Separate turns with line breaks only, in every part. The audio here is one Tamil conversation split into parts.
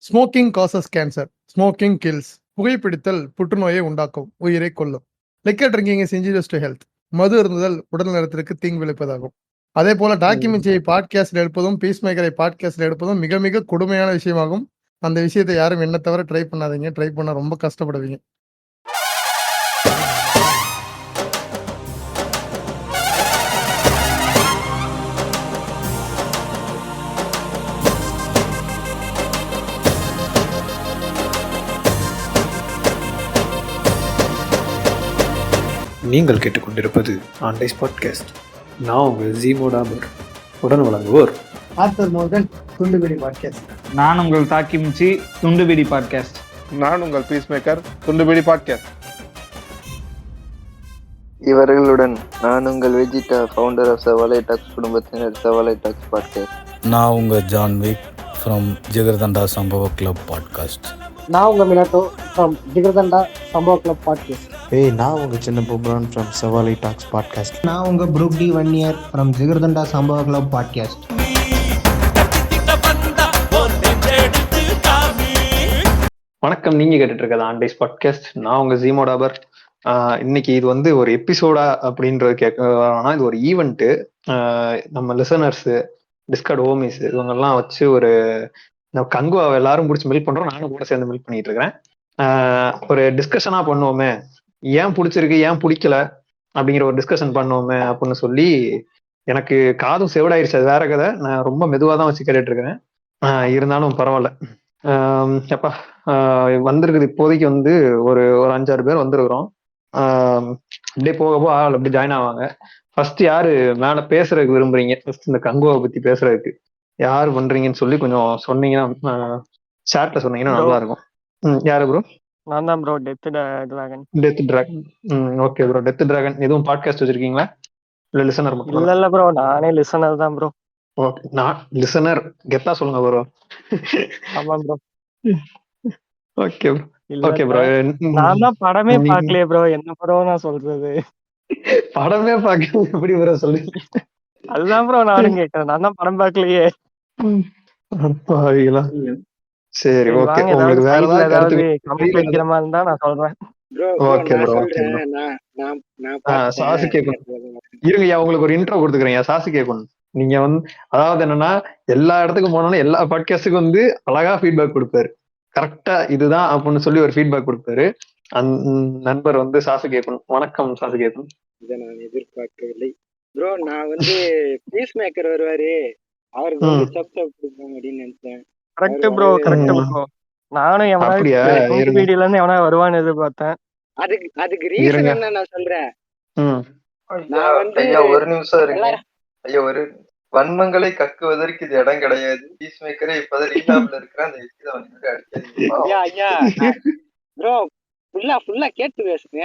Smoking causes cancer, smoking kills. புகைப்பிடித்தல் புற்றுநோயை உண்டாக்கும், உயிரை கொல்லும். Liquor drinking is injurious to health. மது இருந்துதல் உடல் நலத்திற்கு தீங்கு விளைப்பதாகும். அதே போல டாக்குமெண்ட்ரியை பாட்காஸ்ட்ல எடுப்பதும் பீஸ் மேக்கரை பாட்காஸ்ட்ல எடுப்பதும் மிக மிக கொடுமையான விஷயமாகும். அந்த விஷயத்தை யாரும் என்ன தவிர ட்ரை பண்ணாதீங்க. ட்ரை பண்ண ரொம்ப கஷ்டப்படுவீங்க.
நீங்கள் கேட்டுக்கொண்டிருப்பது ஆண்டைஸ் பாட்காஸ்ட். நான் உங்கள் ஜீமோ டாபர். உடன் வழங்குவோர்
ஆர்த்தர் மோர்கன், துண்டுபிடி பாட்காஸ்ட்.
நான் உங்கள் தாக்கிமிச்சி, துண்டுபிடி பாட்காஸ்ட்.
நான் உங்கள் பீஸ் மேக்கர், துண்டுபிடி பாட்காஸ்ட்.
இவர்களுடன் நான் உங்கள் வெஜிடா, ஃபவுண்டர் ஆஃப் சவாலை டாக்ஸ் குடும்பத்தினர், சவாலை டாக்ஸ் பாட்காஸ்ட்.
நான் உங்கள் ஜான் விக் ஃப்ரம் ஜிகர்தண்டா சம்பவ கிளப் பாட்காஸ்ட்.
நான் உங்கள் மினாட்டோ ஃப்ரம் ஜிகர்தண்டா சம்பவ கிளப் பாட்காஸ்ட்.
நான் உங்கள் சின்ன புப்ரான் ஃப்ரம் சவாலை டாக்ஸ் பாட்காஸ்ட்.
நான் உங்கள் புரூக் டி வன்னியர் ஃப்ரம் ஜிகர்தண்டா சம்பவ கிளப் பாட்காஸ்ட்.
வணக்கம். நீங்க கேட்டுட்டு இருக்கிறது ஆண்டைஸ் பாட்காஸ்ட். நான் உங்க ஜீமோ டாபர். இன்னைக்கு இது வந்து ஒரு எபிசோடா அப்படின்றது கேட்கனா, இது ஒரு ஈவெண்ட்டு. நம்ம லிசனர்ஸ், டிஸ்கார்ட் ஹோமிஸ் இவங்கெல்லாம் வச்சு ஒரு கங்குவாவை எல்லாரும் பிடிச்சி மில்க் பண்றோம். நானும் கூட சேர்ந்து மில்க் பண்ணிட்டு இருக்கிறேன். ஒரு டிஸ்கஷனா பண்ணுவோமே, ஏன் பிடிச்சிருக்கு ஏன் பிடிக்கல அப்படிங்கிற ஒரு டிஸ்கஷன் பண்ணுவோமே அப்படின்னு சொல்லி எனக்கு காதும் செவிடாயிருச்சு. அது வேற கதை. நான் ரொம்ப மெதுவாக தான் வச்சு கேட்டுட்டு இருக்கிறேன். இருந்தாலும் பரவாயில்ல. எப்பா வந்திருக்குது இப்போதைக்கு வந்து ஒரு 5-6 பேர் வந்திருக்கிறோம். அப்படியே போக ஆள் அப்படி ஜாயின் ஆவாங்க. ஃபர்ஸ்ட் யாரு மேல பேசுறதுக்கு விரும்புறீங்க? ஃபர்ஸ்ட் இந்த கங்குவாவை பத்தி பேசுறதுக்கு யாரு பண்றீங்கன்னு சொல்லி கொஞ்சம் சொன்னீங்கன்னா, சாட்ல சொன்னீங்கன்னா நல்லா இருக்கும். யாரு ப்ரோ?
நான் தான் bro, death dragon.
Death dragon. Okay bro. Death dragon எதுவும் பாட்காஸ்ட் வச்சிருக்கீங்களா இல்ல லிசனர் மட்டும்?
இல்ல ப்ரோ, நானே லிசனர் தான் ப்ரோ.
ஓகே, நான் லிசனர். கெத்தா சொல்லுங்க ப்ரோ.
ஆமா bro.
Okay bro. Okay bro.
நான் தான் படமே பார்க்கலையே ப்ரோ, என்ன ப்ரோ நான் சொல்றது?
படமே பார்க்க எப்படி ப்ரோ சொல்றீங்க?
அதுதான் ப்ரோ நானும் கேட்கறேன். நான் தான் படம் பார்க்கலையே.
சரி, ஓகே. உங்களுக்கு வேற ஏதாவது
கமெண்ட் வைக்கிற மாதிரி இருந்தா நான் சொல்றேன்.
Okay bro. Okay bro. சாசு கேட்கணும். இருங்க, உங்களுக்கு ஒரு இன்ட்ரோ கொடுத்துக்கிறேன். சாசு கேட்கணும். நீங்க வந்து அதாவது என்னன்னா, எல்லா இடத்துக்கும் போனாலும் எல்லா பாட்காஸ்டுக்கும் வந்து அழகா ஃபீட்பேக் கொடுப்பாரு. கரெக்டா இதுதான் அப்படின்னு சொல்லி ஒரு ஃபீட்பேக் கொடுப்பாரு. அந்த நண்பர் வந்து சாசு கேட்கணும். வணக்கம் சாசு கேட்கணும்.
இதை நான் எதிர்பார்க்கவில்லை ப்ரோ. நான் வந்து பீஸ் மேக்கர் வருவாரு, அவருக்கு வந்து சப் கொடுப்பாங்க அப்படின்னு நினைச்சேன்.
Correct bro, correct bro. நானும் வீடியோல இருந்து எவனா வருவான்னு எதிர்பார்த்தேன்.
அதுக்கு ரீசன் என்ன நான் சொல்றேன்.
நான் வந்து ஒரு நிமிஷம் இருக்கு. ஐயா, ஒரு வன்மங்களை கக்குவதற்கு இது இடம் கிடையாது. பீஸ் மேக்கரே இப்பதான் ரீடாப்ல இருக்கிற அந்த விஷயத்தை வந்து அடிக்காதீங்க.
ஐயா ப்ரோ, ஃபுல்லா கேட்டு பேசுங்க.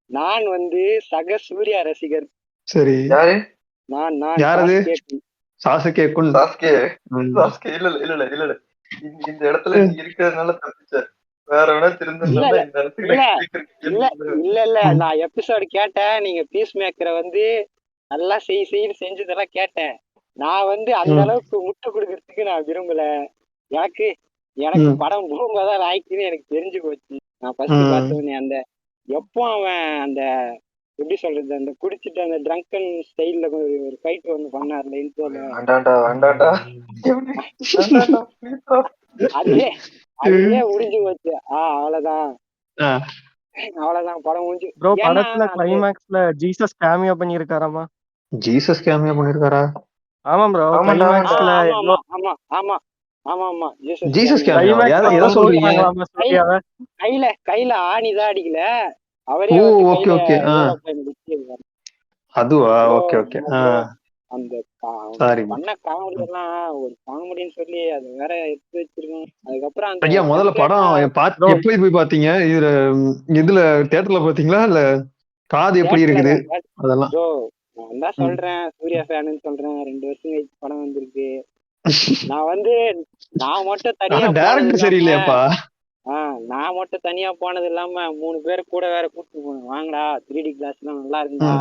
நான் வந்து சக சூர்யா ரசிகர்.
சரி, யாரு?
நான்
யாரது? சாசுகே குன்.
சாஸ்கே இல்ல இந்த இடத்துல நீ இருக்கிறதுனால தப்பிச்ச. வேற வேணா திருந்த
இல்ல நான் எபிசோடு கேட்டேன். நீங்க பீஸ் மேக்கரை வந்து நல்லா செஞ்சதெல்லாம் கேட்டேன். நான் வந்து அந்த அளவுக்கு முட்டு கொடுக்கறதுக்கு நான் விரும்பல. எனக்கு படம் போகும்போதான் லாய்க்குன்னு எனக்கு தெரிஞ்சு போச்சு. நான் ஃபர்ஸ்ட் பார்த்தவனே அந்த எப்போ அவன் அந்த எப்படி சொல்றது, அந்த குடிச்சிட்டு அந்த ட்ரங்கன் ஸ்டைல்ல ஒரு ஃபைட் ஒண்ணு பண்ணார்ல இன்ட்ரோல. அதுவே முடிஞ்சு போச்சு. அவ்வளவுதான் படம் முடிஞ்சு.
ப்ரோ, படத்துல கிளைமாக்ஸ்ல ஜீசஸ் கேமியோ பண்ணிருக்காராமா?
ஜீசஸ் கேமியோ பண்ணிருக்காரா?
ஆமா ப்ரோ, கிளைமாக்ஸ்ல.
ஆமா
ஜீசஸ் கேமியோ. எதை சொல்றீங்க?
கையில ஆணிதான் அடிக்கல அவரே.
ஓகே. அதுவா? ஓகே.
அந்த பண்ண காமெடி எல்லாம் ஒரு காமெடின்னு சொல்லி அது வேற எடுத்து வச்சிருக்கோம். அதுக்கப்புறம்
ஐயா, முதல்ல படம் எப்படி போய் பாத்தீங்க? இதுல தியேட்டர்ல பாத்தீங்களா இல்ல காது எப்படி இருக்குது அதெல்லாம்?
நான் தான் சொல்றேன், சூர்யா ஃபேன்னு சொல்றேன். 2 வருஷம் கழிச்சு படம் வந்திருக்கு. நான் மட்டும் தனியா
டைரக்டர் சரியில்லையாப்பா?
நான் மட்டும் தனியா போனது இல்லாம 3 பேர் கூட வேற கூப்பிட்டு போனேன். வாங்கடா 3D கிளாஸ் எல்லாம் நல்லா இருந்தா,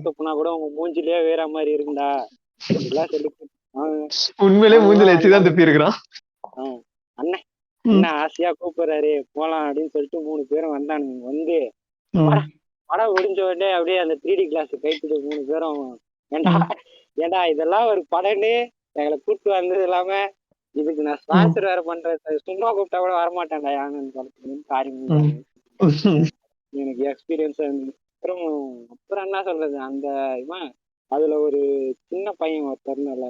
துப்புனா கூட உங்க மூஞ்சிலேயே வேற மாதிரி இருக்குண்டா எல்லாம் சொல்லி.
உண்மையிலேயே மூஞ்சில வச்சுதான் துப்பி இருக்கிறான்.
அண்ணன் அண்ணன் ஆசையா கூப்பிடுறாரு போலாம் அப்படின்னு சொல்லிட்டு 3 பேரும் வந்தானுங்க. வந்து படம் முடிஞ்ச உடனே அப்படியே அந்த 3D கிளாஸ் கைத்துட்டு 3 பேரும் ஏண்டா ஏண்டா இதெல்லாம் ஒரு படம்னு எங்களை கூப்பிட்டு வந்தது இல்லாம இதுக்கு நான் ஸ்பான்சர் வேற பண்றேன், சும்மா கூப்பிட்டா கூட வரமாட்டேன்டா யானு படத்துக்கு காரியம். எனக்கு எக்ஸ்பீரியன்ஸ் அப்புறம் அப்புறம் என்ன சொல்றது, அந்த இவன் அதுல ஒரு சின்ன பையன் ஒருத்தர்னால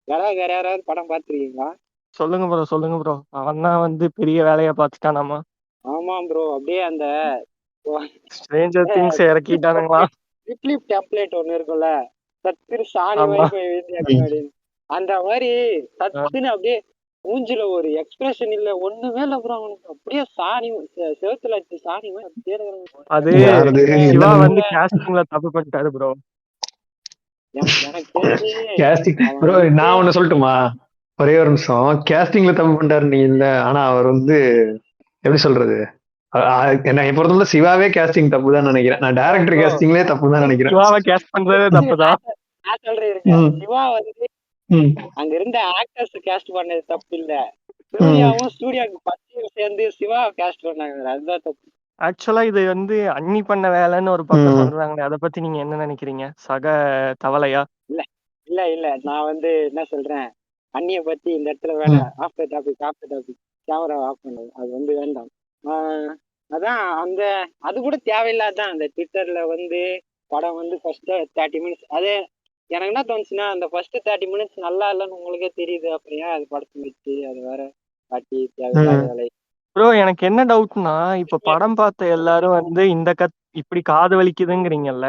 யாராவது வேற யாராவது படம் பார்த்துருக்கீங்களா?
சொல்லுங்க ப்ரோ அவன் தான் வந்து பெரிய வேலையை பார்த்துட்டானாமா.
ஆமாம் ப்ரோ, அப்படியே அந்த
ஸ்ட்ரேஞ்சர் திங்ஸ் இறக்கிட்டானுங்களா?
ரிப்ளிப் டெம்ப்ளேட் ஒண்ணு இருக்கும்ல, சத்துரு சாணி
ஆமா.
மாதிரி போய் எழுதி அப்படின்னு அந்த மாதிரி சத்துன்னு அப்படியே மூஞ்சில ஒரு எக்ஸ்பிரஷன் இல்ல, ஒண்ணுமே இல்ல ப்ரோ. அவனுக்கு அப்படியே சாணி செவத்துல வச்சு சாணி மாதிரி அப்படியே இருக்கிறான்.
அது சிவா வந்து காஸ்டிங்ல தப்பு பண்ணிட்டாரு ப்ரோ.
எனக்கு தெரிஞ்சு
கேஸ்டிங்
அவன்
ப்ரோ,
வந்து
நான் ஒண்ணு சொல்லட்டுமா? ஒரே ஒரு நிமிஷம். கேஸ்டிங்ல தப்பு பண்ணிட்டாரு நீ இல்ல, ஆனா அவர் வந்து எப்படி சொல்றது, என்னை பொறுத்தவரை சிவாவே கேஸ்டிங் தப்பு தான் நினைக்கிறேன். நான் டைரக்டர் கேஸ்டிங்லயே தப்பு தான் நினைக்கிறேன்.
சிவாவை கேஸ்ட் பண்றதே தப்புதான்.
நான் சொல்றேன் இருக்கேன், சிவா வந்து அங்க இருந்த ஆக்டர்ஸ் கேஸ்ட் பண்ணது தப்பு இல்ல, சூர்யாவும் சூர்யாவுக்கு பச்சையும் சேர்ந்து சிவாவை கேஸ்ட் பண்ணாங்க, அதுதான் தப்பு.
ஆக்சுவலா இது வந்து அண்ணி பண்ண வேலைன்னு ஒரு பக்கம் சொல்றாங்களே, அதை பத்தி நீங்க என்ன நினைக்கிறீங்க? சக தவளையா?
இல்ல இல்ல இல்ல நான் வந்து என்ன சொல்றேன், அண்ணிய பத்தி இந்த இடத்துல வேணாம். ஆஃப்டர் டாபிக் கேமரா ஆஃப் பண்ணது அது வந்து வேண்டாம். அதான் அந்த அது கூட தேவையில்லாதான். அந்த ட்விட்டர்ல வந்து படம் வந்து ஃபர்ஸ்ட் 30 மினிட்ஸ், அதே எனக்கு என்ன தோணுச்சுன்னா, அந்த ஃபர்ஸ்ட் 30 மினிட்ஸ் நல்லா இல்லைன்னு உங்களுக்கே தெரியுது, அப்படியா அது படத்தை வச்சு அது வேற காட்டி தேவையில்லாத வேலை.
ப்ரோ எனக்கு என்ன டவுட்னா, இப்ப படம் பார்த்த எல்லாரும் வந்து இந்த இப்படி காது வலிக்குதுங்கிறீங்கல்ல,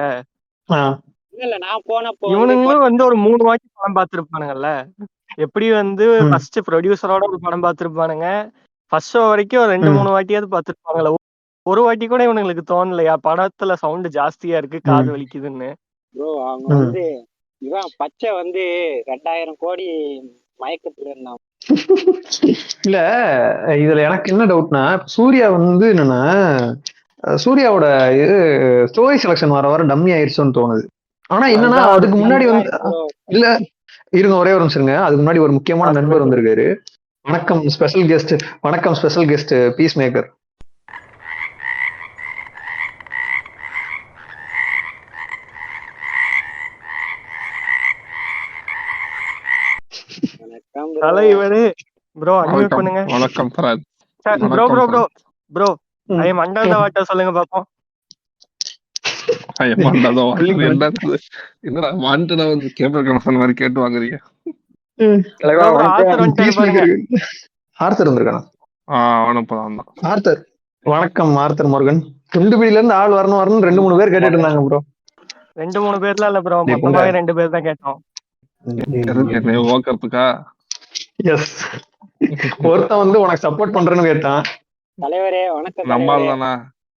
இல்ல நான் போனப்போ
இவனுங்களும் வந்து ஒரு 3 வாட்டி படம் பார்த்திருப்பானுங்கல்ல. எப்படி வந்து ஃபர்ஸ்ட் ப்ரொடியூசரோட ஒரு படம் பார்த்திருப்பானுங்க, ஃபர்ஸ்ட் ஷோ வரைக்கும் 2-3 வாட்டியாவது பார்த்திருப்பாங்கல்ல. ஒரு வாட்டி கூட இவனுங்களுக்கு தோணலையா படத்துல சவுண்ட் ஜாஸ்தியா இருக்கு காது வலிக்குதுன்னு?
ப்ரோ அவங்க வந்து இவன் பச்சை வந்து 2000 கோடி மயக்கத்துல இருந்தான்.
இல்ல இதுல எனக்கு என்ன டவுட்னா, சூர்யா வந்து என்னன்னா, சூர்யாவோட ஸ்டோரி செலக்ஷன் வர டம்மி ஆயிடுச்சுன்னு தோணுது. ஆனா என்னன்னா அதுக்கு முன்னாடி வந்து இல்ல இருங்க ஒரே ஒரு நிமிஷம், அதுக்கு முன்னாடி ஒரு முக்கியமான நண்பர் வந்திருக்காரு. வணக்கம் ஸ்பெஷல் கெஸ்ட் பீஸ் மேக்கர்.
தலைவரே ப்ரோ அன்மியூட் பண்ணுங்க.
வணக்கம் Farath.
Bro I am under the water சொல்லுங்க பாப்போம்.
ஐ அம் அண்டர் தி வாட்டர் என்னடா வாண்டடா வந்து கேபிள் கனெக்ஷன் மாதிரி கேட்டு வாங்குறீங்க?
ஆர்த்தர் வந்திருக்கானா?
ஆர்த்தர்
வணக்கம் ஆர்த்தர் முருகன். துண்டுபிடியில இருந்து ஆள் வரணும் 2-3 பேர் கேட்டுட்டு இருந்தாங்க ப்ரோ.
2-3 பேர்லாம் இல்ல ப்ரோ, மொத்தமாவே 2 பேர் தான் கேட்டோம்.
எஸ், ஒருத்தன் வந்து உனக்கு சப்போர்ட் பண்றேன்னு கேட்டான்.
தலைவரே வணக்கம்.
நம்மால் தானா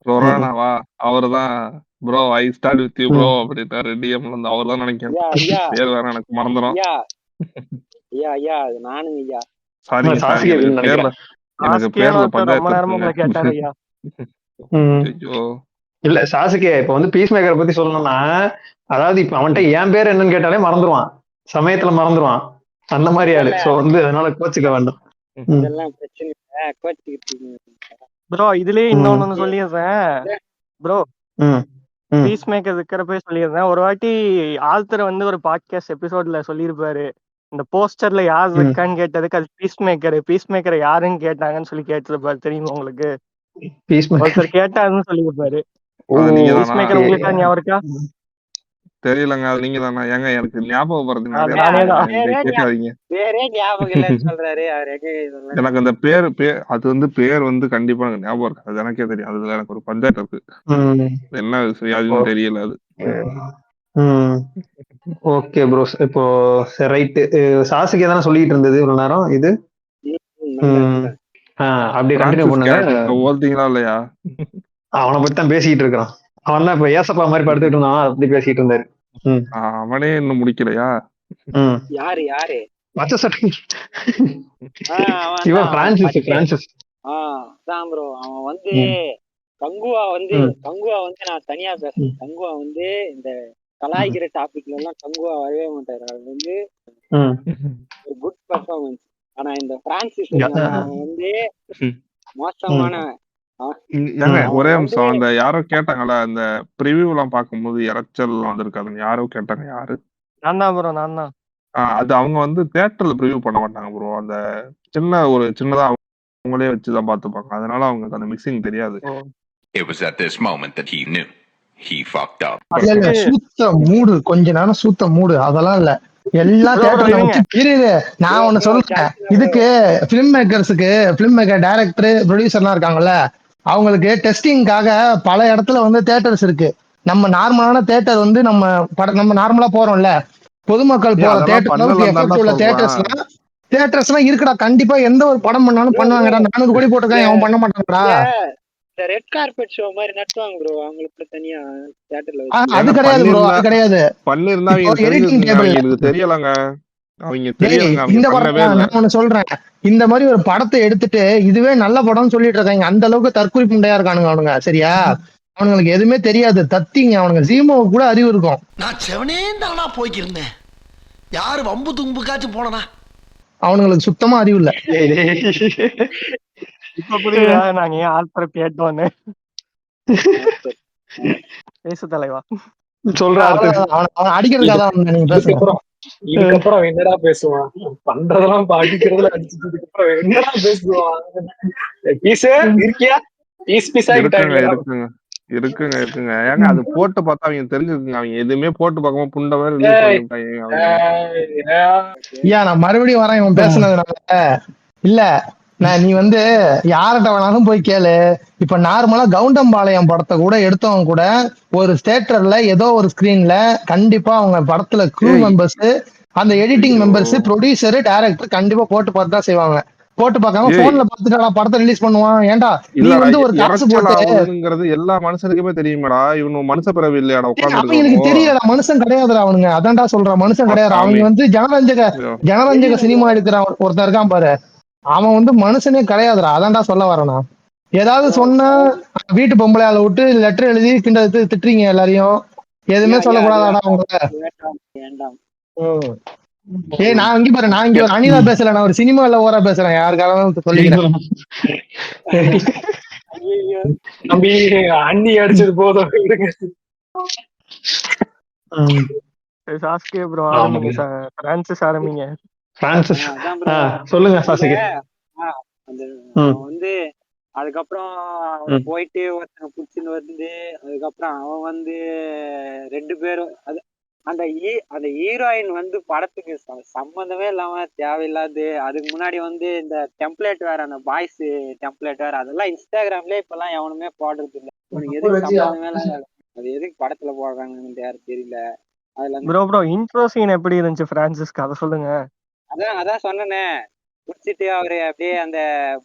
ரொரானாவா? அவர்தான் bro I start with you bro அப்படிட்டாரு டிஎம்ல இருந்து. அவர்தான் நினைக்கிறேன், பேர் வேற எனக்கு மறந்துடும்.
ஐயா அது நானுங்க ஐயா.
சாரி பேர்ல எனக்கு பேர்ல பஞ்சாயத்து.
இல்ல சாசுகே, இப்ப வந்து பீஸ் மேக்கரை பத்தி சொல்லணும்னா, அதாவது இப்ப அவன்கிட்ட என் பேர் என்னன்னு கேட்டாலே மறந்துடுவான், சமயத்துல மறந்துடுவான், அந்த மாதிரி ஆளு. சோ வந்து அதனால கோச்சுக்க வேண்டாம்.
ப்ரோ இதுலயே இன்னொன்னு சொல்லிடுறேன் ப்ரோ, பீஸ் மேக்கர் இருக்கிறப்ப சொல்லிடுறேன். ஒரு வாட்டி ஆல்தர் வந்து ஒரு பாட்காஸ்ட் எபிசோட்ல சொல்லியிருப்பாரு, இந்த போஸ்டர்ல யார் இருக்கான்னு கேட்டதுக்கு அது பீஸ் மேக்கர் யாருன்னு கேட்டாங்கன்னு சொல்லி கேட்டிருப்பாரு. தெரியுமா உங்களுக்கு? ஒருத்தர் கேட்டாருன்னு சொல்லியிருப்பாரு. உங்களுக்கு ஞாபகம் இருக்கா?
தெரியலங்க, அது நீங்க தானா? ஏங்க எனக்கு ஞாபகம் வருது, எனக்கு அந்த பேர் அது வந்து பேர் வந்து கண்டிப்பா எனக்கு ஞாபகம் இருக்கு, அது எனக்கே தெரியும். அதுல எனக்கு ஒரு பஞ்சாயத்து இருக்கு, என்ன அதுவும் தெரியல அது.
ஓகே ப்ரோ, இப்போ ரைட். சாசுகே தானே சொல்லிட்டு இருந்தது இவ்வளவு நேரம் இது. அப்படியே கண்டினியூ பண்ணுங்க.
ஓல்தீங்களா இல்லையா?
அவனை பத்தி தான் பேசிட்டு இருக்கிறான். அவன் தான் இப்ப ஏசப்பா மாதிரி படுத்துட்டு இருந்தான், அப்படி பேசிட்டு இருந்தாரு.
அவனே இன்னும் முடிக்கலையா?
யாரு
மச்ச சட்டை இவன் பிரான்சிஸ்.
அதான் ப்ரோ, அவன் வந்து கங்குவா வந்து நான் தனியா பேசுறேன். கங்குவா வந்து இந்த கலாய்க்கிற டாபிக்ல எல்லாம் கங்குவா வரவே மாட்டாரு. அது வந்து ஒரு குட் பெர்ஃபார்மன்ஸ். ஆனா இந்த பிரான்சிஸ் அவன் வந்து மோசமான
ஒரே
அவன்
நிமிஷம். அந்த யாரோ கேட்டாங்கல்ல, அந்த ப்ரிவியூ எல்லாம் பார்க்கும்போது இறைச்சல் வந்திருக்காதுங்க. யாரோ கேட்டாங்க, யாரு?
நான் தான் ப்ரோ, நான் தான்.
அது அவங்க வந்து தியேட்டர்ல ப்ரிவியூ பண்ண மாட்டாங்க ப்ரோ. அந்த சின்னதா அவங்களே வச்சுதான் பார்த்துப்பாங்க. அதனால அவங்களுக்கு அந்த மிக்சிங் தெரியாது.
It was at this moment that he knew he fucked up.
இல்ல சூத்த மூடு, கொஞ்ச நேரம் சூத்த மூடு, அதெல்லாம் இல்ல. எல்லா தியேட்டர்ல வச்சு இரு. நான் ஒண்ணு சொல்றேன், இதுக்கு பிலிம் மேக்கர், டைரக்டர், ப்ரொடியூசர்லாம் இருக்காங்கல்ல, அவங்களுக்கு டெஸ்டிங்காக பல இடத்துல வந்து தியேட்டர்ஸ் இருக்கு. நம்ம நார்மலான தியேட்டர் வந்து நம்ம நார்மலா போறோம்ல, பொதுமக்கள் போற தியேட்டர்ஸ்லாம் இருக்குடா. கண்டிப்பா எந்த ஒரு படம் பண்ணாலும் பண்ணுவாங்கடா. 400 கோடி போட்டிருக்கான், அவன் பண்ண மாட்டாங்கடா.
இந்த ரெட் கார்பெட் ஷோ மாதிரி நடத்துவாங்க ப்ரோ, அவங்களுக்கு தனியா தியேட்டர்ல.
அது கிடையாது ப்ரோ, அது கிடையாது.
பண்ணிருந்தா
எடிட்டிங் டேபிள்
தெரியலங்க.
இந்த படம் நான் ஒண்ணு சொல்றேன், இந்த மாதிரி ஒரு படத்தை எடுத்துட்டு இதுவே நல்ல படம்னு சொல்லிட்டு இருக்காங்க. அந்த அளவுக்கு தற்குறிப்பு முண்டையா இருக்கானுங்க அவனுங்க. சரியா, அவனுங்களுக்கு எதுவுமே தெரியாது, தத்திங்க அவனுங்க. ஜீமோவுக்கு கூட அறிவு இருக்கும்.
நான் செவனே தானா போய்க்கிருந்தேன், யாரு வம்பு தும்புக்காச்சும் போனா.
அவனுங்களுக்கு சுத்தமா அறிவு இல்ல.
இப்ப புரியுதா நாங்க ஏன் ஆல்பரை கேட்டோன்னு? பேசு தலைவா.
அவன் அடிக்கிறதுக்காக நீங்க பேசுங்க.
இதுக்கப்புறம் என்னடா பேசுவான்? பண்றதெல்லாம் அடிக்கிறதுல அடிச்சுட்டு என்னடா பேசுவான்? இருக்கியா?
இருக்குங்க. ஏங்க அது போட்டு பார்த்தா அவங்க தெரிஞ்சுக்குங்க. அவங்க எதுவுமே போட்டு பார்க்காம புண்ட மாதிரி
நான் மறுபடியும் வரேன் இவன் பேசுனதுனால. இல்ல, நீ வந்து யார்கிட்ட வேணாலும் போய் கேளு. இப்ப நார்மலா கவுண்டம்பாளையம் படத்தை கூட எடுத்தவங்க கூட ஒரு தியேட்டர்ல ஏதோ ஒரு ஸ்கிரீன்ல கண்டிப்பா அவங்க படத்துல க்ரூ மெம்பர்ஸ், அந்த எடிட்டிங் மெம்பர்ஸ், ப்ரொடியூசர், டைரக்டர் கண்டிப்பா போட்டு பார்த்து தான் செய்வாங்க. போட்டு பார்க்காம போன்ல பார்த்துட்டு படத்தை ரிலீஸ் பண்ணுவான். ஏன்டா நீ வந்து ஒரு காசு போட்டு
எல்லா மனுஷனுக்குமே தெரியுமாடா, இவனு மனுஷ பிறவி இல்லையாடா?
அவங்களுக்கு தெரியல, மனுஷன் கிடையாதுடா அவனுங்க. அதான்டா சொல்றான், மனுஷன் கிடையாது. அவங்க வந்து ஜனரஞ்சக சினிமா எடுக்கிற ஒருத்தர் இருக்கான் பாரு, அவன் வந்து மனுஷனே கிடையாதுடா. அதான்டா சொல்ல வரேனா. ஏதாவது சொன்னா வீட்டு பொம்பளையால விட்டு லெட்டர் எழுதி திட்டுறீங்க எல்லாரையும். எதுவுமே சொல்லக்கூடாதாடா அவங்க. நான் இங்க பாரு, நான் இங்க ஒரு அணிலா பேசல, நான் ஒரு சினிமால ஓரா பேசுறேன். யாருக்காக சொல்லிக்கிறேன்.
தம்பி அண்ணி அடிச்சது போதும்.
சாஸ்கே ப்ரோ ஆரம்பிங்க. பிரான்சிஸ் ஆரம்பிங்க.
சொல்லுங்க சாஸ்கே.
வந்து அதுக்கப்புறம் போயிட்டு ஒருத்தனை புடிச்சுன்னு வந்து, அதுக்கப்புறம் அவன் வந்து 2 பேரும் அந்த ஹீரோயின் வந்து படத்துக்கு சம்பந்தமே இல்லாம தேவையில்லாது. அதுக்கு முன்னாடி வந்து இந்த டெம்ப்ளேட் வேற, அந்த பாய்ஸ் டெம்ப்ளேட் வேற, அதெல்லாம் இன்ஸ்டாகிராம்லயே இப்பெல்லாம் எவனுமே போடுறது இல்லை. உனக்கு எதுக்கு சம்பந்தமே இல்லை, அது எதுக்கு படத்துல போடுறாங்கன்னு யாரும் தெரியல. அதுல
ப்ரோ இன்ட்ரோ சீன் எப்படி இருந்துச்சு பிரான்சிஸ்க்கு, அதை சொல்லுங்க.
அதான் சொன்னேனே, குடிச்சிட்டு அவரு அப்படியே அந்த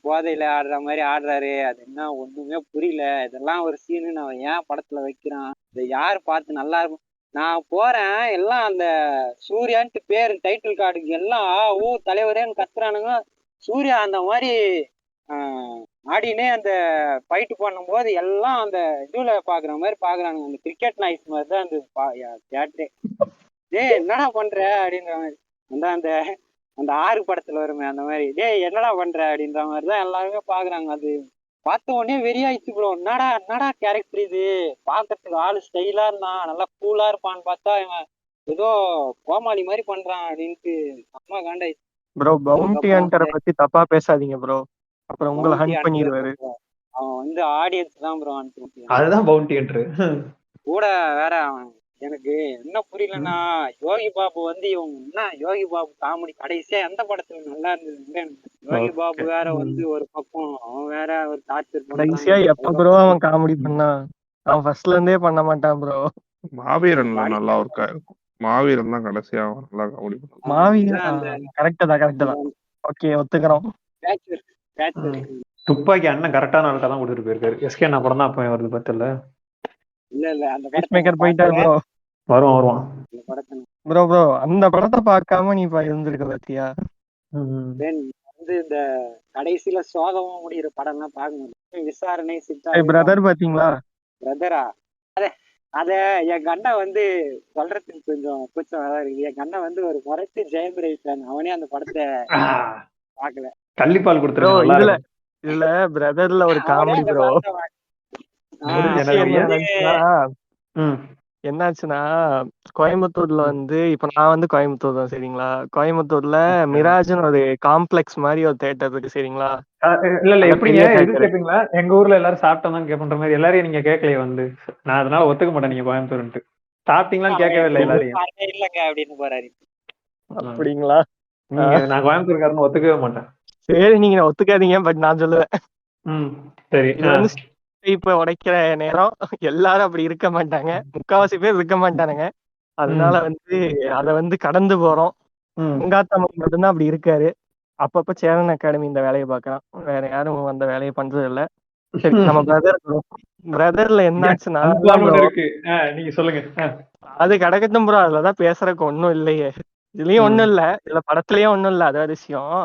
போதையில ஆடுற மாதிரி ஆடுறாரு. அது என்ன ஒண்ணுமே புரியல. இதெல்லாம் ஒரு சீனு நான் ஏன் படத்துல வைக்கிறான், இதை யாரு பார்த்து நல்லா இருக்கும். நான் போறேன், எல்லாம் அந்த சூர்யான்ட்டு பேரு டைட்டில் கார்டுக்கு எல்லாம் தலைவரேன்னு கத்துறானுங்க. சூர்யா அந்த மாதிரி ஆடினே அந்த ஃபைட்டு பண்ணும்போது எல்லாம் அந்த இதுல பாக்குற மாதிரி பாக்குறானுங்க. அந்த கிரிக்கெட் நாய்ஸ் மாதிரி தான் அந்த கேட்டே. என்னடா பண்ற அப்படின்ற மாதிரி, அந்த அந்த 6 படத்துல வருமே அந்த மாதிரி, என்னடா பண்ற அப்படின்ற மாதிரிதான் எல்லாருமே பாக்குறாங்க. அது பார்த்த உடனே வெறியாயிடுச்சு ப்ரோ. என்னடா கேரக்டர் இது, பாக்கிறதுக்கு ஆளு ஸ்டைலா இருந்தான், நல்லா கூலா இருப்பான்னு பார்த்தா இவன் ஏதோ கோமாளி மாதிரி பண்றான் அப்படின்ட்டு அம்மா காண்டாயிடுச்சு.
ப்ரோ பவுண்டி ஹண்டரை பத்தி தப்பா பேசாதீங்க ப்ரோ, அப்புறம் உங்களை ஹண்ட் பண்ணிடுவாரு.
அவன் வந்து ஆடியன்ஸ் தான் ப்ரோ.
அதுதான் பவுண்டி ஹண்டர்
கூட வேற. அவன் எனக்கு என்ன புரியலன்னா, யோகி பாபு வந்து இவங்க என்ன யோகி பாபு காமெடி கடைசியா எந்த படத்துல நல்லா இருந்தது? யோகி பாபு வேற வந்து ஒரு பக்கம், அவன் வேற ஒரு டார்ச்சர்.
கடைசியா எப்ப ப்ரோ அவன் காமெடி பண்ணான்? அவன் ஃபர்ஸ்ட்ல இருந்தே பண்ண மாட்டான் ப்ரோ.
மாவீரன் நல்லா இருக்கா இருக்கும். மாவீரன் தான் கடைசியா நல்லா காமெடி பண்ணான்.
மாவீரன் கரெக்டா தான். ஓகே, ஒத்துக்கிறோம்.
துப்பாக்கி அண்ணன் கரெக்டான ஆள்கிட்ட தான் கொடுத்துட்டு போயிருக்காரு. எஸ்கே நான் படம் தான் அப்ப வருது பத்தல.
இல்ல அந்த
பீஸ்மேக்கர் போயிட்டாரு ப்ரோ.
வருவான்
ப்ரோ அந்த படத்தை பார்க்காம நீ இருந்திருக்க பாத்தியா?
வந்து இந்த கடைசியில சோகமா முடிகிற படம் எல்லாம் பார்க்கணும். விசாரணை சித்தா
பிரதர் பாத்தீங்களா?
பிரதரா? அத என் அண்ணன் வந்து சொல்றதுக்கு கொஞ்சம் கூச்சம் இருக்கு. என் அண்ணன் வந்து ஒரு முறைத்து ஜெயம் ரவி ஃபேன். அவனே அந்த படத்தை பாக்கல.
கள்ளிப்பால்
ப்ரோ
கொடுத்துருங்க, நல்லா
இதுல
இருக்கும்.
இதுல பிரதர்ல ஒரு காமெடி ப்ரோ.
என்ன
விஷயம்
ரவியா?
என்னச்சுன்னா என்னாச்சுன்னா கோயம்புத்தூர்ல வந்து இப்ப நான் வந்து கோயம்புத்தூர் தான் சரிங்களா. கோயம்புத்தூர்ல மிராஜ்னு ஒரு காம்ப்ளெக்ஸ் மாதிரி ஒரு தேட்டர் இருக்கு சரிங்களா.
இல்ல
நல்ல
எப்படிங்க
பெரிய
இது
தேட்டர்.
கேப்பீங்களா? எங்க ஊர்ல எல்லாரும் சாப்பிட்டோம் கேட்பன்ற மாதிரி எல்லாரையும் நீங்க கேட்கலையே வந்து. நான் அதனால ஒத்துக்க மாட்டேன் நீங்க கோயம்புத்தூர்ன்ட்டு. சாப்பிட்டீங்களான்னு கேட்கவே இல்லை எல்லாரையும்.
இல்லங்க அப்படின்னு போறாரு.
அப்படிங்களா?
நான் கோயம்புத்தூர்காரன்னு ஒத்துக்கவே மாட்டேன்.
சரி நீங்க ஒத்துக்காதீங்க, பட் நான் சொல்லுவேன்.
சரி.
இது வந்து இப்ப உடைக்கிற நேரம் எல்லாரும் அப்படி இருக்க மாட்டாங்க, முக்காவாசி பேர் இருக்க மாட்டானுங்க. அதனால வந்து அத வந்து கடந்து போறோம். உங்காத்தம்மன் மட்டும்தான் அப்படி இருக்காரு. அப்பப்ப சேரன் அகாடமி இந்த வேலையை பார்க்கறான். வேற யாரும் அந்த வேலையை பண்றது இல்ல. சரி நம்ம பிரதர்ல என்னாச்சுன்னா
இருக்கு. நீங்க சொல்லுங்க.
அது கிடக்கட்டும் ப்ரோ, அதுலதான் பேசுறதுக்கு ஒண்ணும் இல்லையே. இதுலயும் ஒண்ணும் இல்ல, இதுல படத்துலயும் ஒண்ணும் இல்ல. அது விஷயம்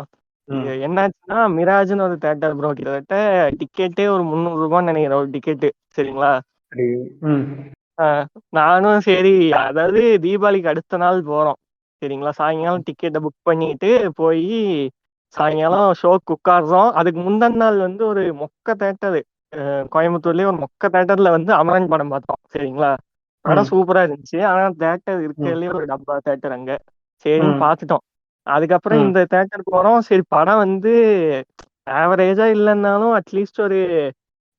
என்னாச்சுன்னா மிராஜ்னு ஒரு தேட்டர் ப்ரோ. கிட்டத்தட்ட டிக்கெட்டே ஒரு 300 ரூபான்னு நினைக்கிறேன் ஒரு டிக்கெட்டு சரிங்களா. நானும் சரி, அதாவது தீபாவளிக்கு அடுத்த நாள் போறோம் சரிங்களா. சாயங்காலம் டிக்கெட்டை புக் பண்ணிட்டு போய் சாயங்காலம் ஷோக்கு உட்காடுறோம். அதுக்கு முந்தின நாள் வந்து ஒரு மொக்க தேட்டரு கோயம்புத்தூர்லயே ஒரு மொக்க தேட்டர்ல வந்து அமரன் படம் பார்த்தோம் சரிங்களா. படம் சூப்பரா இருந்துச்சு. ஆனா தேட்டர் இருக்கிறதுலயே ஒரு டப்பா தேட்டர் அங்க. சரின்னு பாத்துட்டோம். அதுக்கப்புறம் இந்த தேட்டர் போறோம். சரி படம் வந்து ஆவரேஜா இல்லைன்னாலும் அட்லீஸ்ட் ஒரு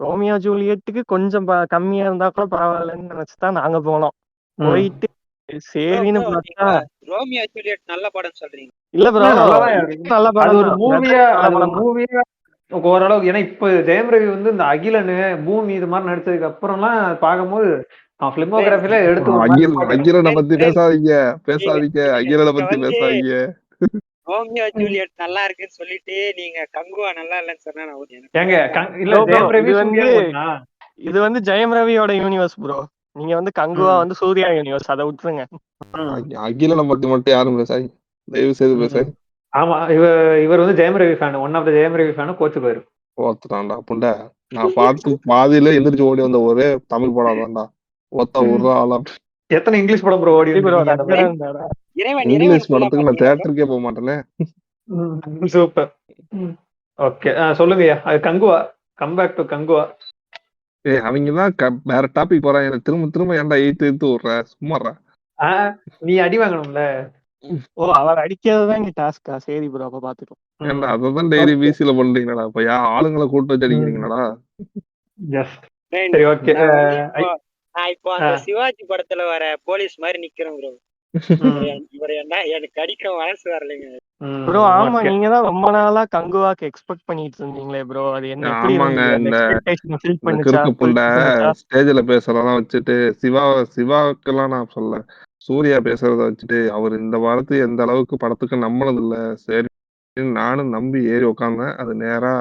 ரோமியோ ஜூலியட்டுக்கு கொஞ்சம் கம்மியா இருந்தா கூட பரவாயில்லன்னு நினைச்சுதான் நாங்க போனோம். போயிட்டு சரின்னு பார்த்தா
ரோமியோ ஜூலியட் நல்ல படம் சொல்றீங்க?
இல்ல ப்ரோ, நல்ல படம்.
ஒரு மூவியா ஓரளவுக்கு. ஏன்னா இப்ப ஜெயம் ரவி வந்து இந்த அகிலனு பூமி இது மாதிரி நடிச்சதுக்கு அப்புறம்லாம் பார்க்கும்போது பிலிமோகிராஃபில எடுத்து
அகிலனை பத்தி பேசாதீங்க. அகிலனை பத்தி பேசாதீங்க.
ரோமியோ ஜூலியட் நல்லா இருக்குன்னு சொல்லிட்டு நீங்க கங்குவா நல்லா இல்லன்னு சொன்னா
இது வந்து ஜெயம் ரவியோட யூனிவர்ஸ் ப்ரோ. நீங்க வந்து கங்குவா வந்து சூர்யா யூனிவர்ஸ், அதை விட்டுருங்க.
அகிலனை பத்தி மட்டும் யாரும் பேசாதீங்க, தயவு செய்து பேசாதீங்க.
ஆமா, இவர் வந்து Jayam Ravi fan, one of the Jayam Ravi fan கோச்சுக்குவாரு.
ஓத்துட்டான்டா புண்டை. நான் பார்த்து பாதியில எந்திரிச்சு ஓடி வந்த ஒரே தமிழ் படம் தான்டா. ஒரு ஆளா
எத்தனை இங்கிலீஷ் படம் ப்ரோ ஓடி?
இங்கிலீஷ் படத்துக்கு நான் தியேட்டருக்கே போக மாட்டேனே.
சூப்பர். ஓகே சொல்லுங்கய்யா. அது Kanguva, come back to Kanguva.
அவங்கதான் வேற டாபிக் போறாங்க. எனக்கு திரும்ப ஏன்டா எடுத்து விடுற? சும்மாறா.
நீ அடி வாங்கணும்ல.
ஓ, அவர் அடிக்கிறதுதான் இங்க டாஸ்கா? சரி ப்ரோ, அப்ப பாத்துக்கோ.
ஏன்டா அதான் டெய்லி பிசில பண்றீங்களா? இப்ப ஆளுங்களை கூட்டு வச்சு அடிக்கிறீங்களா?
சரி ஓகே.
நான் இப்போ அந்த சிவாஜி படத்துல வர போலீஸ் மாதிரி நிக்கிறேன் ப்ரோ. எனக்கு அடிக்க மனசு வரலைங்க
ப்ரோ. ஆமா, நீங்க தான் ரொம்ப நாளா கங்குவாக்கு எக்ஸ்பெக்ட் பண்ணிட்டு இருந்தீங்களே ப்ரோ. அது என்ன எப்படி
ஸ்டேஜ்ல பேசுறதெல்லாம் வச்சுட்டு சிவாக்கெல்லாம் நான் சொல்ல, சூர்யா பேசுறத வச்சுட்டு அவர் இந்த வாரத்து எந்த அளவுக்கு படத்துக்கு நம்பினது இல்ல. சரி நானும் நம்பி ஏறி உட்காந்தேன். அது நேரா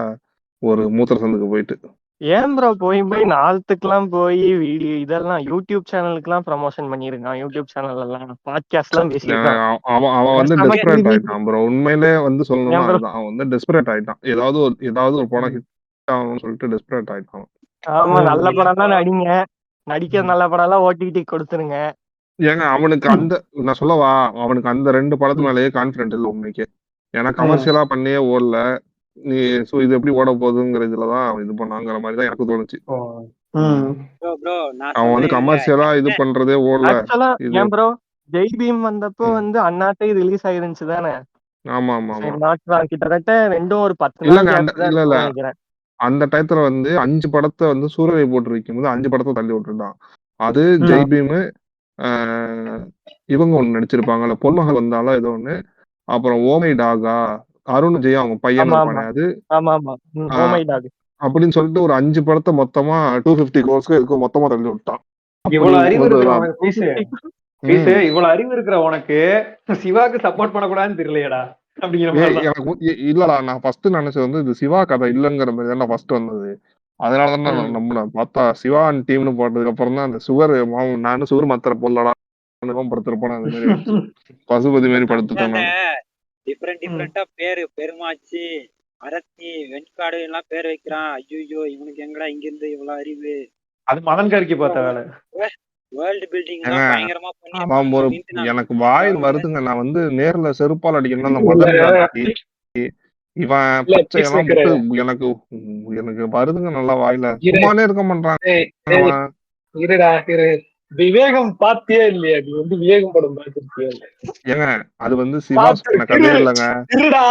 ஒரு மூத்திர சந்துக்கு போயிட்டு.
ஏன் ப்ரோ போய் நாளத்துக்குலாம் போய் வீடியோ இதெல்லாம் யூடியூப் சேனலுக்குலாம் ப்ரமோஷன் பண்ணிருக்கான். யூடியூப் சேனல் எல்லாம் பாட்காஸ்ட் எல்லாம் பேசியிருக்கான்.
அவன் வந்து டெஸ்பரேட் ஆயிட்டான் ப்ரோ. உண்மையிலே வந்து சொல்லணும்னா அதுதான். அவன் வந்து டெஸ்பரேட் ஆயிட்டான். ஏதாவது ஒரு படம் ஹிட் ஆகணும்னு சொல்லிட்டு டெஸ்பரேட் ஆயிட்டான்.
ஆமா, நல்ல படம் தான் நடிங்க. நடிக்கிற நல்ல படம் எல்லாம் ஓடிடி கொடுத்துருங்க.
ஏங்க அவனுக்கு அந்த நான் சொல்லவா, அவனுக்கு அந்த 2 படத்து மேலேயே கான்பிடன்ட் இல்லை உண்மைக்கு. ஏன்னா கமர்ஷியலா பண்ணியே ஓடல. நீ இது எப்படி ஓட போகுதுங்கிறதுலதான் அவன் இது பண்ணாங்கிற மாதிரி தான் எனக்கு தோணுச்சு. அவன் வந்து கமர்ஷியலா இது பண்றதே ஓடல.
ஏன் ப்ரோ ஜெய் பீம் வந்தப்போ வந்து அண்ணாட்டை ரிலீஸ் ஆயிருந்துச்சு தானே?
ஆமா ஆமா ஆமா.
கிட்டத்தட்ட ரெண்டும் ஒரு 10
இல்ல அந்த டயத்துல வந்து 5 படத்தை வந்து சூரரை போட்டு வைக்கும்போது 5 படத்தை தள்ளி விட்டுட்டான். அது ஜெய் பீமு, இவங்க ஒண்ணு நடிச்சிருப்பாங்கல்ல, பொன்மகள் வந்தாலும் ஏதோ ஒண்ணு, அப்புறம் ஓமை டாகா, அருண் ஜெயா அவங்க பையன் இருப்பானே அது, அப்படின்னு சொல்லிட்டு ஒரு 5 படத்தை மொத்தமா 250 crores இருக்கும் மொத்தமா தள்ளி விட்டான்.
இவ்வளவு அறிவு இருக்கிற உனக்கு சிவாக்கு சப்போர்ட் பண்ணக்கூடாதுன்னு தெரியலையடா.
எனக்கு இல்லடா, நான் ஃபர்ஸ்ட் நினைச்சது வந்து இது சிவா கதை இல்லங்கிற மாதிரி தான் ஃபர்ஸ்ட் வந்தது. அதனாலதான் நான் நம்பினேன். பார்த்தா சிவா டீம்னு போட்டதுக்கு அப்புறம் தான் அந்த சுவர் நானும் சுவர் மாத்திர போடலடா படுத்திருப்பேன். அது மாதிரி பசுபதி மாதிரி படுத்துட்டேன்.
டிஃபரெண்டா பேரு பெருமாச்சி, அரத்தி, வெண்காடு எல்லாம் பேர் வைக்கிறான். ஐயோ இவனுக்கு எங்கடா இங்க இருந்து இவ்வளவு அறிவு?
அது மதன் கறிக்கு பார்த்த வேலை.
வேர்ல்ட் பில்டிங் பயங்கரமா
எனக்கு வாயில் வருதுங்க. நான் வந்து நேர்ல செருப்பால் அடிக்கணும்னா அந்த மதன் இவன்
இல்ல
பச்சையெல்லாம்
பீஸ்மேக்கர்
விட்டு எனக்கு எனக்கு வருதுங்க நல்லா வாயில. சும்மாலே இருக்க மாட்டான் அவன்.
இருடா இரு. விவேகம் பாத்தியே இல்லையா? நீ வந்து விவேகம் படம் பார்த்திருக்கியா?
ஏங்க அது வந்து சிவா சொன்ன கதையே இல்லைங்க.
இருடா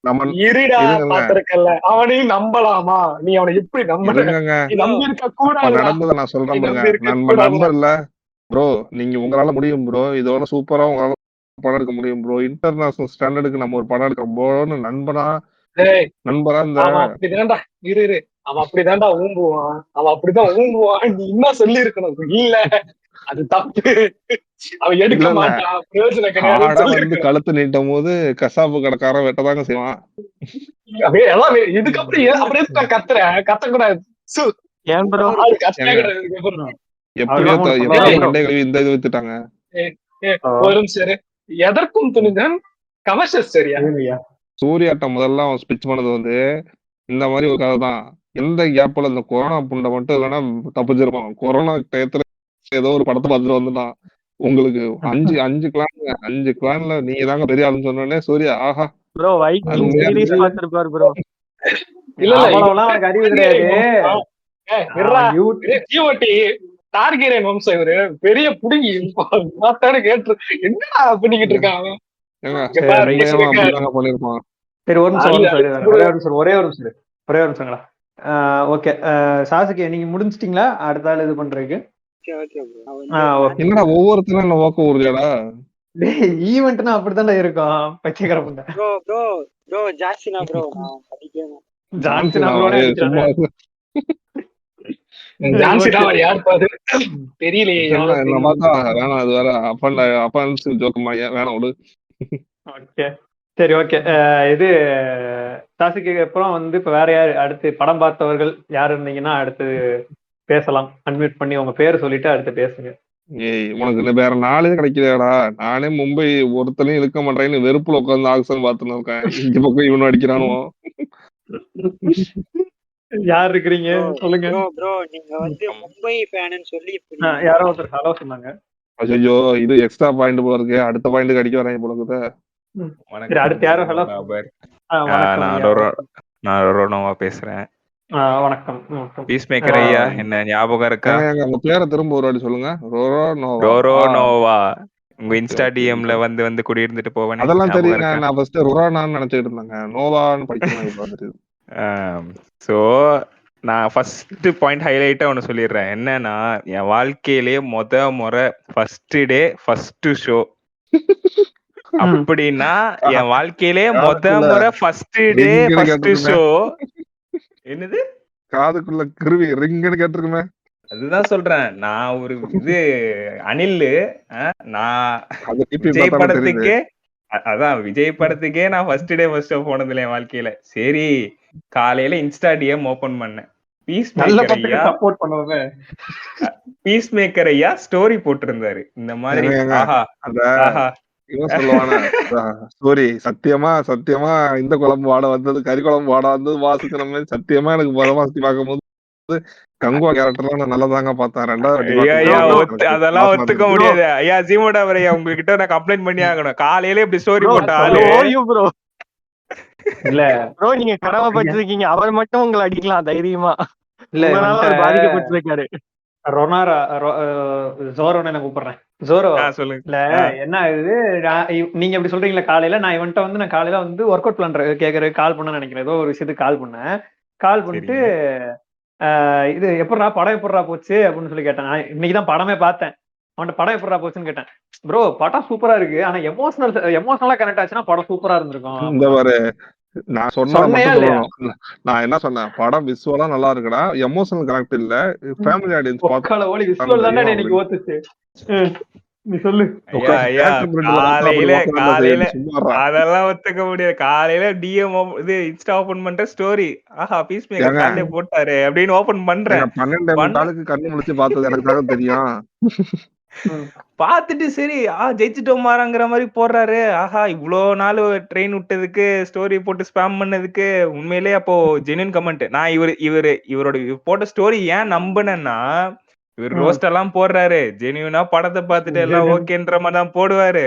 நம்ம
இருடா
இருங்க
பாத்திருக்கல. அவனையும் நம்பலாமா? நீ அவனை எப்படி நம்புற?
இருங்கங்க.
நீ நம்பி இருக்க
இப்ப
கூடாது.
நடந்ததை நான் சொல்றேன்
நீ
பாருங்க.
நம்பி இருக்க
நம்ம
கூடாது.
நண்பர் இல்ல ப்ரோ, நீங்க உங்களால முடியும் ப்ரோ. இதோட சூப்பரா உங்களால படம் எடுக்க முடியும் ப்ரோ. இன்டர்நேஷனல் ஸ்டாண்டர்டுக்கு நம்ம ஒரு படம் எடுக்க போறோம்னு நண்பரா இந்த
அவன் அப்படிதான்டா இரு அவன் அப்படிதான்டா ஊம்புவான். அவன் அப்படிதான் ஊம்புவான். நீ என்ன சொல்லி இருக்கணும்? இல்ல அது தப்பு. அவன் எடுக்க
இல்ல இல்ல
மாட்டான். பிரயோஜனம்
ஆடா
கிடையாது சொல்லி
வந்து கழுத்து நீட்டும் போது கசாப்பு கடைக்காரன் வெட்டதாங்க செய்வான்.
இதுக்கப்புறம் அப்புறம் எதுக்கு நான் கத்துறேன்? கத்தக்கூடாது.
ஏன் ப்ரோ
ஆளு கத்தவே கிடையாது இதுக்கப்புறம்.
எப்படியோ எப்படியோ மண்டே கழுவி இந்த இது வித்துட்டாங்க.
ஒரு நிமிஷம் இரு. எதற்கும் துணிதான் கமர்ஷியல் சரியா?
சூர்யாட்ட முதல்ல அவன் ஸ்பிச் பண்ணது வந்து இந்த மாதிரி ஒரு கதை தான். எந்த கேப்ல இந்த கொரோனா புண்டை மட்டும் இல்லைன்னா தப்பிச்சிருப்பான். கொரோனா டயத்துல ஏதோ ஒரு படத்தை பார்த்துட்டு வந்துட்டான். உங்களுக்கு 5 கிளான்ல நீங்க தாங்க பெரிய ஆளுன்னு சொன்னோடனே சூர்யா ஆஹா
ப்ரோ வைக்கிங் சீரிஸ் பார்த்திருப்பார் ப்ரோ.
இல்ல
அவ்வளவுலாம் அவனுக்கு அறிவு கிடையாது.
டார்கெரியன் வம்சம் இவரு பெரிய புடுங்கி பார்த்தானே கேட்டு என்னடா பண்ணிக்கிட்டு இருக்கான் அவன்.
அப்படிதாங்க பண்ணிருப்பான்.
சரி ஒரு நிமிஷம் ஒரே ஒரு நிமிஷங்களா. ஓகே சாசுக்கு நீங்க முடிஞ்சிட்டீங்களா? அடுத்த ஆள் இது பண்றதுக்கு
என்னடா ஒவ்வொருத்தரும் என்ன ஓக்க ஊர்தியாடா?
ஈவெண்ட்னா அப்படித்தானே இருக்கும். பச்சைக்கரை புண்டை
ப்ரோ ஜாஸ்தினா ப்ரோ நான் படிக்கணும்.
ஜான்சனா
யார் பாரு தெரியலையே.
என்ன பார்த்தா வேணாம் அது வேற அப்பன்ஸ் ஜோக்கமா வேணாம் விடு.
ஓகே சரி ஓகே. இது சாசிக்கு அப்புறம் வந்து இப்ப வேற யாரு அடுத்து படம் பார்த்தவர்கள் யாரு இருந்தீங்கன்னா அடுத்து பேசலாம். அன்மியூட் பண்ணி உங்க பேரை சொல்லிட்டு அடுத்து பேசுங்க.
ஏய் உனக்கு வேற நாளே கிடைக்கலையாடா? நானே மும்பை ஒருத்தனையும் இழுக்க மாட்டேன்னு வெறுப்புல உட்காந்து ஆக்சன் பார்த்துன்னு இருக்கேன். இங்க பக்கம் இவனு அடிக்கிறானோ.
யார் இருக்கிறீங்க சொல்லுங்க.
ப்ரோ நீங்க வந்து மும்பை ஃபேன்னு சொல்லி
யாரோ ஒருத்தர் ஹலோ சொன்னாங்க.
ஐயோ இது எக்ஸ்ட்ரா பாயிண்ட் போல இருக்கு. அடுத்த பாயிண்ட் அடிக்க வரேன் போல இருக்குது.
அடுத்து யாரோ ஹலோ.
நான் ரோனோவா பேசுறேன்.
வணக்கம்.
பீஸ்மேக்கர் ஐயா என்ன ஞாபகம் இருக்கா?
உங்க பேரை திரும்ப ஒரு வாட்டி சொல்லுங்க.
ரோனோவா. உங்க இன்ஸ்டா டிஎம்ல வந்து குடியிருந்துட்டு போவேன்.
அதெல்லாம் தெரியும். நான் ஃபர்ஸ்ட் ரொரானான்னு நினைச்சிட்டு இருந்தாங்க. நோவான்னு படிக்கிறேன்.
சோ நான் ஃபர்ஸ்ட் பாயிண்ட் ஹைலைட்டா ஒன்னு சொல்லிடுறேன். என்னன்னா என் வாழ்க்கையிலேயே முறை ஃபர்ஸ்ட் டே ஃபர்ஸ்ட் ஷோ அப்படின்னா என் வாழ்க்கையிலேயே முறை ஃபர்ஸ்ட் டே ஃபர்ஸ்ட் ஷோ. என்னது
காதுக்குள்ள கிருவி ரிங்னு கேட்டிருக்குமே.
அதுதான் சொல்றேன். நான் ஒரு இது அனில் நான் விஜய் படத்துக்கே விஜய் படத்துக்கே நான் ஃபர்ஸ்ட் டே ஃபர்ஸ்ட் ஷோ போனது இல்லை என் வாழ்க்கையில. சரி காலையில இன்ஸ்டா டிஎம் ஓபன் பண்ணேன். பீஸ்மேக்கர் ஐயா ஸ்டோரி போட்டிருந்தாரு இந்த மாதிரி.
இவன் சொல்லுவானா ஸ்டோரி சத்தியமா இந்த குழம்பு வாட வந்தது கறி குழம்பு வாட வந்தது வாசிக்கிற மாதிரி சத்தியமா எனக்கு பதமாசி பார்க்கும் போது கங்குவா கேரக்டர்லாம் நான் நல்லதாங்க பார்த்தேன். ரெண்டாவது
அதெல்லாம் ஒத்துக்க முடியாது ஐயா. ஜீமோடா வரையா உங்ககிட்ட நான் கம்ப்ளைண்ட் பண்ணி ஆகணும். காலையில இப்படி ஸ்டோரி போட்டாலே
இல்ல ப்ரோ நீங்க கடமை பட்டிருக்கீங்க. அவர் மட்டும் உங்களை அடிக்கலாம் தைரியமா. இல்ல பாதிக்கப்பட்டிருக்காரு.
ரொனாரா ஜோரோன்னு என்ன கூப்பிடுறேன். ஜோரோ
சொல்லுங்க.
இல்ல என்ன இது நீங்க எப்படி சொல்றீங்களா? காலையில நான் இவன்ட்ட வந்து நான் காலையில வந்து ஒர்க் அவுட் பண்ற கேக்குறது கால் பண்ண நினைக்கிறேன். ஏதோ ஒரு விஷயத்துக்கு கால் பண்ணிட்டு இது எப்படா படம் எப்படா போச்சு அப்படின்னு சொல்லி கேட்டேன். நான் இன்னைக்குதான் படமே பார்த்தேன். அவன்கிட்ட படம் எப்படா போச்சுன்னு கேட்டேன். ப்ரோ படம் சூப்பரா இருக்கு. ஆனா எமோஷனலா கனெக்ட் ஆச்சுன்னா படம் சூப்பரா இருந்திருக்கும்.
நான் சொன்னேன். நான் என்ன சொன்னேன்? படம் விசுவலா நல்லா இருக்குடா, எமோஷனல் கனெக்ட் இல்ல, ஃபேமிலி ஆடியன்ஸ்
நீ சொல்லு.
அதெல்லாம் ஒத்துக்க முடியாது. காலையில டிஎம் இது இன்ஸ்டா ஓபன் பண்ற ஸ்டோரி ஆஹா பீஸ்மேக்கர் காலையில போட்டாரு அப்படின்னு ஓபன் பண்றேன்.
12 கண்ணு முடிச்சு பார்த்தது எனக்கு தெரியும்.
பாத்துட்டு சரி ஜெயிச்சுட்டோமாங்கிற மாதிரி போடுறாரு. ஆஹா இவ்வளோ நாள் ட்ரெயின் விட்டதுக்கு ஸ்டோரி போட்டு ஸ்பேம் பண்ணதுக்கு உண்மையிலேயே அப்போ ஜென்யூன் கமெண்ட். நான் இவரோட போட்ட ஸ்டோரி ஏன் நம்பினேன்னா இவர் ரோஸ்ட் எல்லாம் போடுறாரு. ஜென்யூனா படத்தை பார்த்துட்டு எல்லாம் ஓகேன்ற மாதிரி தான் போடுவாரு.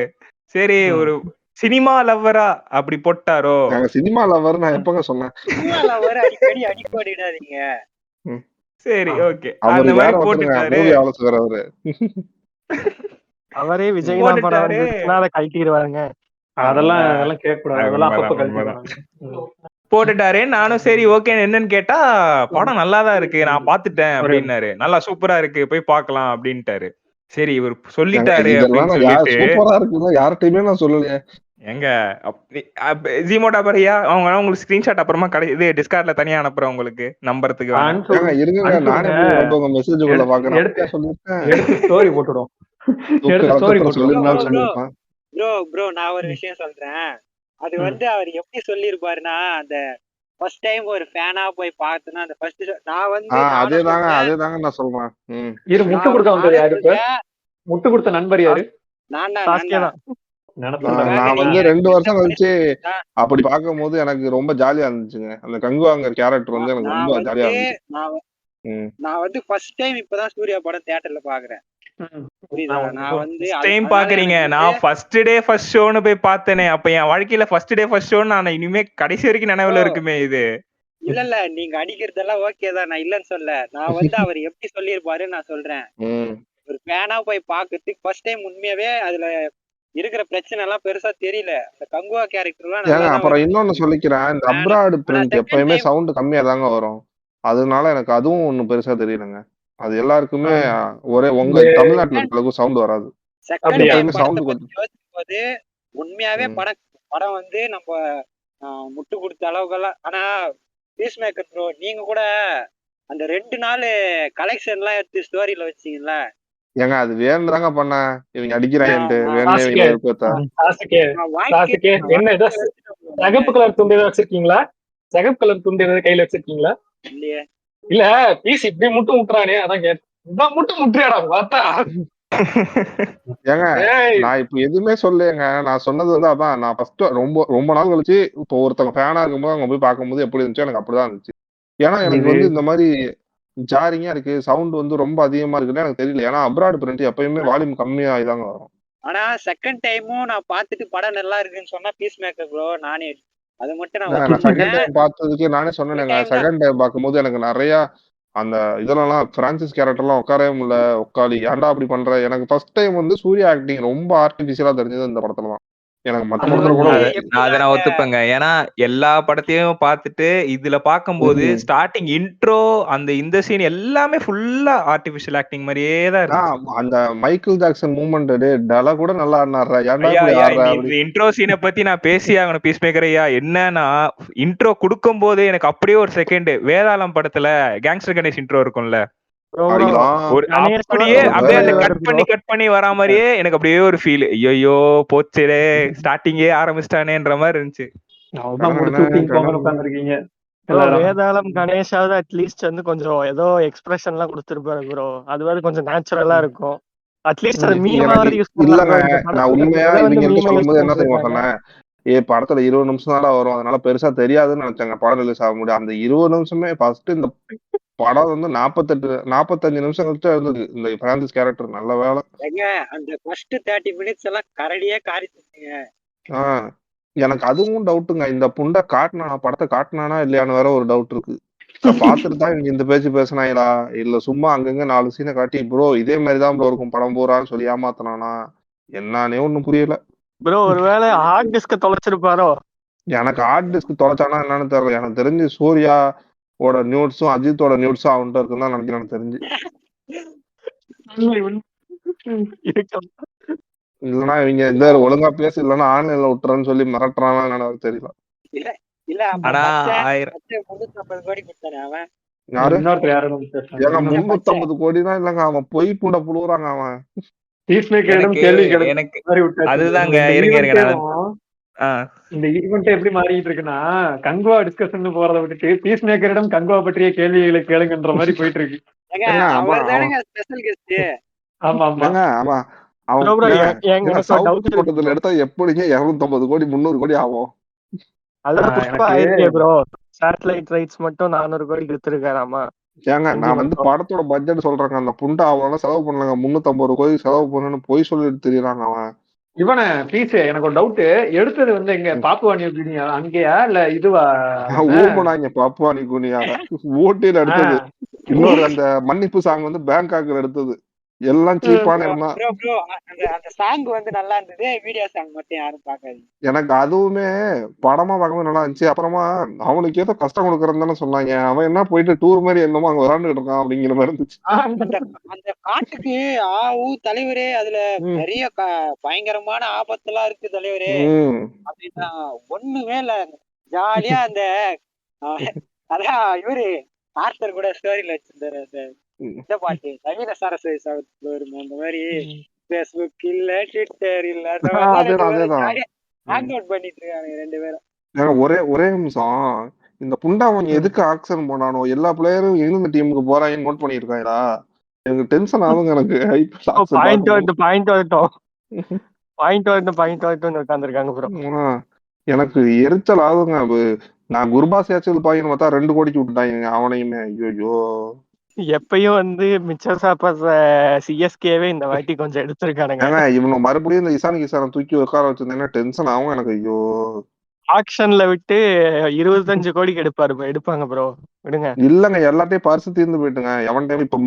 சரி ஒரு சினிமா லவ்வரா அப்படி போட்டாரோ?
நாங்க சினிமா லவர் நான் எப்பங்க சொன்னேன்?
சினிமால வர அடிக்கடி அடிக்கடிடாதீங்க.
சரி, ஓகே.
அவரு
அந்த
வேற
மாதிரி
ஒருத்தருங்க,
போட்டுட்டாரு.
மூவி ஆலோசகர் அவரு.
அவரே விஜய்லாம் படம்
போட்டுட்டாரு.
வந்துச்சுன்னா அதை கழட்டிடுவாங்க.
அதெல்லாம் கேட்கக்கூடாது. அதெல்லாம் அப்பப்ப
உண்மைதான்.
கழிச்சுக்கலாம்.
போட்டுட்டாரு. நானும் சரி ஓகே என்னன்னு கேட்டா படம் நல்லாதான் இருக்கு, நான் பாத்துட்டேன் அப்படின்னாரு. நல்லா சூப்பரா இருக்கு, போய் பார்க்கலாம் அப்படின்ட்டாரு. சரி இவர் சொல்லிட்டாரு
இதெல்லாம்
அப்படின்னு
நான்
சொல்லிட்டு
சூப்பரா இருக்குன்னு யார்கிட்டயுமே நான் சொல்லலையே.
எங்க ஜிமோடா பரியா அவங்க உங்களுக்கு ஸ்கிரீன்ஷாட் அப்புறமா இது டிஸ்கார்ட்ல தனியா அனுப்புறேன் உங்களுக்கு நம்பறதுக்கு.
இருங்க நானே உங்க மெசேஜுக்குள்ள பாக்குறேன். சொல்லிருக்கேன்
எடுத்து ஸ்டோரி போட்டுடும்.
ப்ரோ நான் ஒரு விஷயம் சொல்றேன். அது வந்து அவர் எப்படி சொல்லிருப்பாருன்னா, அந்த ஃபர்ஸ்ட் டைம் ஒரு ஃபேனா போய் பார்த்தனா அந்த ஃபர்ஸ்ட் நான் வந்து
அதேதாங்க நான் சொல்றேன்.
இரு முட்டு கொடுக்க வந்தது யாரு? முட்டு கொடுத்த நண்பர் யாரு?
நான்
வந்து 2 வருஷம் கழிச்சு அப்படி பார்க்கும்போது எனக்கு ரொம்ப ஜாலியா இருந்துச்சுங்க. அந்த கங்குவாங்கர் கேரக்டர் வந்து எனக்கு ரொம்ப ஜாலியா இருந்துச்சு.
நான் வந்து ஃபர்ஸ்ட் டைம் இப்பதான் சூர்யா படம் தியேட்டர்ல பாக்குறேன்.
நான் வந்து டைம் பாக்குறீங்க. நான் ஃபர்ஸ்ட் டே ஃபர்ஸ்ட் ஷோன்னு போய் பார்த்தேனே. அப்ப என் வாழ்க்கையில ஃபர்ஸ்ட் டே ஃபர்ஸ்ட் ஷோன்னு நான் இனிமே கடைசி வரைக்கும் நினைவுல இருக்குமே இது.
இல்ல நீங்க அடிக்கிறதெல்லாம் ஓகே தான், நான் இல்லன்னு சொல்ல. நான் வந்து அவர் எப்படி சொல்லிருப்பாரு நான் சொல்றேன். ஒரு ஃபேனா போய் பாக்குறதுக்கு ஃபர்ஸ்ட் டைம் உண்மையாவே அதுல இருக்கிற பிரச்சனை எல்லாம் பெருசா தெரியல. அந்த கங்குவா கேரக்டர்லாம்
அப்புறம் இன்னொன்னு சொல்லிக்கிறேன், இந்த அப்ராட் பிரிண்ட் எப்பயுமே சவுண்ட் கம்மியா தாங்க வரும். அதனால எனக்கு அதுவும் ஒண்ணும் பெருசா தெரியலங்க. அது எல்லாருக்குமே ஒரே உங்க தமிழ்நாட்டுல இருக்கிற சவுண்ட் வராது.
உண்மையாவே படம் வந்து நம்ம முட்டு கொடுத்த அளவுக்கெல்லாம். ஆனா பீஸ் மேக்கர் ப்ரோ நீங்க கூட அந்த 2 நாள் கலெக்ஷன் எல்லாம் எடுத்து ஸ்டோரியில வச்சீங்கல்ல.
ஏங்க அது வேணும் தாங்க பண்ண இவங்க அடிக்கிறாங்க.
என்ன சிகப்பு கலர் துண்டு வச்சிருக்கீங்களா? சிகப்பு கலர் துண்டு கையில வச்சிருக்கீங்களா?
இல்லையே.
இல்ல பீஸ் இப்படி முட்டு முட்டுறானே அதான் கேட்டேன். முட்டு முட்டுறியாடா பார்த்தா?
ஏங்க நான் இப்ப எதுவுமே சொல்லுங்க. நான் சொன்னது வந்து அதான் நான் ஃபர்ஸ்ட் ரொம்ப நாள் கழிச்சு இப்போ ஒருத்தவங்க ஃபேனா இருக்கும்போது அவங்க போய் பார்க்கும்போது எப்படி இருந்துச்சு எனக்கு அப்படிதான் இருந்துச்சு. ஏன்னா எனக்கு வந்து இந்த மாதிரி ஜாரிங்கா இருக்கு, சவுண்ட் வந்து ரொம்ப அதிகமா இருக்குன்னு எனக்கு தெரியல. ஏன்னா அப்ராட் பிரிண்ட் எப்பயுமே வால்யூம் கம்மியா இதாங்க வரும்.
ஆனா செகண்ட் டைமும் நான் பார்த்துட்டு படம் நல்லா இருக்குன்னு சொன்னா பீஸ் மேக்கர் ப்ரோ நானே அது மட்டும்
நான் செகண்ட் டைம் பார்த்ததுக்கு நானே சொன்னேங்க. செகண்ட் டைம் பார்க்கும்போது எனக்கு நிறைய அந்த இதெல்லாம் பிரான்சிஸ் கேரக்டர்லாம் உட்காரவே முடியல. உட்காலி ஏன்டா அப்படி பண்ற. எனக்கு ஃபர்ஸ்ட் டைம் வந்து சூர்யா ஆக்டிங் ரொம்ப ஆர்டிபிஷியலா தெரிஞ்சது இந்த படத்துல தான். எனக்கு மத்த படத்துல கூட
அதை நான் ஒத்துப்பேங்க. ஏன்னா எல்லா படத்தையும் பார்த்துட்டு இதுல பார்க்கும்போது ஸ்டார்டிங் இன்ட்ரோ இந்த சீன் எல்லாமே ஃபுல்லா ஆர்டிபிஷியல் ஆக்டிங் மாதிரியே தான் இருக்கு.
அந்த மைக்கேல் ஜாக்சன் மூவ்மெண்ட் டல கூட நல்லா ஆடுனாரா.
இந்த இன்ட்ரோ சீனை பத்தி நான் பேசி ஆகணும் பீஸ் மேக்கர் ஐயா. என்னன்னா இன்ட்ரோ கொடுக்கும் போது எனக்கு அப்படியே ஒரு செகண்ட் வேதாளம் படத்துல கேங்ஸ்டர் கணேஷ் இன்ட்ரோ இருக்கும்ல, அப்படியே அந்த கட் பண்ணி வரா மாதிரியே எனக்கு அப்படியே ஒரு ஃபீல். ஐயோ போச்சே ஸ்டார்டிங்கே ஆரம்பிச்சிட்டானேன்ற மாதிரி இருந்துச்சு.
வேதாளம் கணேஷாவது அட்லீஸ்ட் வந்து கொஞ்சம் ஏதோ எக்ஸ்பிரஷன் எல்லாம் கொடுத்துருப்பாரு ப்ரோ. அது வந்து கொஞ்சம் நேச்சுரலா இருக்கும். அட்லீஸ்ட் அது மீமாவது யூஸ்
பண்ணலாம். நான் உண்மையா இவங்க சொல்லும்போது என்ன தெரியுமா சொன்னேன், படத்துல 20 நிமிஷம் தான் வரும், அதனால பெருசா தெரியாதுன்னு நினைச்சாங்க. படம் ரிலீஸ் ஆக முடியும். அந்த 20 நிமிஷமே ஃபர்ஸ்ட் இந்த படம் வந்து 45 நிமிஷம் கழிச்சு இருந்தது இந்த பிரான்சிஸ் கேரக்டர். நல்ல வேலை.
அந்த ஃபர்ஸ்ட் 30 மினிட்ஸ் எல்லாம் கரடியே காரிட்டீங்க.
எனக்கு அதுவும் டவுட்டுங்க. இந்த புண்டை படத்தை காட்டினானா இல்லையான்னு வேற ஒரு டவுட் இருக்கு. பாத்துட்டு தான் இவங்க இந்த பேச்சு பேசினாங்களா இல்ல சும்மா அங்கங்க 4 சீனை காட்டி ப்ரோ இதே மாதிரிதான் ப்ரோ இருக்கும் படம் போறான்னு சொல்லி ஏமாத்தினானா என்னன்னே ஒண்ணும் புரியல
ப்ரோ. ஒருவேளை ஹார்ட் டிஸ்க தொலைச்சிருப்பாரோ.
எனக்கு ஹார்ட் டிஸ்க் தொலைச்சானா என்னன்னு தெரியல. எனக்கு தெரிஞ்சு சூர்யா ஓட நியூட்ஸும் அஜித்தோட நியூட்ஸும் அவன்கிட்ட இருக்குன்னு தான் நினைக்கிறேன் தெரிஞ்சு. இல்லன்னா இவங்க இந்த ஒழுங்கா பேசு இல்லன்னா ஆன்லைன்ல விட்டுறன்னு சொல்லி மிரட்டுறானா என்னன்னு தெரியல.
ஆனா 350 கோடி கொடுத்தானே அவன்.
யாரு? ஏங்க 350 கோடினா இல்லங்க, அவன் பொய் பூண்ட புழுவுறாங்க அவன்.
அதுதாங்க
இந்த ஈவெண்ட் எப்படி மாறிட்டு இருக்குன்னா கங்குவா டிஸ்கஷன் போறதை விட்டுட்டு பீஸ் மேக்கரிடம் கங்குவா பற்றிய கேள்விகளை கேளுங்கன்ற மாதிரி போயிட்டு இருக்கு.
எடுத்தா எப்படிங்க 250 கோடி 300 கோடி ஆகும்.
சேட்டலைட் ரைட்ஸ் மட்டும் 400 கோடி கொடுத்திருக்காராமா.
ஏங்க நான் வந்து படத்தோட பட்ஜெட் சொல்றேங்க. அந்த புண்டை அவ்வளவு செலவு பண்ணலங்க. 350 கோடி செலவு பண்ணு போய் சொல்லிட்டு தெரியறாங்க அவன்.
இவனை பீஸ் எனக்கு ஒரு டவுட். எடுத்தது வந்து எங்க பாப்புவா நியூ கினியா அங்கேயா இல்ல இதுவா?
ஊம்புனாங்க பாப்புவா நியூ கினியால. ஊட்டியில எடுத்தது. இன்னொரு அந்த மன்னிப்பு சாங் வந்து பேங்காக்ல எடுத்தது. எல்லாம் சீப்பான இடம் தான்.
ப்ரோ அந்த சாங் வந்து நல்லா இருந்தது. வீடியோ சாங் மட்டும் யாரும் பார்க்காதீங்க.
எனக்கு அதுவுமே படமா பார்க்கும்போது நல்லா இருந்துச்சு. அப்புறமா அவனுக்கு ஏதோ கஷ்டம் கொடுக்கறன்னு தானே சொன்னாங்க. அவன் என்ன போயிட்டு டூர் மாதிரி என்னமோ அங்க விளாண்டுட்டு இருக்கான் அப்படிங்கிற மாதிரி இருந்துச்சு.
அந்த காட்டுக்கு தலைவரே அதுல நிறைய பயங்கரமான ஆபத்தெல்லாம் இருக்கு தலைவரே அப்படின்னா ஒண்ணுமே இல்ல. ஜாலியா அந்த அதான் இவரு ஆர்த்தர் கூட ஸ்டோரியில வச்சிருந்தாரு அந்த இந்த பாட்டு நவீன சரஸ்வதி சாவித்ரி வருமே அந்த மாதிரி பேஸ்புக் இல்ல ட்விட்டர் இல்ல ஹேங் அவுட் பண்ணிட்டு இருக்காங்க 2 பேரும்.
ஒரே நிமிஷம். இந்த புண்டாவன் எதுக்கு ஆக்சன் போனானோ எல்லா பிளேயரும் எந்தெந்த டீமுக்கு போறாங்கன்னு நோட் பண்ணிருக்காங்களா? எனக்கு டென்ஷன் ஆகுங்க. எனக்கு
உட்காந்துருக்காங்க ப்ரோ.
எனக்கு எரிச்சல் ஆகுங்க. நான் குருபாசியாச்சும் பாயின்னு பார்த்தா 2 கோடிக்கு விட்டுட்டாங்க அவனையுமே. ஐயோ
எப்பயும் வந்து மிச்சர் சாப்பாஸ் சிஎஸ்கேவே இந்த வாட்டி கொஞ்சம் எடுத்திருக்கானுங்க.
இவங்க மறுபடியும் இந்த இசான் கிசான தூக்கி உட்கார வச்சிருந்தேன்னா டென்ஷன் ஆகும் எனக்கு. ஐயோ
ஆக்ஷன்ல விட்டு 25 கோடிக்கு எடுப்பாங்க ப்ரோ. விடுங்க.
இல்லங்க எல்லாத்தையும் பரிசு தீர்ந்து போயிட்டுங்க. எவன் டைம் இப்ப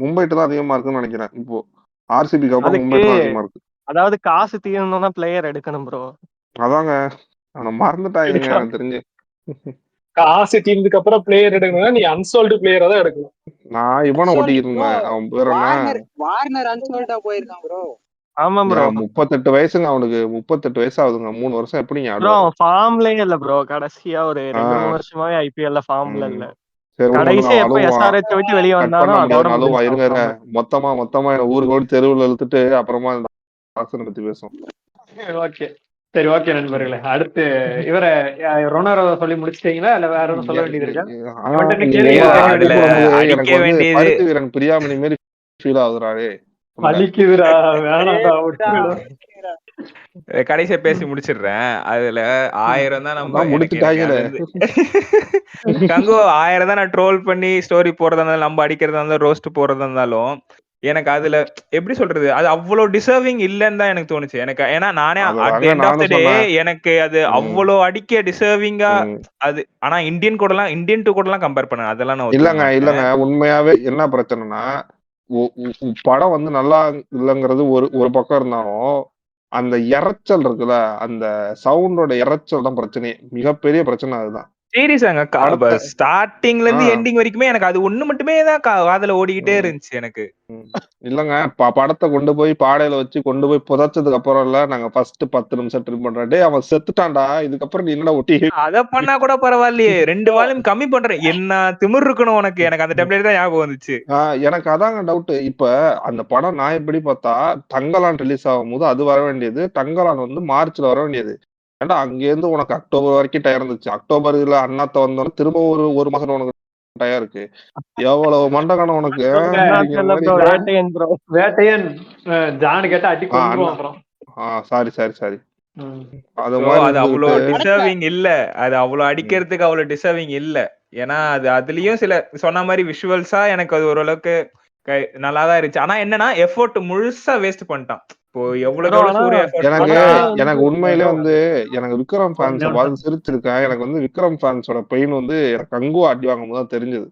மும்பைட்டு தான் அதிகமா இருக்குன்னு நினைக்கிறேன். இப்போ ஆர்சிபிக்கு அப்புறம் மும்பை தான் அதிகமா இருக்கு.
அதாவது காசு தீரணும்னா பிளேயர் எடுக்கணும் ப்ரோ.
அதாங்க மறந்துட்டாங்க எனக்கு தெரிஞ்சு.
காசு தீர்ந்ததுக்கு அப்புறம் பிளேயர் எடுக்கணும். நீ அன்சோல்டு பிளேயரா தான் எடுக்கணும்.
நான் இவனை ஒட்டிக்கிட்டு இருந்தேன். அவன் பேர் என்ன?
வார்னர் அன்சோல்டா போயிருக்கான் ப்ரோ.
ஆமா ப்ரோ.
38 வயசுங்க அவனுக்கு. 38 வயசு ஆகுதுங்க. 3 வருஷம் எப்படிங்க
ப்ரோ ஃபார்ம்லயே இல்ல ப்ரோ. கடைசியா ஒரு 2 வருஷமாவே ஐபிஎல்ல ஃபார்ம்ல இல்ல. கடைசியா எப்ப எஸ்ஆர்எச் விட்டு வெளிய வந்தானோ அதோட
இருங்க. மொத்தமா ஊருக்கு ஓடி தெருவுல இழுத்துட்டு அப்புறமா பத்தி பேசும்.
ஓகே சரி ஓகே நண்பர்களே. அடுத்து இவரை ரொனாரோ சொல்லி முடிச்சிட்டீங்களா இல்ல வேற ஒன்னும் சொல்ல வேண்டியது இருக்கா?
வீரன் பிரியாமணி மாதிரி ஃபீல் ஆகுறாரு.
வலிக்குதுடா வேணாம்டா.
கடைசியா பேசி முடிச்சிடுறேன். அதுல 1000 தான் நம்ம
முடிச்சுட்டாங்க.
கங்கோ 1000 தான் நான் ட்ரோல் பண்ணி ஸ்டோரி போறதா இருந்தாலும் நம்ம அடிக்கிறதா இருந்தாலும் ரோஸ்ட் போறதா இருந்தாலும் எனக்கு அதுல எப்படி சொல்றது அது அவ்வளவு டிசர்விங் இல்லன்னு தான் எனக்கு தோணுச்சு. எனக்கு ஏன்னா நானே at the end of the day எனக்கு அது அவ்வளவு அடிக்க டிசர்விங்கா அது. ஆனா இந்தியன் கூட எல்லாம் கம்பேர் பண்ண அதெல்லாம் நான்
இல்லங்க உண்மையாவே என்ன பிரச்சனைனா படம் வந்து நல்லா இல்லைங்கிறது ஒரு பக்கம் இருந்தாலும் அந்த இறைச்சல் இருக்குல்ல, அந்த சவுண்டோட இறைச்சல் தான் பிரச்சனை. மிகப்பெரிய பிரச்சனை அதுதான்.
சீரியஸாங்க ஸ்டார்டிங்ல இருந்து எண்டிங் வரைக்குமே எனக்கு அது ஒண்ணு மட்டுமே தான் காதுல ஓடிக்கிட்டே இருந்துச்சு எனக்கு.
இல்லங்க படத்தை கொண்டு போய் பாடையில வச்சு கொண்டு போய் புதைச்சதுக்கு அப்புறம் இல்ல நாங்க ஃபர்ஸ்ட் 10 நிமிஷம் ட்ரிம் பண்றே அவன் செத்துட்டான்டா இதுக்கப்புறம் நீ என்னடா ஒட்டி
அத பண்ணா கூட பரவாயில்லையே. 2 வால்யூம் கம்மி பண்றேன். என்ன திமிர் இருக்கணும் உனக்கு. எனக்கு அந்த டெம்ப்ளேட் தான் ஞாபகம் வந்துச்சு.
எனக்கு அதாங்க டவுட். இப்ப அந்த படம் நான் எப்படி பார்த்தா தங்கலான் ரிலீஸ் ஆகும் போது அது வர வேண்டியது, தங்கலான் வந்து மார்ச்ல வர வேண்டியது. ஏன்னா அங்க இருந்து உனக்கு அக்டோபர் வரைக்கும் டயர் இருந்துச்சு. அக்டோபர்ல அண்ணாத்த வந்தோம் திரும்ப ஒரு மாசம் உனக்கு டயர் இருக்கு. எவ்வளவு மண்டகானம் உனக்கு.
வேட்டையன் ஜான் கேட்டா அடி கொன்றுவான்.
சாரி
அது அவ்வளவு டிசர்விங் இல்ல. அது அவ்வளவு அடிக்கிறதுக்கு அவ்வளவு டிசர்விங் இல்ல. ஏன்னா அது அதுலயும் சில சொன்ன மாதிரி விஷுவல்ஸா எனக்கு அது ஓரளவுக்கு நல்லாதான் இருந்துச்சு. ஆனா என்னன்னா எஃபோர்ட் முழுசா வேஸ்ட் பண்ணிட்டான். இப்போ
எனக்கு உண்மையிலே வந்து எனக்கு விக்ரம் ஃபேன்ஸ் பார்த்து சிரிச்சிருக்கேன். எனக்கு வந்து விக்ரம் ஃபேன்ஸோட பெயின் வந்து எனக்கு கங்குவா அடி வாங்கும் போது தான் தெரிஞ்சது.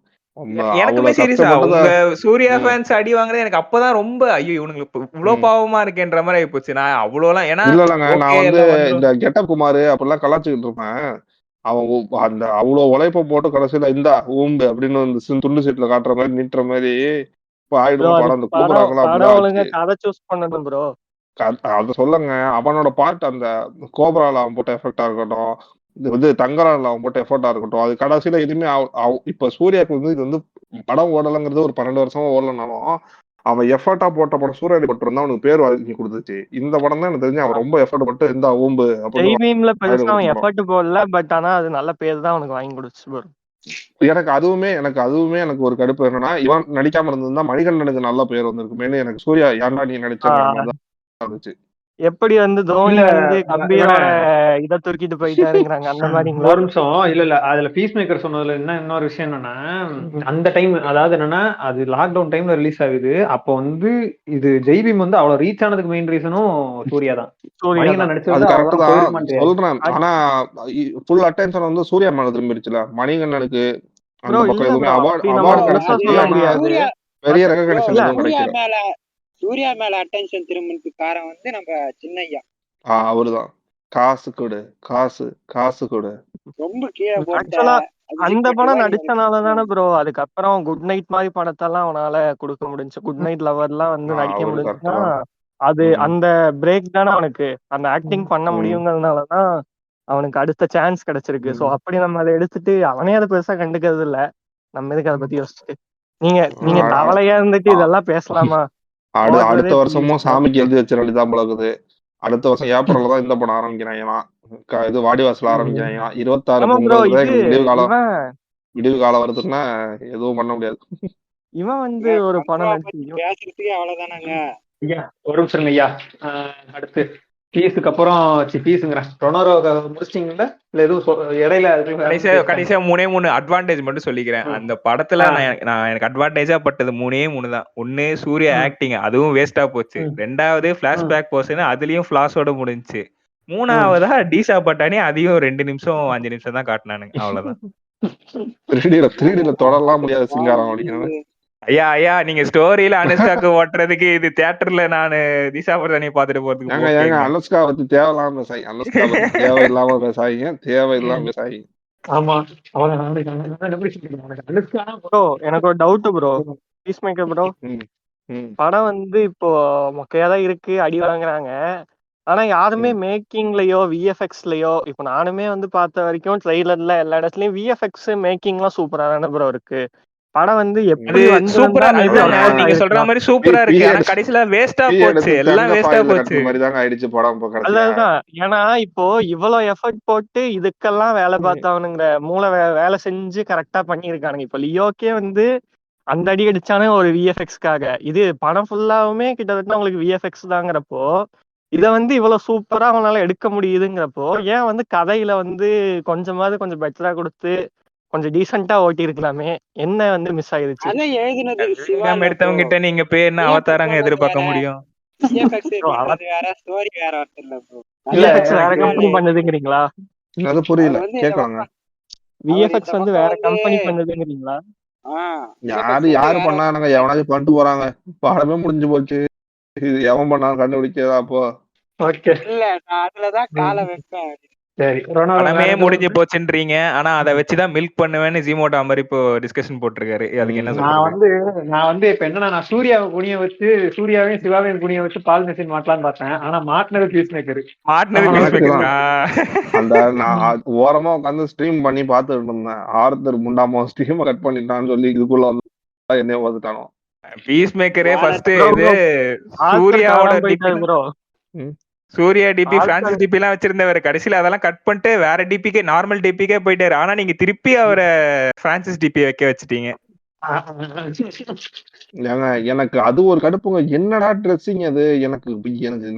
எனக்குமே சீரியஸா உங்க சூர்யா ஃபேன்ஸ் அடி வாங்குறது எனக்கு அப்பதான் ரொம்ப ஐயோ இவனுக்கு இவ்வளவு பாவமா இருக்கேன்ற மாதிரி ஆகி போச்சு. நான் அவ்வளவுலாம் ஏன்னா
இல்லங்க நான் வந்து இந்த கெட்டப் குமார் அப்படிலாம் கலாச்சிக்கிட்டு இருப்பேன். அவன் அந்த அவ்வளவு உழைப்ப போட்டு கடைசியில இந்த ஊம்பு அப்படின்னு வந்து துண்டு சீட்ல காட்டுற மாதிரி நீட்டுற மாதிரி அத சொல்லுங்க. அவனோட பார்ட் அந்த கோபரால அவன் போட்ட எஃபெக்டா இருக்கட்டும், இது தங்கரால அவன் போட்ட எஃபெக்டா இருக்கட்டும், அது கடைசியில எதுவுமே இப்ப சூர்யாவுக்கு வந்து இது வந்து படம் ஓடலங்கிறது ஒரு 12 வருஷமா ஓடலனாலும் அவன் எஃபர்ட்டா போட்ட படம் சூர்யா பட்டு இருந்தா அவனுக்கு பேர் வாங்கி கொடுத்துச்சு. இந்த படம் தான் எனக்கு தெரிஞ்சு அவன் ரொம்ப எஃபர்ட் போட்டு இந்த ஊம்பு
எஃபர்ட் போடல. பட் ஆனா அது நல்ல பேர் தான் அவனுக்கு வாங்கி கொடுத்துச்சு.
எனக்கு அதுவுமே எனக்கு ஒரு கடுப்பு என்னன்னா இவன் நடிக்காம இருந்திருந்தா மணிகண்டனுக்கு நல்ல பேர் வந்திருக்குமேனு எனக்கு சூர்யா ஏன்டா நீ நடிச்ச இருந்துச்சு.
எப்படி வந்து தோனி
இல்ல
வந்து
இவன்
கம்பீரோட இதை தூக்கிட்டு போயிட்டாருங்கிறாங்க அந்த மாதிரிங்களா?
ஒரு நிமிஷம். இல்ல அதுல பீஸ் மேக்கர் சொன்னதுல இன்னொரு விஷயம் என்னன்னா, அந்த டைம் அதாவது என்னன்னா அது லாக்டவுன் டைம்ல ரிலீஸ் ஆகுது. அப்போ வந்து இது ஜெய்பீம் வந்து அவ்வளவு ரீச் ஆனதுக்கு மெயின் ரீசனும் சூர்யா தான்.
சூர்யா
மணிகண்டன்
தான்.
நடிச்சது
அது கரெக்ட்
அவ்வளவுதான்
தான்
போயிருக்குமான்னு தெரியாது.
சொல்றேன். ஆனா ஃபுல் அட்டென்ஷன் வந்து சூர்யா மேல திரும்பிடுச்சுல. மணிகண்டனுக்கு
ப்ரோ
அந்த பக்கம்
இல்ல
எதுவுமே
ப்ரோ,
அவார்டு
அப்படி நம்ம
அவார்டு
முழுசா
கிடைச்சிச்சு.
சொல்ல
ஆனா
முடியாது.
சூர்யா
பெரிய
ப்ரோ
ரெகக்னிஷன்
இல்ல
எதுவும்
சூர்யா
கிடைக்கல.
மேல சூர்யா மேல அட்டென்ஷன் திரும்பினதுக்கு காரணம் வந்து நம்ம சின்னையா
அவருதான் காசு கொடு, காசு காசு கொடு.
ரொம்ப கீழே போட்ட
ஆக்சுவலா அந்த படம்
ரிவார்டு
நடிச்சனால தானே ப்ரோ அதுக்கப்புறம் குட் நைட் மாதிரி படத்தெல்லாம் அவனால கொடுக்க முடிஞ்சுச்சு. குட் நைட் லவர்லாம் வந்து நடிக்க
அவரு கரெக்ட்
முடிஞ்சுன்னா
தான்.
அது
ம்.
அந்த பிரேக் தானே அவனுக்கு அந்த ஆக்டிங் பண்ண
ம்.
முடியுங்கிறதுனாலதான் அவனுக்கு அடுத்த சான்ஸ் கிடைச்சிருக்கு. சோ அப்படி நம்ம அதை எடுத்துட்டு அவனே அதை பெருசா கண்டுக்கிறது இல்ல. நம்ம எதுக்கு அதை பத்தி யோசிச்சுட்டு நீங்க நீங்க
ஆ-
தவளையா இருந்துட்டு
ஆ-
இதெல்லாம் பேசலாமா?
அடுத்த
ஓடுறதே
வருஷமும்
புரியல.
சாமிக்கு எழுதி வச்சிட வேண்டியதான் போல இருக்குது. அடுத்த வருஷம் ஏப்ரல்ல தான் இந்த படம் ஆரம்பிக்கிறாங்களாம். இது வாடிவாசல் ஆரம்பிக்கிறாங்களாம். 26
ஆமா ப்ரோ,
பொங்கல் தான்
இது
எங்களுக்கு
இவன்
விடிவு காலம் வருதுன்னா எதுவும் பண்ண முடியாது.
இவன் வந்து ஒரு படம் நடிச்சு
பேசுறதுக்கே அவ்வளவுதானாங்க.
ஐயா ஒரு நிமிஷம் ஐயா. அடுத்து பீஸுக்கு அப்புறம் பீஸுங்கிறேன் ரொனாரோ முடிச்சிட்டீங்களா இல்ல எதுவும் இடையில
கடைசியா 3 அட்வான்டேஜ் மட்டும் சொல்லிக்கிறேன். அந்த படத்துல நான் எனக்கு அட்வான்டேஜா பட்டது 3 தான். ஒண்ணு சூர்யா ஆக்டிங், அதுவும் வேஸ்டா போச்சு. 2வது பிளாஷ்பேக் போர்ஷன், அதுலயும் பிளாஷோட முடிஞ்சுச்சு. 3வதா டீசா பட்டானி, அதையும் 2 நிமிஷம் 5 நிமிஷம் தான் காட்டினானுங்க. அவ்வளவுதான்.
3Dல தொடரலாம் முடியாது சிங்காரம் அப்படிங்கிறது.
ஐயா நீங்க ஸ்டோரியில அனுஷ்காக்கு ஓட்டுறதுக்கு இது தியேட்டர்ல நானு திஷா பட்டானியை பாத்துட்டு போறதுக்கு
ஏங்க அனுஷ்கா பத்தி தேவையில்லாம பேசாங்க. அனுஷ்கா பத்தி தேவையில்லாம பேசாதீங்க. தேவையில்லாம பேசாதீங்க.
ஆமா
ப்ரோ எனக்கு ஒரு doubt bro. Piece maker bro, படம் வந்து இப்போ மொக்கையா தான் இருக்கு, அடி வாங்குறாங்க. ஆனா யாருமே மேக்கிங்லயோ விஎஃப்எக்ஸ்லயோ இப்ப நானுமே வந்து பார்த்த வரைக்கும் ட்ரெய்லர்ல எல்லா இடத்துலயும் விஎஃப்எக்ஸ் மேக்கிங்லாம் சூப்பரா தானே ப்ரோ இருக்கு. படம் வந்து எப்படி
சூப்பரா நீங்க சொல்ற மாதிரி சூப்பரா இருக்கு. ஆனா கடைசில வேஸ்டா போச்சு, எல்லாம் வேஸ்டா போச்சு.
அதுதான். ஏன்னா இப்போ இவ்வளவு எஃபர்ட் போட்டு இதுக்கெல்லாம் வேலை பார்த்தவனுங்கிற மூளை வேலை செஞ்சு கரெக்டா பண்ணிருக்கானுங்க. இப்ப லியோக்கே வந்து அந்த அடி அடிச்சானே ஒரு விஎஃப்எக்ஸ்க்காக. இது படம் ஃபுல்லாவுமே கிட்டத்தட்ட உங்களுக்கு விஎஃப்எக்ஸ் தாங்கிறப்போ இத வந்து இவ்வளவு சூப்பரா அவனால எடுக்க முடியுதுங்கிறப்போ ஏன் வந்து கதையில வந்து கொஞ்சம் பெட்டரா கொடுத்து கொஞ்சம் டீசெண்டா ஓட்டி இருக்கலாமே? என்ன வந்து மிஸ் ஆயிருச்சு?
அதான் எழுதினது
எடுத்தவங்க கிட்ட நீங்க போய் என்ன அவதாரங்க எதிர்பார்க்க முடியும்?
வேற ஸ்டோரி வேற இல்ல ப்ரோ.
விஎஃப்எக்ஸ் வேற கம்பெனி பண்ணதுங்கிறீங்களா?
அது புரியல, கேக்குறாங்க.
விஎஃப்எக்ஸ் வந்து வேற கம்பெனி பண்ணதுங்கிறீங்களா?
யாரு பண்ணானுங்க? எவனாச்சும் பண்ணிட்டு போறாங்க. படமே முடிஞ்சு போச்சு. இது எவன் பண்ணாலும் கண்டுபிடிச்சதா அப்போ?
இல்ல நான் அதுலதான் காலை வைப்பேன்.
படமே முடிஞ்சு போச்சுன்றீங்க. ஆனா அதை வச்சுதான் மில்க் பண்ணுவேன்னு ஜீமோட்டா மாதிரி இப்போ டிஸ்கஷன் போட்டிருக்காரு. அதுக்கு என்ன சொல்றது?
நான் வந்து இப்ப என்னன்னா நான் சூர்யாவை குனிய வச்சு சூர்யாவையும் சிவாவையும் குனிய வச்சு பால் மெஷின் மாட்டலான்னு பார்த்தேன். ஆனா மாட்டினது பீஸ் மேக்கர்.
அந்த நான் ஓரமா உட்காந்து ஸ்ட்ரீம் பண்ணி பாத்துட்டு இருந்தேன். ஆர்த்தர் முண்டாமோ ஸ்ட்ரீம் கட் பண்ணிட்டான்னு சொல்லி இதுக்குள்ள வந்து என்ன வந்துட்டானோ.
பீஸ் மேக்கரே ஃபர்ஸ்ட் இது சூர்யாவோட சூர்யா டிபி பிரான்சிஸ் டிபி எல்லாம் வச்சிருந்தவர். கடைசியில அதெல்லாம் கட் பண்ணிட்டு வேற டிபிக்கே நார்மல் டிபிக்கே போயிட்டாரு. ஆனா நீங்க திருப்பி அவரை பிரான்சிஸ் டிபி வைக்க வச்சுட்டீங்க.
எனக்கு அது ஒரு கடுப்புங்க. என்னடா ட்ரெஸ்ஸிங் அது? எனக்கு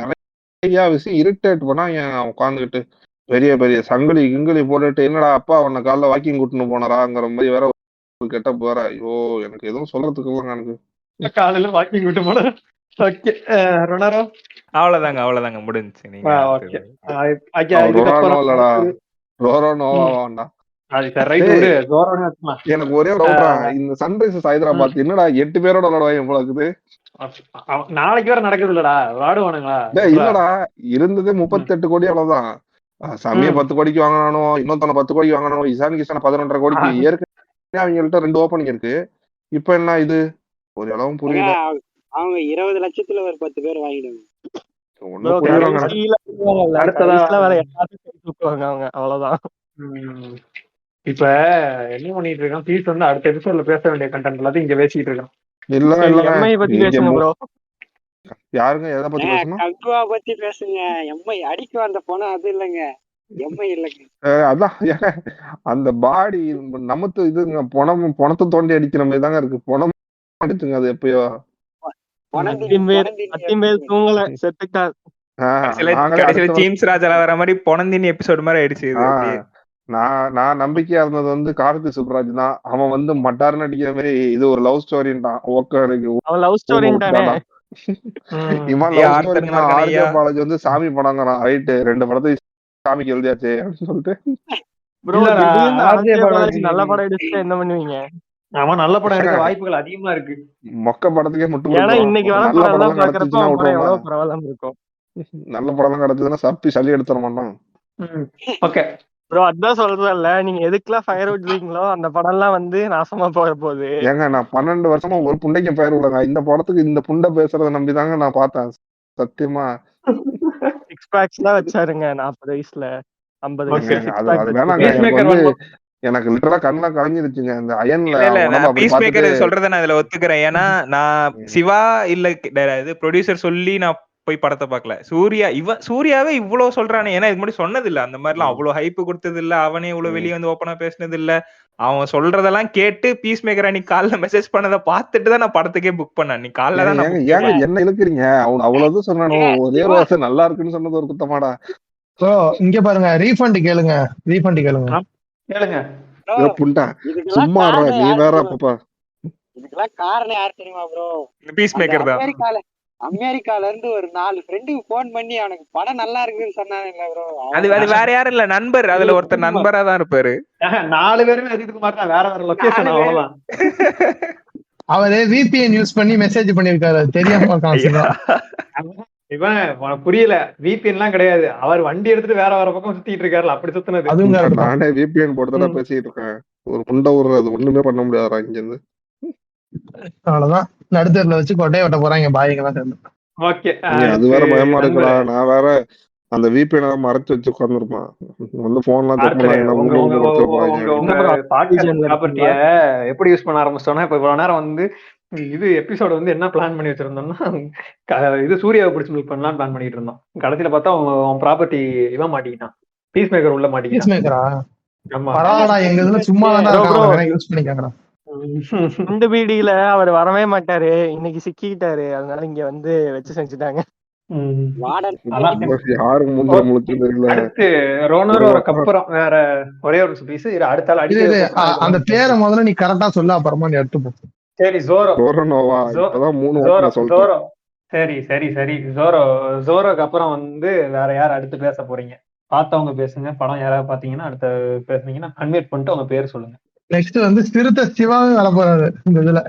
நிறைய விஷயம் இரிட்டேட் பண்ணா உட்காந்துக்கிட்டு பெரிய பெரிய சங்கிலி கிங்கிலி போட்டுட்டு என்னடா அப்பா உன்னை காலைல வாக்கிங் கூட்டின்னு போனாராங்கிற மாதிரி வேற கெட்ட போற. ஐயோ எனக்கு எதுவும் சொல்றதுக்கு எனக்கு
காலையில வாக்கிங் விட்டு போன.
அவ்வளவுதாங்க முடிஞ்சுச்சு.
எனக்கு ஒரே டவுட்டா, இந்த சன்ரைசர்ஸ் ஹைதராபாத் என்னடா 8 பேரோட விளையாடுவாங்க போல இருக்குது.
நாளைக்கு வேற நடக்குது இல்லடா, விளையாடுவானுங்களா?
இல்லடா, இருந்ததே 38 கோடி அவ்வளவுதான். சமய 10 கோடிக்கு வாங்கணும், இன்னொருத்தன 10 கோடிக்கு வாங்கணும், இசான் கிசான 11.5 கோடிக்கு. ஏற்கனவே அவங்கள்ட்ட 2 ஓப்பனிங் இருக்கு. இப்ப என்ன இது? ஒரு அளவும் புரியல.
அவங்க 20 லட்சத்துல ஒரு 10 பேர் வாங்கிடுவாங்க.
அவ்வளவுதான்.
இப்ப என்ன பண்ணிட்டு இருக்கான் பீஸ் வந்து அடுத்த எபிசோட்ல பேச வேண்டிய கண்டென்ட் எல்லாத்தையும் இங்க பேசிட்டு இருக்கான்.
எம்ஐ பத்தி பேசுங்க ப்ரோ.
யாருங்க எதை பத்தி பேசணும்?
கல்வா பத்தி பேசுங்க. எம்ஐ அடிக்க வந்த போனா அது இல்லங்க, எம்ஐ இல்லங்க.
அதான் அந்த பாடி நமத்து இதுங்க, பணத்தை தோண்டி அடிக்கிற மாதிரி தாங்க இருக்கு. பணம் அடிச்சுங்க அது எப்பயோ.
தூங்கல செத்துட்டார்.
கடைசியில ஜேம்ஸ் ராஜால வர மாதிரி பொனந்தின் எபிசோடு மாதிரி ஆயிடுச்சு இது அப்படியே.
நான் நம்பிக்கையா இருந்தது வந்து கார்த்தி சுப்ராஜ் தான். அவன் வந்து மட்டார்னு அடிக்கிற மாதிரி இது ஒரு லவ் ஸ்டோரின்ட்டான்.
அவன் லவ் ஸ்டோரின்ட்டானே.
இவன் லவ் ஸ்டோரினா ஆர்ஜே பாலாஜி வந்து சாமி படங்கிறான். ரைட்டு 2 படத்துக்கு சாமிக்கு எழுதியாச்சு அப்படின்னு சொல்லிட்டு.
நல்ல படம் எடுத்து என்ன பண்ணுவீங்க?
ஆமா, நல்ல படம் எடுக்க வாய்ப்புகள் அதிகமா இருக்கு.
மொக்க படத்துக்கே மட்டும்
ஏன்னா இன்னைக்கு வர படம் எல்லாம் பாக்குறப்ப எவ்வளவு பரவாயில்லாம இருக்கும்.
நல்ல படம் எல்லாம் கிடைச்சதுன்னா சப்பி சளி எடுத்துற மாட்டான்.
ஓகே
ப்ரோ, அதான் சொல்றேன்ல, நீங்க எதுக்குலாம் ஃபயர் விடுறீங்களோ அந்த படம் எல்லாம் வந்து நாசமா போக போகுது.
ஏங்க நான் 12 வருஷமா ஒரு புண்டைக்கு ஃபயர் விடுங்க. இந்த படத்துக்கு இந்த புண்டை பேசுறத நம்பிதாங்க நான் பார்த்தேன். சத்தியமா
6 பேக்ஸ்லாம் வச்சாருங்க 40 வயசுல 50 வயசுல.
அது வேணாங்க. எனக்கு லிட்டரலா கண்ணெல்லாம் கலங்கிருச்சுங்க இந்த அயன்ல.
பீஸ் மேக்கர் சொல்றத நான் இதுல ஒத்துக்கிறேன். ஏன்னா நான் சிவா இல்ல இது ப்ரொடியூசர் சொல்லி நான் போய் படத்தை பார்க்கல. சூர்யாவே இவ்வளவு சொல்றானே. ஏன்னா இது முன்னாடி சொன்னது இல்ல அந்த மாதிரிலாம். அவ்வளவு ஹைப் கொடுத்தது இல்ல. அவனே இவ்வளவு வெளியே வந்து ஓப்பனா பேசினது இல்ல. அவன் சொல்றதெல்லாம் கேட்டு பீஸ் மேக்கர் அன்னைக்கு காலைல மெசேஜ் பண்ணதை பார்த்துட்டு தான் நான் படத்துக்கே புக் பண்ணேன். அன்னைக்கு காலைல தான்.
என்ன இழுக்கிறீங்க? அவ்வளவு சொன்னானோ ஒரே ஒரு வருஷம் நல்லா இருக்குன்னு சொன்னது ஒரு குத்தமாடா.
இங்க பாருங்க, ரீஃபண்ட் கேளுங்க.
புண்டா சும்மா நீ வேற அப்பப்பா.
இதுக்கெல்லாம் காரணம் யார் தெரியுமா ப்ரோ?
பீஸ் மேக்கர் தான்.
அமெரிக்கால இருந்து ஒரு 4 ஃப்ரெண்டுக்கு போன் பண்ணி அவனுக்கு படம் நல்லா இருக்குன்னு சொன்னாங்க ப்ரோ.
அது வேற யாரும் இல்ல, நண்பர். அதுல ஒருத்தர் நண்பரா தான் இருப்பாரு.
4 பேருமே அஜித் குமார் தான். வேற லொகேஷன் அவ்வளவுதான்.
அவரே VPN யூஸ் பண்ணி மெசேஜ் பண்ணிருக்காரு. தெரியாம
இவன் புரியல. VPN எல்லாம் கிடையாது. அவர் வண்டி எடுத்துட்டு வேற பக்கம் சுத்திட்டு இருக்காருல, அப்படி சுத்தினது.
நானே VPN போட்டுதான் பேசிட்டு இருக்கேன். ஒரு புண்டை ஊர் அது ஒண்ணுமே பண்ண முடியாதா இங்க இருந்து.
அவ்வளவுதான், நடுத்தர்ல வச்சு கொட்டையை வெட்ட போறாங்க பாய்ங்கெல்லாம் சேர்ந்து.
அது வேற பயமா இருக்குடா. நான் வேற அந்த VPN மறைச்சு வச்சு உட்கார்ந்துருப்பான். வந்து போன்லாம்
ப்ராப்பர்ட்டிய எப்படி யூஸ் பண்ண ஆரம்பிச்சோம்னா, இப்ப இவ்வளவு நேரம் வந்து இது எபிசோடு வந்து என்ன பிளான் பண்ணி வச்சிருந்தோம்னா, இது சூர்யாவை பிடிச்சி மில்க் பண்ணலாம் பிளான் பண்ணிட்டு இருந்தோம். கடைசியில பார்த்தா அவன் ப்ராப்பர்ட்டி இவன் மாட்டிக்கிட்டான். பீஸ் மேக்கர் உள்ள மாட்டிக்கிட்டான்.
எங்க இதுல சும்மா யூஸ் பண்ணிக்காங்கடா.
இந்த வீடியோல அவர் வரவே மாட்டாரு, இன்னைக்கு சிக்கிட்டாரு. அதனால இங்க வந்து வச்சு செஞ்சுட்டாங்க.
அடுத்து ரோனரோக்கு அப்புறம் வேற ஒரே ஒரு பீஸ் அடுத்த
அந்த பேரை முதல்ல நீ கரெக்டா சொல்ல, அப்புறமா நீ எடுத்து போ.
சரி, ஜோரோக்கு அப்புறம் வந்து வேற யார் அடுத்து பேச போறீங்க? பார்த்தவங்க பேசுங்க. படம் யாராவது பாத்தீங்கன்னா அடுத்த பேசுனீங்கன்னா அன்மியூட் பண்ணிட்டு அவங்க பேர் சொல்லுங்க.
நெக்ஸ்ட் வந்து சிறுத்தை சிவாவே வர போறாரு இந்த இதுல.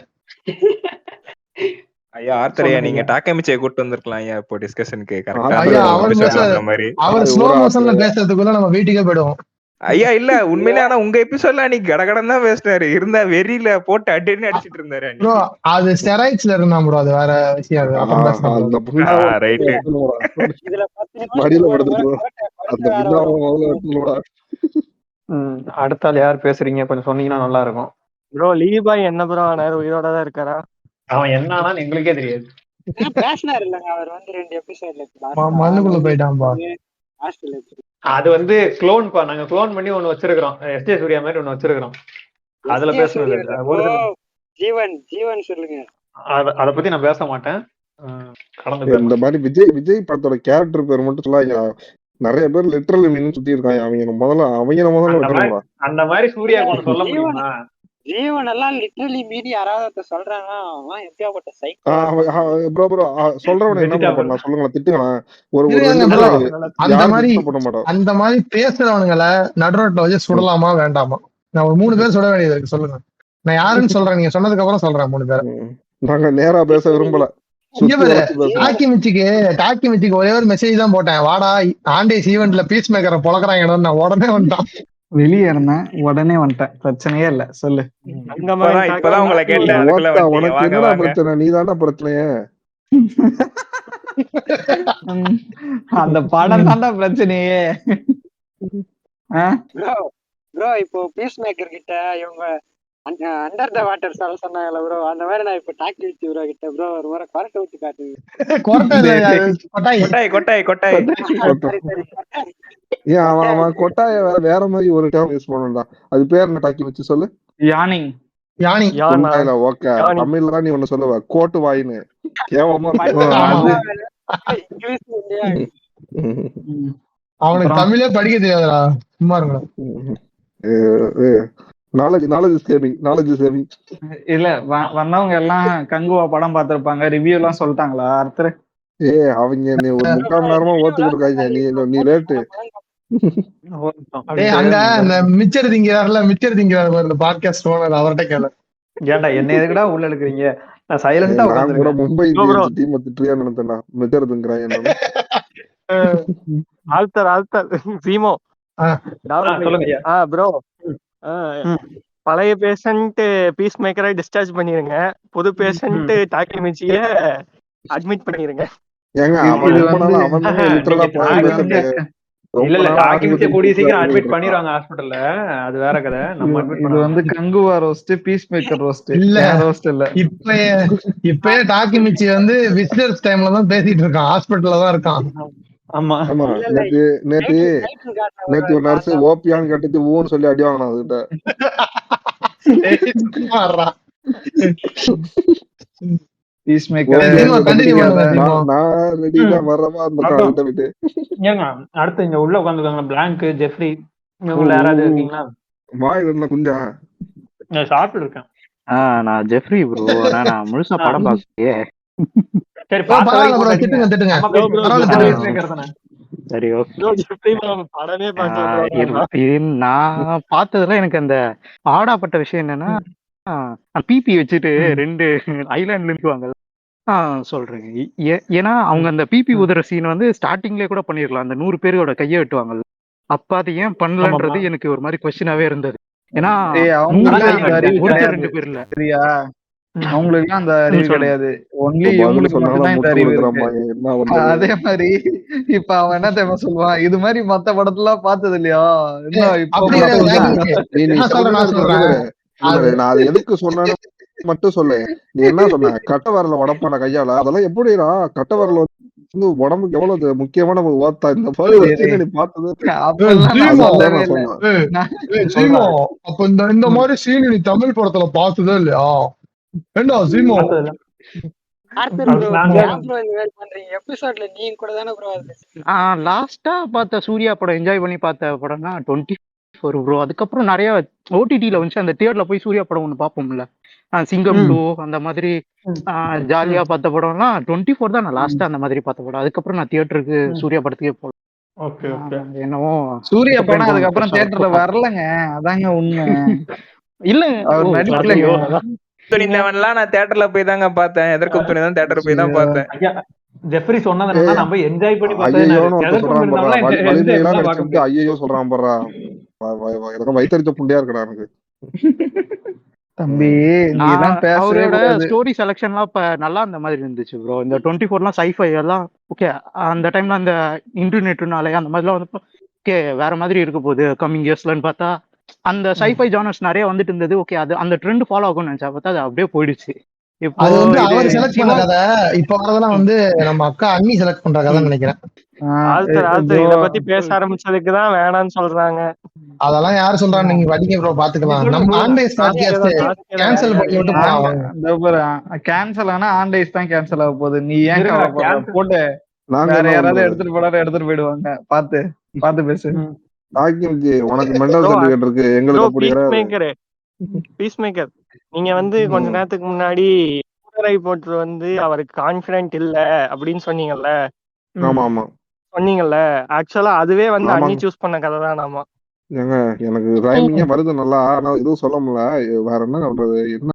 ஐயா ஆர்த்தரையா, நீங்க டாக்கமிச்சே கூட்டு வந்திருக்கலாம் ஐயா இப்போ டிஸ்கஷனுக்கு.
அவர் ஸ்லோ மோஷன்ல பேசுறதுக்குள்ள நம்ம வீட்டுக்கே போயிடுவோம்.
ஐயா இல்ல உண்மையிலே, ஆனா உங்க எபிசோட்ல நீ கடகடன் தான் பேசினாரு. இருந்தா வெறியில போட்டு அடின்னு அடிச்சிட்டு இருந்தாரு.
அது ஸ்டெராய்ட்ஸ்ல இருந்தா ப்ரோ, அது வேற விஷயம்.
அடுத்த ஆள் யார் பேசுறீங்க கொஞ்சம் சொன்னீங்கன்னா நல்லா இருக்கும்.
ப்ரோ லீபாய் என்ன ப்ரோ ஆனாரு? உயிரோட தான் இருக்காரா?
அவன் என்ன ஆனான்னு எங்களுக்கே தெரியாது.
பேசினாரு இல்லங்க அவர் வந்து 2 எபிசோட்ல
மண்ணுக்குள்ள போயிட்டான்பா.
அது வந்து க்ளோன் பா. நாங்க க்ளோன் பண்ணி ஒன்னு வச்சிருக்கோம். எஸ்ஜே சூர்யா மாதிரி ஒன்னு வச்சிருக்கோம். அதுல பேசுறது
ஜீவன் சொல்லுங்க.
அத பத்தி நான் பேச மாட்டேன்.
இந்த மாதிரி விஜய் படத்தோட கேரக்டர் பேர் மட்டும் சொல்லாங்க. நிறைய பேர் லிட்டரலி மீன் சுத்தி இருக்காங்க. அவங்க முதல்ல
அந்த மாதிரி சூர்யா கொண்டு சொல்ல முடியுமா?
ஜீவன் எல்லாம் லிட்டரலி மீறி யாராவது சொல்றாங்க. அவன் எப்படியாப்பட்ட சைக்கோ
ப்ரோ சொல்றவன என்ன பண்ணலாம் சொல்லுங்க, திட்டுங்களா?
அந்த மாதிரி பேசுறவனுங்களை நடுரோட்ல வச்சு சுடலாமா வேண்டாமா? நான் ஒரு 3 பேர் சுட வேண்டியது இருக்கு. சொல்லுங்க, நான் யாருன்னு சொல்றேன். நீங்க சொன்னதுக்கு அப்புறம் சொல்றேன் 3 பேர்.
நாங்க நேரா பேச விரும்பல.
டாக்கிமிச்சிக்கு ஒரே ஒரு மெசேஜ் தான் போட்டேன். வாடா ஆண்டேஸ் ஈவென்ட்ல பீஸ் மேக்கரை பொழக்கிறாங்க. நான் உடனே வந்துட்டான்.
வெளியே இருந்தேன், உடனே வந்துட்டேன். பிரச்சனையே இல்ல, சொல்லு.
இப்பதான் உங்களை கேட்டேன்.
உனக்கு என்னடா பிரச்சனை? நீதானா பிரச்சனையே?
அந்த படம் தான்டா பிரச்சனையே.
ப்ரோ இப்போ பீஸ் மேக்கர் கிட்ட இவங்க அண்டர் த வாட்டர் சொல்ல சொன்னாங்கல்ல ப்ரோ, அந்த மாதிரி நான் இப்ப டாக்கி வச்சு ப்ரோ கிட்ட ப்ரோ ஒரு முறை கொரட்டை ஊத்தி காட்டுங்க.
கொட்டாய்
ஏன் அவன் கொட்டாய வேற மாதிரி ஒரு டேர்ம் யூஸ் பண்ணா. அது பேர் என்ன டாக்கி வச்சு சொல்லு?
யானி.
ஓகே, தமிழ்ல தான் நீ ஒண்ணு சொல்லுவ கோட்டு வாயின்னு. கேவலமா
இங்கிலீஷ் இல்லையா?
அவனுக்கு தமிழே படிக்க தெரியாதுடா, சும்மா இருக்கலாம்.
இல்ல வந்தவங்க எல்லாம் கங்குவா படம் பார்த்திருப்பாங்க, ரிவ்யூ எல்லாம் சொல்லிட்டாங்களா அடுத்து?
அவங்க நீ ஒரு 3/4 நேரமா ஓத்து கொடுக்காங்க, நீ லேட்டு.
அங்க இந்த மிச்சர் திங்கிறாரு பாட்காஸ்ட் ஓனர், அவர்கிட்ட கேளு.
ஏன்டா என்ன எதுக்குடா உள்ள எடுக்கிறீங்க? நான் சைலண்டா உட்கார்ந்திருக்கேன்.
மும்பை டீம் திட்டுறியா நினைச்சேன்டா, மிச்சர் திங்கிறாங்க.
ஆல்தர் சீமோ ப்ரோ, பழைய பேஷண்ட் பீஸ் மேக்கரை டிஸ்சார்ஜ் பண்ணிருங்க, புது பேஷண்ட் டாக்கிமிச்சிய அட்மிட் பண்ணிருங்க.
இல்ல டாக்கிமிச்சிய கூடிய சீக்கிரம் அட்மிட் பண்ணிடுவாங்க ஹாஸ்பிடல்ல, அது வேற கதை. நம்ம
இது வந்து Kanguva roast, piece maker roast இல்ல, ரோஸ்ட் இல்ல.
இப்பயே டாக்கிமிச்சி வந்து விசிட்டர்ஸ் டைம்ல தான் பேசிட்டு இருக்கான், ஹாஸ்பிடல்ல தான் இருக்கான்.
ஆமா, நேத்து ஒரு நர்ஸ் ஓபியான்னு கேட்டுட்டு ஊன்னு சொல்லி அடி வாங்கினா அதுகிட்ட.
பீஸ் மேக்கர்
அடுத்து இங்க உள்ள உட்காந்துருக்காங்க பிளாங்க், ஜெஃப்ரி, இவங்க யாராவது இருக்கீங்களா?
வாய் குஞ்சா
சாப்பிட்டு இருக்கேன்.
நான் ஜெஃப்ரி ப்ரோ, நான் முழுசா படம் பார்க்கலையே.
சரி
சரி, நான் பார்த்ததுல எனக்கு அந்த ஆடாப்பட்ட விஷயம் என்னன்னா, பிபி வச்சுட்டு 2 ஐலாண்ட்ல இருக்குவாங்க. சொல்றேன், ஏன்னா அவங்க அந்த பிபி உதற சீன் வந்து ஸ்டார்டிங்லேயே கூட பண்ணிருக்கலாம், அந்த 100 பேரோட கையை வெட்டுவாங்க. அப்ப அது ஏன் பண்ணலன்றது எனக்கு ஒரு மாதிரி கொஸ்டினாவே இருந்தது. ஏன்னா 2 பேர் இல்ல,
சரியா? அவங்களுக்கு அந்த அறிவு கிடையாது, ஒன்லி இவங்களுக்கு மட்டும்தான் இந்த அறிவு இருக்கு. அதே மாதிரி இப்ப அவன் என்ன தெரியுமா சொல்லுவான், இது மாதிரி மத்த படத்துல பார்த்தது இல்லையா?
நான் அது எதுக்கு சொன்னேன்னு மட்டும் சொல்லு. நீ என்ன சொன்ன, கட்ட வரல உடப்பான கையால, அதெல்லாம் எப்படிடா? கட்ட வரல வந்து உடம்புக்கு எவ்வளவு முக்கியமான ஒரு ஓத்தா, இந்த நீ பார்த்தது.
அப்ப இந்த மாதிரி சீன் நீ தமிழ் படத்துல பார்த்ததே இல்லையா? ஏண்டா சீமோ,
லாஸ்டா பார்த்த சூர்யா படம், என்ஜாய் பண்ணி பார்த்த படம்னா 24 ப்ரோ. அதுக்கப்புறம் நிறைய ஓடிடில வந்து அந்த தியேட்டர்ல போய் சூர்யா படம் ஒண்ணு பார்ப்போம்ல, சிங்கம் 2 அந்த மாதிரி ஜாலியா பார்த்த படம்லாம் 24 தான் நான் லாஸ்டா அந்த மாதிரி பார்த்த படம். அதுக்கப்புறம் நான் தியேட்டருக்கு சூர்யா படத்துக்கே போல. என்னவோ
சூர்யா படம் அதுக்கப்புறம் தியேட்டர்ல வரலங்க, அதாங்க உண்மை.
இல்ல
அவர் நடிக்கலையோ.
துணிந்தவன்லாம் நான் தியேட்டர்ல போய் தாங்க பார்த்தேன், எதற்கும் துணி தான் தியேட்டர் போய் தான் பார்த்தேன்.
ஜெஃப்ரி சொன்னது நம்ம என்ஜாய் பண்ணி
ஐயோ சொல்றான் பாறா, வயித்தறிச்ச புண்டையா இருக்கடா எனக்கு.
தம்பி
அவரோட ஸ்டோரி செலக்ஷன்லாம் இப்ப நல்லா அந்த மாதிரி இருந்துச்சு ப்ரோ. இந்த 24லாம் சைஃபை எல்லாம் ஓகே, அந்த டைம்ல அந்த இன்டர்நெட்னாலே அந்த மாதிரிலாம் வந்து ஓகே வேற மாதிரி இருக்க போகுது கம்மிங் இயர்ஸ்லன்னு பார்த்தா அந்த சைஃபை ஜானர்ஸ் நிறைய வந்துட்டு இருந்தது. ஓகே, அது அந்த ட்ரெண்ட் ஃபாலோ ஆகும்னு நினைச்சா பார்த்தா அது அப்படியே போயிடுச்சு.
அது வந்து அவர் செலக்ட் பண்ண கதை, இப்ப வரதெல்லாம் வந்து நம்ம அக்கா அண்ணி செலக்ட் பண்ற கதைன்னு நினைக்கிறேன்.
இத பத்தி பேச ஆரம்பிச்சதுக்குதான் வேணாம்னு சொல்றாங்க.
அதெல்லாம் யாரு சொல்றாங்க, நீங்க படிங்க ப்ரோ, பாத்துக்கலாம். நம்ம ஆன்லைன் பாட்காஸ்ட் கேன்சல் பண்ணி விட்டு போவாங்க.
கேன்சல் ஆனா ஆன்லைன் தான் கேன்சல் ஆக போகுது, நீ ஏன் போட்டு வேற யாராவது எடுத்துட்டு போனாலும் எடுத்துட்டு போயிடுவாங்க. பாத்து பேசு.
உனக்கு மெண்டல் சர்டிபிகேட் இருக்கு, எங்களுக்கு புரியற
பீஸ் மேக்கர். நீங்க வந்து கொஞ்ச நேரத்துக்கு முன்னாடி ரிப்போர்ட் வந்து அவருக்கு கான்ஃபிடென்ட் இல்ல அப்படின்னு சொன்னீங்கல்ல. சொன்னீங்கல்ல, ஆக்சுவலா அதுவே வந்து அண்ணி சூஸ் பண்ண கதை தான். நாம
ஏங்க எனக்கு ரைமிங்கே வருது நல்லா, ஆனா எதுவும் சொல்ல முடியல. வேற என்ன பண்றது, என்ன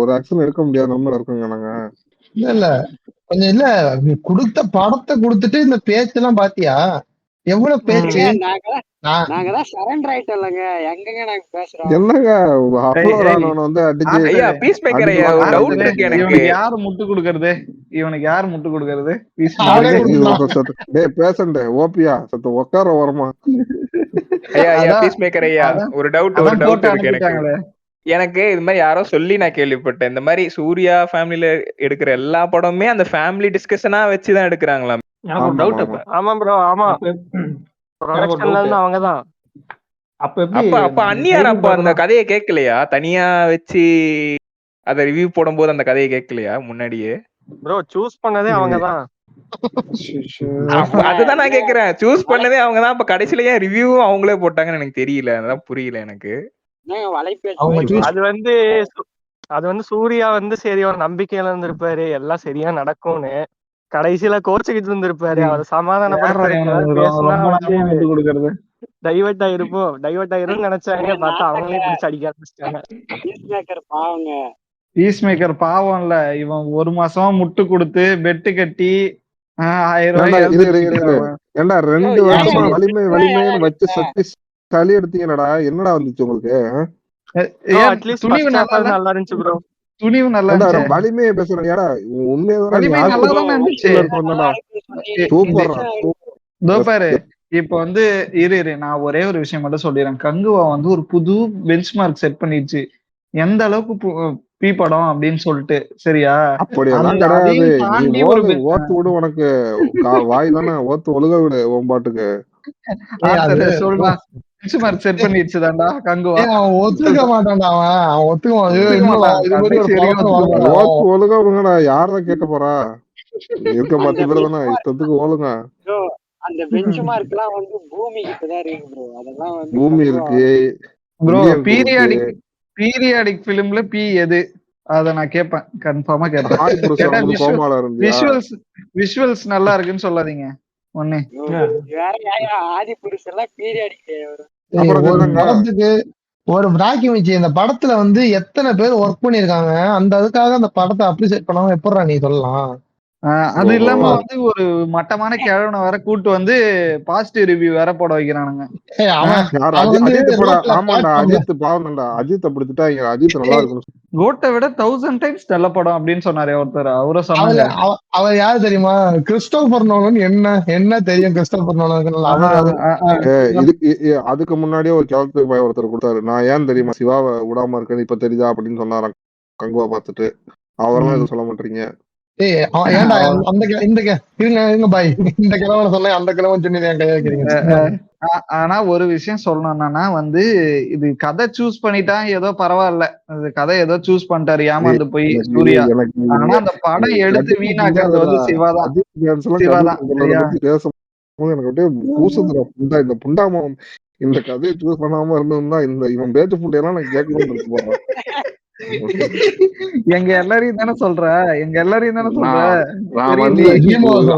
ஒரு ஆக்ஷன் எடுக்க முடியாது நம்ம இருக்கோங்க நாங்க.
இல்ல கொஞ்சம் இல்ல, கொடுத்த படத்தை கொடுத்துட்டு இந்த பேச்செல்லாம் பாத்தியா, எவ்வளவு பேச்சு.
நாங்கதான் சரண்டர் ஆயிட்டோம்லங்க, எங்கங்க நாங்க பேசுறோம்.
என்னங்க வந்து
இவனுக்கு யாரு முட்டு கொடுக்கறது,
பேசண்டே ஓபியா சத்த உட்கார வரமா.
ஒரு டவுட் இருக்கு எனக்கு. இது மாதிரி யாரோ சொல்லி நான் கேள்விப்பட்டேன், இந்த மாதிரி சூர்யா ஃபேமிலில எடுக்கிற எல்லா படமுமே அந்த ஃபேமிலி டிஸ்கஷனா வச்சுதான் எடுக்கிறாங்களா?
ஆமா ப்ரோ, ஆமா. அவங்கதான்
அப்ப அண்ணியார் அப்ப அந்த கதையை கேட்கலையா? தனியா வச்சு அத ரிவ்யூ போடும்போது அந்த கதையை கேட்கலையா முன்னாடியே?
ப்ரோ சூஸ் பண்ணதே அவங்கதான்.
அதுதான் நான் கேக்குறேன். சூஸ் பண்ணதே அவங்கதான். அப்ப கடைசில ஏன் ரிவ்யூவும் அவங்களே போட்டாங்கன்னு எனக்கு தெரியல. அதான் புரியல எனக்கு.
அது வந்து சூர்யா வந்து சரி ஒரு நம்பிக்கையில இருந்திருப்பாரு, எல்லாம் சரியா நடக்கும்னு. கடைசியில கோச்சுக்கிட்டு இருந்திருப்பாரு. அவர் சமாதானப்படுத்துறதுக்கு டைவர்ட் ஆயிரும்னு நினைச்சாங்க. பார்த்தா அவங்களே பிடிச்சு அடிக்க ஆரம்பிச்சிட்டாங்க.
பீஸ் மேக்கர் பாவம் இல்ல, இவன் 1 மாசமா முட்டு கொடுத்து பெட்டு கட்டி 1000 ரூபாய்
ஏண்டா 2 வருஷமா வலிமைன்னு வச்சு சத்தி சளி எடுத்தீங்கடா, என்னடா வந்துச்சு உங்களுக்கு?
துணிவு நல்லா இருந்துச்சு ப்ரோ. துணிவு நல்லா இருந்துச்சு.
வலிமையை பேசுறேன். ஏடா
பாரு இப்ப வந்து இரு நான் ஒரே ஒரு விஷயம் மட்டும் சொல்லிடுறேன். கங்குவா வந்து ஒரு புது பெஞ்ச்மார்க் செட் பண்ணிடுச்சு, எந்த அளவுக்கு பீ படம் அப்படின்னு சொல்லிட்டு. சரியா?
அப்படியெல்லாம் கிடையாது. ஓத்து விடு, உனக்கு வாய் தானே, ஓத்து ஒழுக விடு உன் பாட்டுக்கு.
சொல்றான் பெஞ்ச்மார்க் செட் பண்ணிடுச்சுதான்டா கங்குவா.
அவன் ஒத்துக்க மாட்டான்டா. அவன்
ஓத்து ஒழுக விடுங்கடா. யாரதான் கேட்க போறா? இருக்க 10 பேர் தானே, இஷ்டத்துக்கு ஓழுங்க.
அந்த பெஞ்ச்மார்க்லாம் வந்து பூமி கிட்டதான் இருக்கு ப்ரோ. அதெல்லாம் வந்து
பூமி இருக்கு
ப்ரோ. பீரியாடிக் ஃபிலிம்ல பி எது? அத நான் கேட்பேன், கன்ஃபார்மா கேட்பேன். விஷுவல்ஸ் நல்லா இருக்குன்னு சொல்லாதீங்க ஒண்ணு.
ஆதி புருஷ் எல்லாம் பீரியாடிக்.
ஒரு டாக்குமெண்ட்ரி இந்த படத்துல வந்து எத்தனை பேர் ஒர்க் பண்ணிருக்காங்க, அந்த அதுக்காக அந்த படத்தை அப்ரிசியேட் பண்ணாம எப்படா நீ சொல்லலாம்?
அது இல்லாம வந்து ஒரு மட்டமான கிழவனை வேற கூட்டு வந்து பாசிட்டிவ் ரிவ்யூ வேற போட வைக்கிறானுங்க.
அஜித் பாவம்டா, அஜித் அப்படித்தான். அஜித் நல்லா இருக்கும்.
கோட்டை விட 1000 டைம்ஸ் நல்ல படம் அப்படின்னு சொன்னாரு ஒருத்தர். அவரை சொன்னாங்க.
அவர் யாரு தெரியுமா? Christopher Nolan. என்ன தெரியும் கிறிஸ்டோபர் நோலன்?
அதுக்கு முன்னாடியே ஒரு கேரக்டர் பாய் ஒருத்தர் கொடுத்தாரு. நான் ஏன் தெரியுமா சிவாவை விடாம இருக்கேன்னு இப்ப தெரியுதா அப்படின்னு சொன்னாராம் கங்குவா பார்த்துட்டு. அவரெல்லாம் எதுவும் சொல்ல மாட்டீங்க.
ஏன்டா இந்த பாய் இந்த கிழவனை சொன்ன அந்த கிழவன் சொன்னீங்க.
ஆனா ஒரு விஷயம் சொல்லணும்னா வந்து இது கதை சூஸ் பண்ணிட்டா ஏதோ பரவாயில்ல, கதை ஏதோ சூஸ் பண்ணிட்டாரு ஏமாந்து போய் சூர்யா. ஆனா அந்த படம் எடுத்து வீணாக்குறது வந்து சிவாதான்.
பேசும்போது எனக்கு அப்படியே பூசத்துல இந்த புண்டாமம் இந்த கதையை சூஸ் பண்ணாம இருந்ததுதான் இந்த இவன் பேச்சு புண்டையெல்லாம் நான் கேட்கணும்னு போறேன்.
எங்க எல்லாரையும் தானே சொல்ற.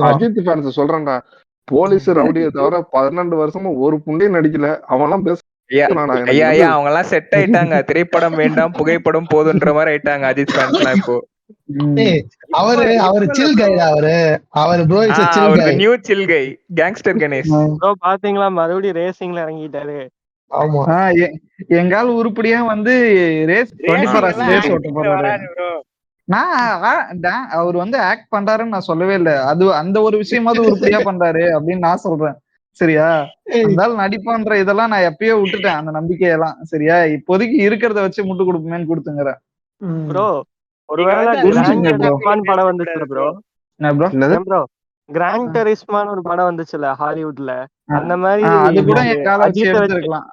அஜித் ஃபேன்ஸ் சொல்றேன்டா, போலீஸ் ரவுடியை தவிர 12 வருஷமா ஒரு புண்டையும் நடிக்கல. அவன்லாம் பேச
அவங்க எல்லாம் செட் ஆயிட்டாங்க. திரைப்படம் வேண்டாம், புகைப்படம் போதுன்ற மாதிரி ஆயிட்டாங்க அஜித் ஃபேன்ஸ் எல்லாம் இப்போ.
அவரு சில் கை. அவரு bro is a chill guy.
New chill guy gangster Ganesh.
Bro பாத்தீங்களா மறுபடியும் ரேசிங்ல இறங்கிட்டாரு.
ஆமா,
எங்கால உருப்படியா வந்து ரேஸ் 24 hours ரேஸ் ஓட்ட போறாரு. அவர் வந்து ஆக்ட் பண்றாருன்னு நான் சொல்லவே இல்லை. அது அந்த ஒரு விஷயமாவது உருப்படியா பண்றாரு அப்படின்னு நான் சொல்றேன். சரியா? இருந்தாலும் நடிப்பான்ற இதெல்லாம் நான் எப்பயோ விட்டுட்டேன் அந்த நம்பிக்கையெல்லாம். சரியா? இப்போதைக்கு இருக்கிறத வச்சு முட்டு கொடுப்போமேன்னு கொடுத்துங்கிறேன்.
ப்ரோ ஒருவேளை படம் வந்துச்சு ப்ரோ. ப்ரோ கிராண்ட் டரிஸ்மான்னு ஒரு படம் வந்துச்சுல ஹாலிவுட்ல, அந்த மாதிரி
அது கூட என் கால வச்சு எடுத்துக்கலாம்.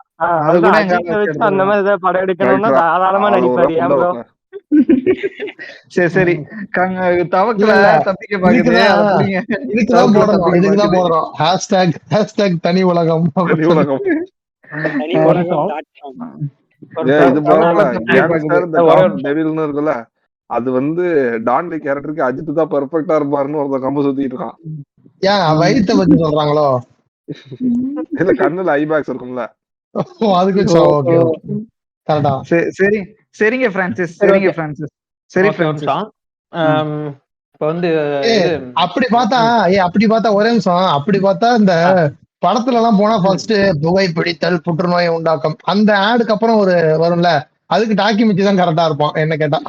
அது கூட எங்க
வச்சு அந்த மாதிரி ஏதாவது படம் எடுக்கணும்னா தாராளமா நடிப்பாரு. ஏன் ப்ரோ?
சரி தவக்கல தப்பிக்க பாக்குது.
இதுக்குதான் போடுறோம் ஹேஷ்டேக் தனி உலகம்.
இருக்குல்ல, அது வந்து டான்லி கேரக்டருக்கு அஜித் தான் பெர்ஃபெக்ட்டா இருப்பாருன்னு ஒருத்தர் கம்பு சுத்திட்டு இருக்கான்.
ஏன் வயித்தை பத்தி சொல்றாங்களோ?
இல்ல கண்ணுல ஐபேக்ஸ் இருக்கும்ல,
அதுக்கு
சரிங்க பிரான்சிஸ். சரிங்க பிரான்சிஸ். சரி பிரான்சிஸ்.
இப்ப வந்து
அப்படி பார்த்தா ஒரே நிமிஷம். அப்படி பார்த்தா இந்த படத்துல எல்லாம் போனா ஃபர்ஸ்ட் புகைப்பிடித்தல் புற்றுநோயை உண்டாக்கும் அந்த ஆடுக்கு அப்புறம் ஒரு வரும்ல, அதுக்கு டாக்குமெண்ட்ரி தான் கரெக்டா இருப்பான் என்ன கேட்டா.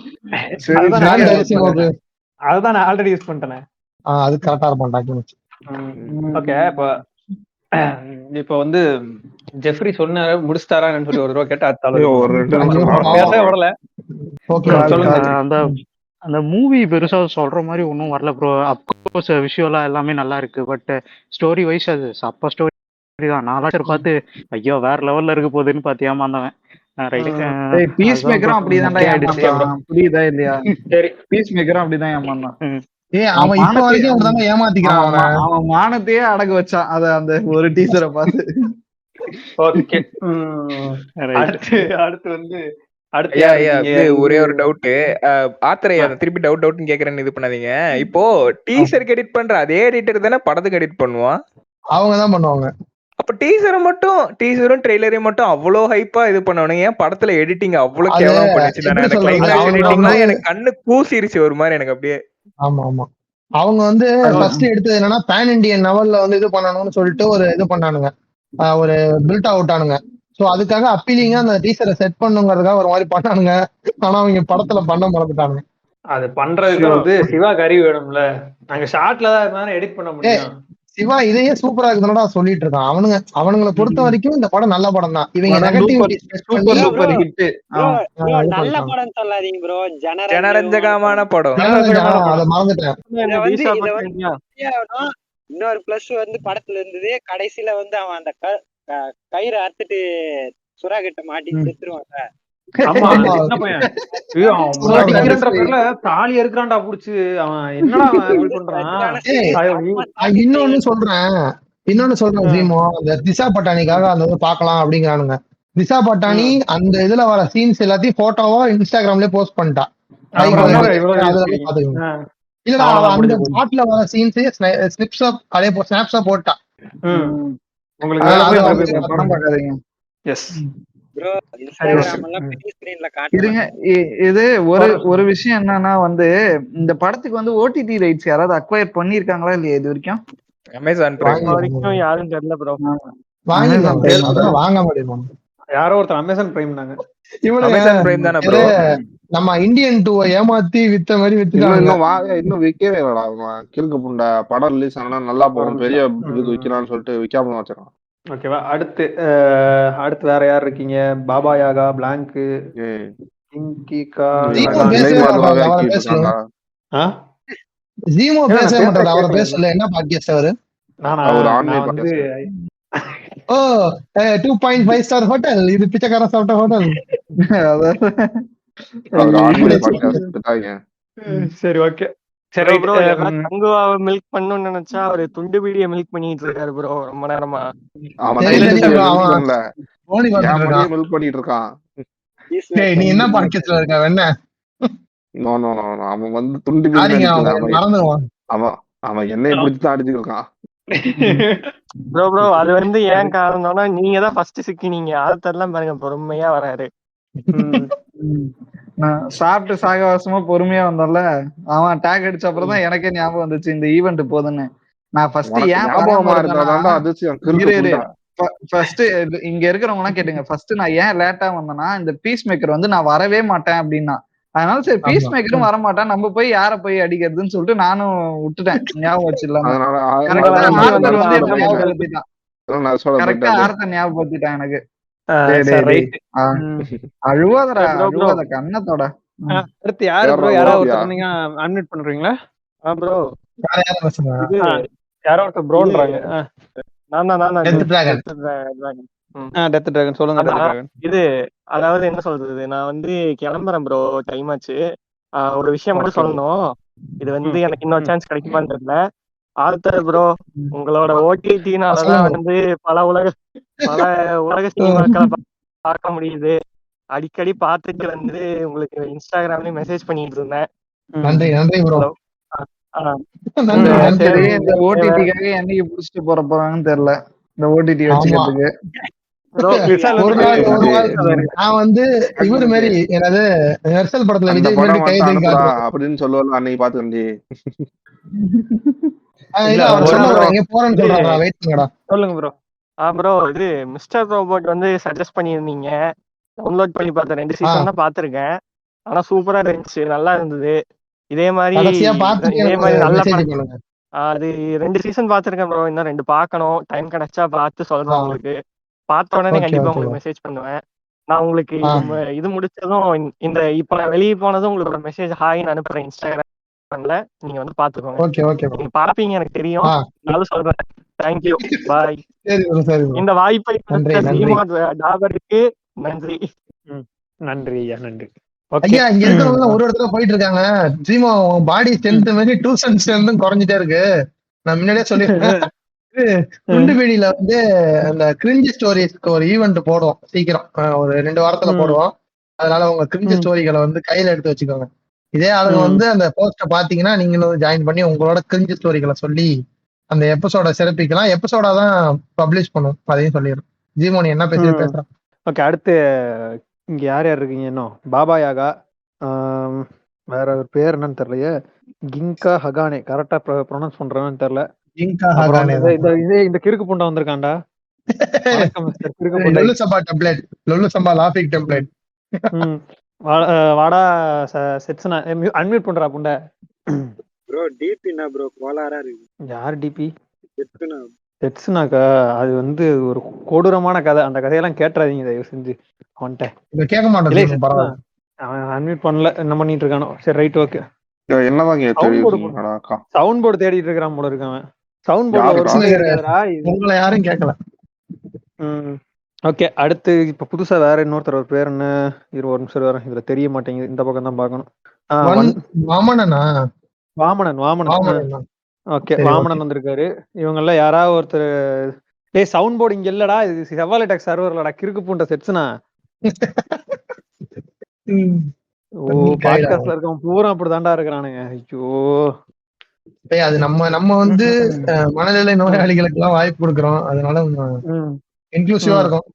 அதுதான் நான் ஆல்ரெடி யூஸ் பண்ணிட்டேன்.
அது கரெக்டா இருப்பான் டாக்குமெண்ட்ரி.
ஓகே, இப்போ வந்து ஜெஃப்ரி சொன்னாரு முடிச்சிட்டாரான்னு சொல்லி ஒரு ரூபா கேட்டா வரல.
அந்த மூவி பெருசா சொல்ற மாதிரி ஒன்றும் வரல ப்ரோ. அப்கோர்ஸ் விஷுவலா எல்லாமே நல்லா இருக்கு. பட் ஸ்டோரி வைஸ் அது சப்ப ஸ்டோரி தான். நான் பார்த்து ஐயோ வேற லெவல்ல இருக்க போகுதுன்னு பார்த்து ஏமாந்தவன்.
பீஸ் மேக்கரும் அப்படிதான் ஏமாந்தான். புரியுதா இல்லையா? சரி, பீஸ் மேக்கரும் அப்படிதான் ஏமாந்தான்.
அவன் இப்ப
மானத்தையே
வரைக்கும் அப்படிதாங்க ஏமாத்திக்கிறான் அவனை.
அவன் மானத்தையே அடகு வச்சான் அத அந்த ஒரு டீசரை பார்த்து.
ஓகே. அடுத்து வந்து
ஒரே ஒரு டவுட் ஆத்தரை திருப்பி டவுட்னு கேக்குறேன்னு இது பண்ணாதீங்க. இப்போ டீசருக்கு எடிட் பண்ற அதே எடிட்டர் தானே படத்துக்கு எடிட் பண்ணுவான்.
அவங்கதான் பண்ணுவாங்க.
அப்ப டீசரும் ட்ரெய்லரையும் மட்டும் அவ்வளவு ஹைப்பா இது பண்ணவனுங்க, ஏன் படத்துல எடிட்டிங் அவ்வளவு கேவலமா பண்ணிச்சு? எனக்கு கண்ணு கூசிருச்சு ஒரு மாதிரி எனக்கு அப்படியே.
ஆமா ஆமா, அவங்க வந்து ஃபர்ஸ்ட் எடுத்தது என்னன்னா பேன் இண்டியன் லெவல்ல வந்து இது பண்ணணும்னு சொல்லிட்டு ஒரு இது பண்ணானுங்க, ஒரு பில்ட் அவுட் ஆனுங்க. சோ அதுக்காக அப்பீலிங்கா அந்த டீசரை செட் பண்ணுங்கிறதுக்காக ஒரு மாதிரி பண்ணானுங்க. ஆனா அவங்க படத்துல பண்ண மறந்துட்டானுங்க.
அது பண்றதுக்கு வந்து சிவா கறி வேணும்ல, நாங்க ஷார்ட்ல தான் இருந்தாலும் எடிட் பண்ண முடியும்.
சிவா இதையே சூப்பரா இருக்குதுன்னா சொல்லிட்டு இருக்கான். அவனுங்களை பொறுத்த வரைக்கும் இந்த படம் நல்ல படம் தான். இவங்க
நல்ல படம் சொல்லாதீங்க ப்ரோ,
ஜனரஞ்சகமான படம்.
அதை மறந்துட்டேன்.
இன்னொரு பிளஸ் வந்து படத்துல இருந்தது, கடைசியில வந்து அவன் அந்த கயிறு அறுத்துட்டு சுறா கிட்ட மாட்டி செத்துருவாங்க.
தாலி இருக்கிறான்டா புடிச்சு, அவன் என்னடா பண்றான்.
இன்னொன்னு சொல்றேன் ஜீமோ, அந்த திசா பட்டானிக்காக அந்த இது பாக்கலாம் அப்படிங்கிறானுங்க. திசா பட்டானி அந்த இதுல வர சீன்ஸ் எல்லாத்தையும் போட்டோவா இன்ஸ்டாகிராம்லயே போஸ்ட் பண்ணிட்டா. இல்லடா அந்த ஸ்பாட்ல வர சீன்ஸ் ஸ்னாப்ஸா போட்டா.
படம் பார்க்காதீங்க. இருங்க, இது ஒரு விஷயம் என்னன்னா வந்து இந்த படத்துக்கு வந்து ஓடிடி ரைட்ஸ் யாராவது அக்வயர் பண்ணிருக்காங்களா இல்லையா இது வரைக்கும்?
அமேசான்
வரைக்கும் யாரும் தெரியல ப்ரோ.
வாங்க முடியுமா?
யாரோ ஒருத்தர் அமேசான் பிரைம்னாங்க.
அமேசான் பிரைம் தானே ப்ரோ.
நம்ம இந்தியன் 2 ஏமாத்தி வித்த மாதிரி வித்துட்டாங்க.
இன்னும் விக்கவே இல்லடா. கிறுக்கு புண்டை படம் ரிலீஸ் ஆனா நல்லா போகும், பெரிய இது விக்கலாம்னு சொல்லிட்டு விக்காம வச்சிருக்கான்.
ஓகேவா, அடுத்து வேற யார் இருக்கீங்க? பாபா யாகா, பிளாங்க், கிங்கிகா,
ஜீமோ பேச மாட்டாரு. அவர் பேசல, என்ன பாட்காஸ்ட் அவரு?
வந்து
2.5 ஸ்டார் ஹோட்டல், இது பிச்சைக்காரன் சாப்பிட்ட ஹோட்டல்.
சரி ஓகே.
சரி ப்ரோ, தங்குவாவை மில்க் பண்ணணும்னு நினைச்சா அவரு துண்டு பீடிய மில்க் பண்ணிட்டு இருக்காரு ப்ரோ ரொம்ப நேரமா.
மில்க் பண்ணிட்டு இருக்கான்.
நீ என்ன பாட்காஸ்ட்ல இருக்க என்ன?
அவன் வந்து துண்டு
மறந்துடுவான்.
அவன் என்னைய பிடிச்சுதான் அடிச்சுட்டு இருக்கான்.
ப்ரோ அது வந்து ஏன் காரணம்னா நீங்க தான் ஃபர்ஸ்ட் சிக்கினீங்க. ஆள்தெல்லாம் பாருங்க பொறுமையா வராரு.
நான் சாப்பிட்டு சாகவாசமா பொறுமையா வந்தோம்ல, அவன் டேக் அடிச்ச அப்புறம் தான் எனக்கே ஞாபகம் வந்துச்சு இந்த ஈவெண்ட் போதுன்னு. நான் ஃபர்ஸ்ட் ஏன் ஃபர்ஸ்ட் இங்க இருக்கிறவங்க எல்லாம் கேட்டுங்க, ஃபர்ஸ்ட் நான் ஏன் லேட்டா வந்தேன்னா இந்த பீஸ் மேக்கர் வந்து நான் வரவே மாட்டேன் அப்படின்னா, அதனால சரி பீஸ் மேக்கரும் வர மாட்டான், நம்ம போய் யார போய் அடிக்கிறதுன்னு சொல்லிட்டு நானும் விட்டுட்டேன். ஞாபகம் வச்சு இல்லாம கரெக்டா ஆர்த்த ஞாபகப்படுத்திட்டான் எனக்கு. அழுவாதடா அழுவாத கண்ணத்தோட.
அடுத்து யாரு ப்ரோ? யாராவது நீங்க அன்மியூட் பண்றீங்களா?
ப்ரோ
யாரோ ஒருத்தர் ப்ரோன்றாங்க. டெத் டிராகன் சொல்லுங்க.
இது அதாவது என்ன சொல்றது, நான் வந்து கிளம்புறேன் ப்ரோ, டைம் ஆச்சு. ஒரு விஷயம் மட்டும் சொல்லணும். இது வந்து எனக்கு இன்னொரு சான்ஸ் கிடைக்குமான்னு தெரியல. ஆர்த்தர் ப்ரோ, உங்களோட ஓடிடினாலதான் வந்து பல உலக சினிமாக்களை பார்க்க முடியுது. அடிக்கடி பார்த்துட்டு வந்து உங்களுக்கு இன்ஸ்டாகிராம்லயும் மெசேஜ் பண்ணிட்டு இருந்தேன்.
நன்றி ப்ரோ.
இந்த ஓடிடிக்காக என்னைக்கு புடிச்சிட்டு போறாங்கன்னு தெரியல இந்த ஓடிடி வச்சுக்கிறதுக்கு.
நான் வந்து இவரு மாதிரி என்னது நெர்சல் படத்துல விஜய் மாதிரி கை
அப்படின்னு சொல்லுவாங்க. அன்னைக்கு பாத்துக்கண்டி
சொல்லுங்க ப்ரோ. ப்ரோ இது மிஸ்டர் ரோபோட் வந்து சஜஸ்ட் பண்ணியிருந்தீங்க, டவுன்லோட் பண்ணி பார்த்தேன். 2 சீசன் தான் பாத்துருக்கேன். ஆனா சூப்பரா இருந்துச்சு, நல்லா இருந்தது. இதே மாதிரி நல்ல படம். அது 2 சீசன் பாத்துருக்கேன் ப்ரோ, இன்னும் 2 பாக்கணும். டைம் கிடைச்சா பார்த்து சொல்றேன் உங்களுக்கு. பார்த்த உடனே கண்டிப்பா உங்களுக்கு மெசேஜ் பண்ணுவேன். நான் உங்களுக்கு இது முடிச்சதும் இந்த இப்ப நான் வெளியே போனதும் உங்களுக்கு ஒரு மெசேஜ் ஹாய்னு அனுப்புறேன் இன்ஸ்டாகிராம்ல. நீங்க வந்து பாத்துக்கோங்க. நீங்க பாப்பீங்க எனக்கு தெரியும், நான் சொல்றேன். தேங்க்யூ, பாய். இந்த வாய்ப்பை டாபருக்கு நன்றி.
நன்றி ஐயா, நன்றி. ஓகே
ஐயா இங்க இருக்கிறவங்க ஒரு இடத்துல போயிட்டு இருக்காங்க. சீமா பாடி ஸ்ட்ரென்த் மாதிரி டூசன் ஸ்ட்ரென்த்தும் குறைஞ்சிட்டே இருக்கு. நான் முன்னாடியே சொல்லியிருக்கேன். துண்டு பீடியில வந்து அந்த கிரிஞ்சு ஸ்டோரிஸ்க்கு ஒரு ஈவெண்ட் போடுவோம் சீக்கிரம், ஒரு 2 வாரத்துல போடுவோம். அதனால உங்க கிரிஞ்சு ஸ்டோரிகளை வந்து கையில எடுத்து வச்சுக்கோங்க. இதே ஆளுங்க வந்து அந்த போஸ்ட பாத்தீங்கன்னா நீங்களும் வந்து ஜாயின் பண்ணி உங்களோட கிரிஞ்சு ஸ்டோரிகளை சொல்லி அந்த எபிசோட சிறப்பிக்கலாம். எபிசோடா தான் பப்ளிஷ் பண்ணும், அதையும் சொல்லிடுறோம். ஜீமோனி என்ன பேசுறான்.
ஓகே, அடுத்து இங்க யார் யார் இருக்கீங்க? இன்னும் பாபா யாகா, வேற ஒரு பேர் என்னன்னு தெரியலையே, கிங்கா ஹகானே, கரெக்டா ப்ரொனவுன்ஸ் பண்றேன்னு தெரியல.
ஜிங்கா
அப்புறம்
ஹகானே
இந்த கிறுக்கு புண்டை வந்திருக்காண்டா. வணக்கம் மிஸ்டர் கிறுக்கு புண்டை.
லொல்லு சம்பா டெம்ப்ளேட், லொல்லு சம்பா லாஃபிங் டெம்ப்ளேட்.
வாடா செட்ஸ்னா அன்மியூட் பண்றா புண்டை.
ப்ரோ டிபி என்ன ப்ரோ கோலாரா இருக்கு.
யார் டிபி?
செட்ஸ்னா.
செட்ஸ்னாக்கா அது வந்து ஒரு கொடூரமான கதை. அந்த கதையெல்லாம் கேட்டுறாதீங்க தயவு செஞ்சு. அவன்கிட்ட
கேட்க மாட்டேன், பரவாயில்ல.
அவன் அன்மியூட் பண்ணல, என்ன பண்ணிட்டு இருக்கானோ. சரி, ரைட், ஓகே.
என்னதான்
சவுண்ட் போர்டு தேடிட்டு இருக்கிறான் போல இருக்கான். சவுண்ட் போர்டு
உங்களை யாரும் கேட்கல.
ஓகே, அடுத்து இப்ப புதுசா வேற இன்னொருத்தர் ஒரு பேர் என்ன, 20 நிமிஷம் வேற இதுல தெரிய மாட்டேங்குது. இந்த பக்கம் தான் பாக்கணும்.
வாமனனா?
வாமனன்.
வாமனன்.
ஓகே, வாமனன் வந்திருக்காரு. இவங்க எல்லாம் யாராவது ஒருத்தர், டேய் சவுண்ட் போர்டு இங்க இல்லடா, இது செவ்வாழை டெக் சர்வர்லடா, கிறுக்கு பூண்ட செட்ஸ்னா. ஓ, பாட்காஸ்ட்ல இருக்கவன் பூரா அப்படிதான்டா இருக்கிறானுங்க. ஐயோ,
அது நம்ம வந்து மனநிலை நோயாளிகளுக்கு எல்லாம் வாய்ப்பு கொடுக்குறோம், அதனால இன்க்ளூசிவா இருக்கும்.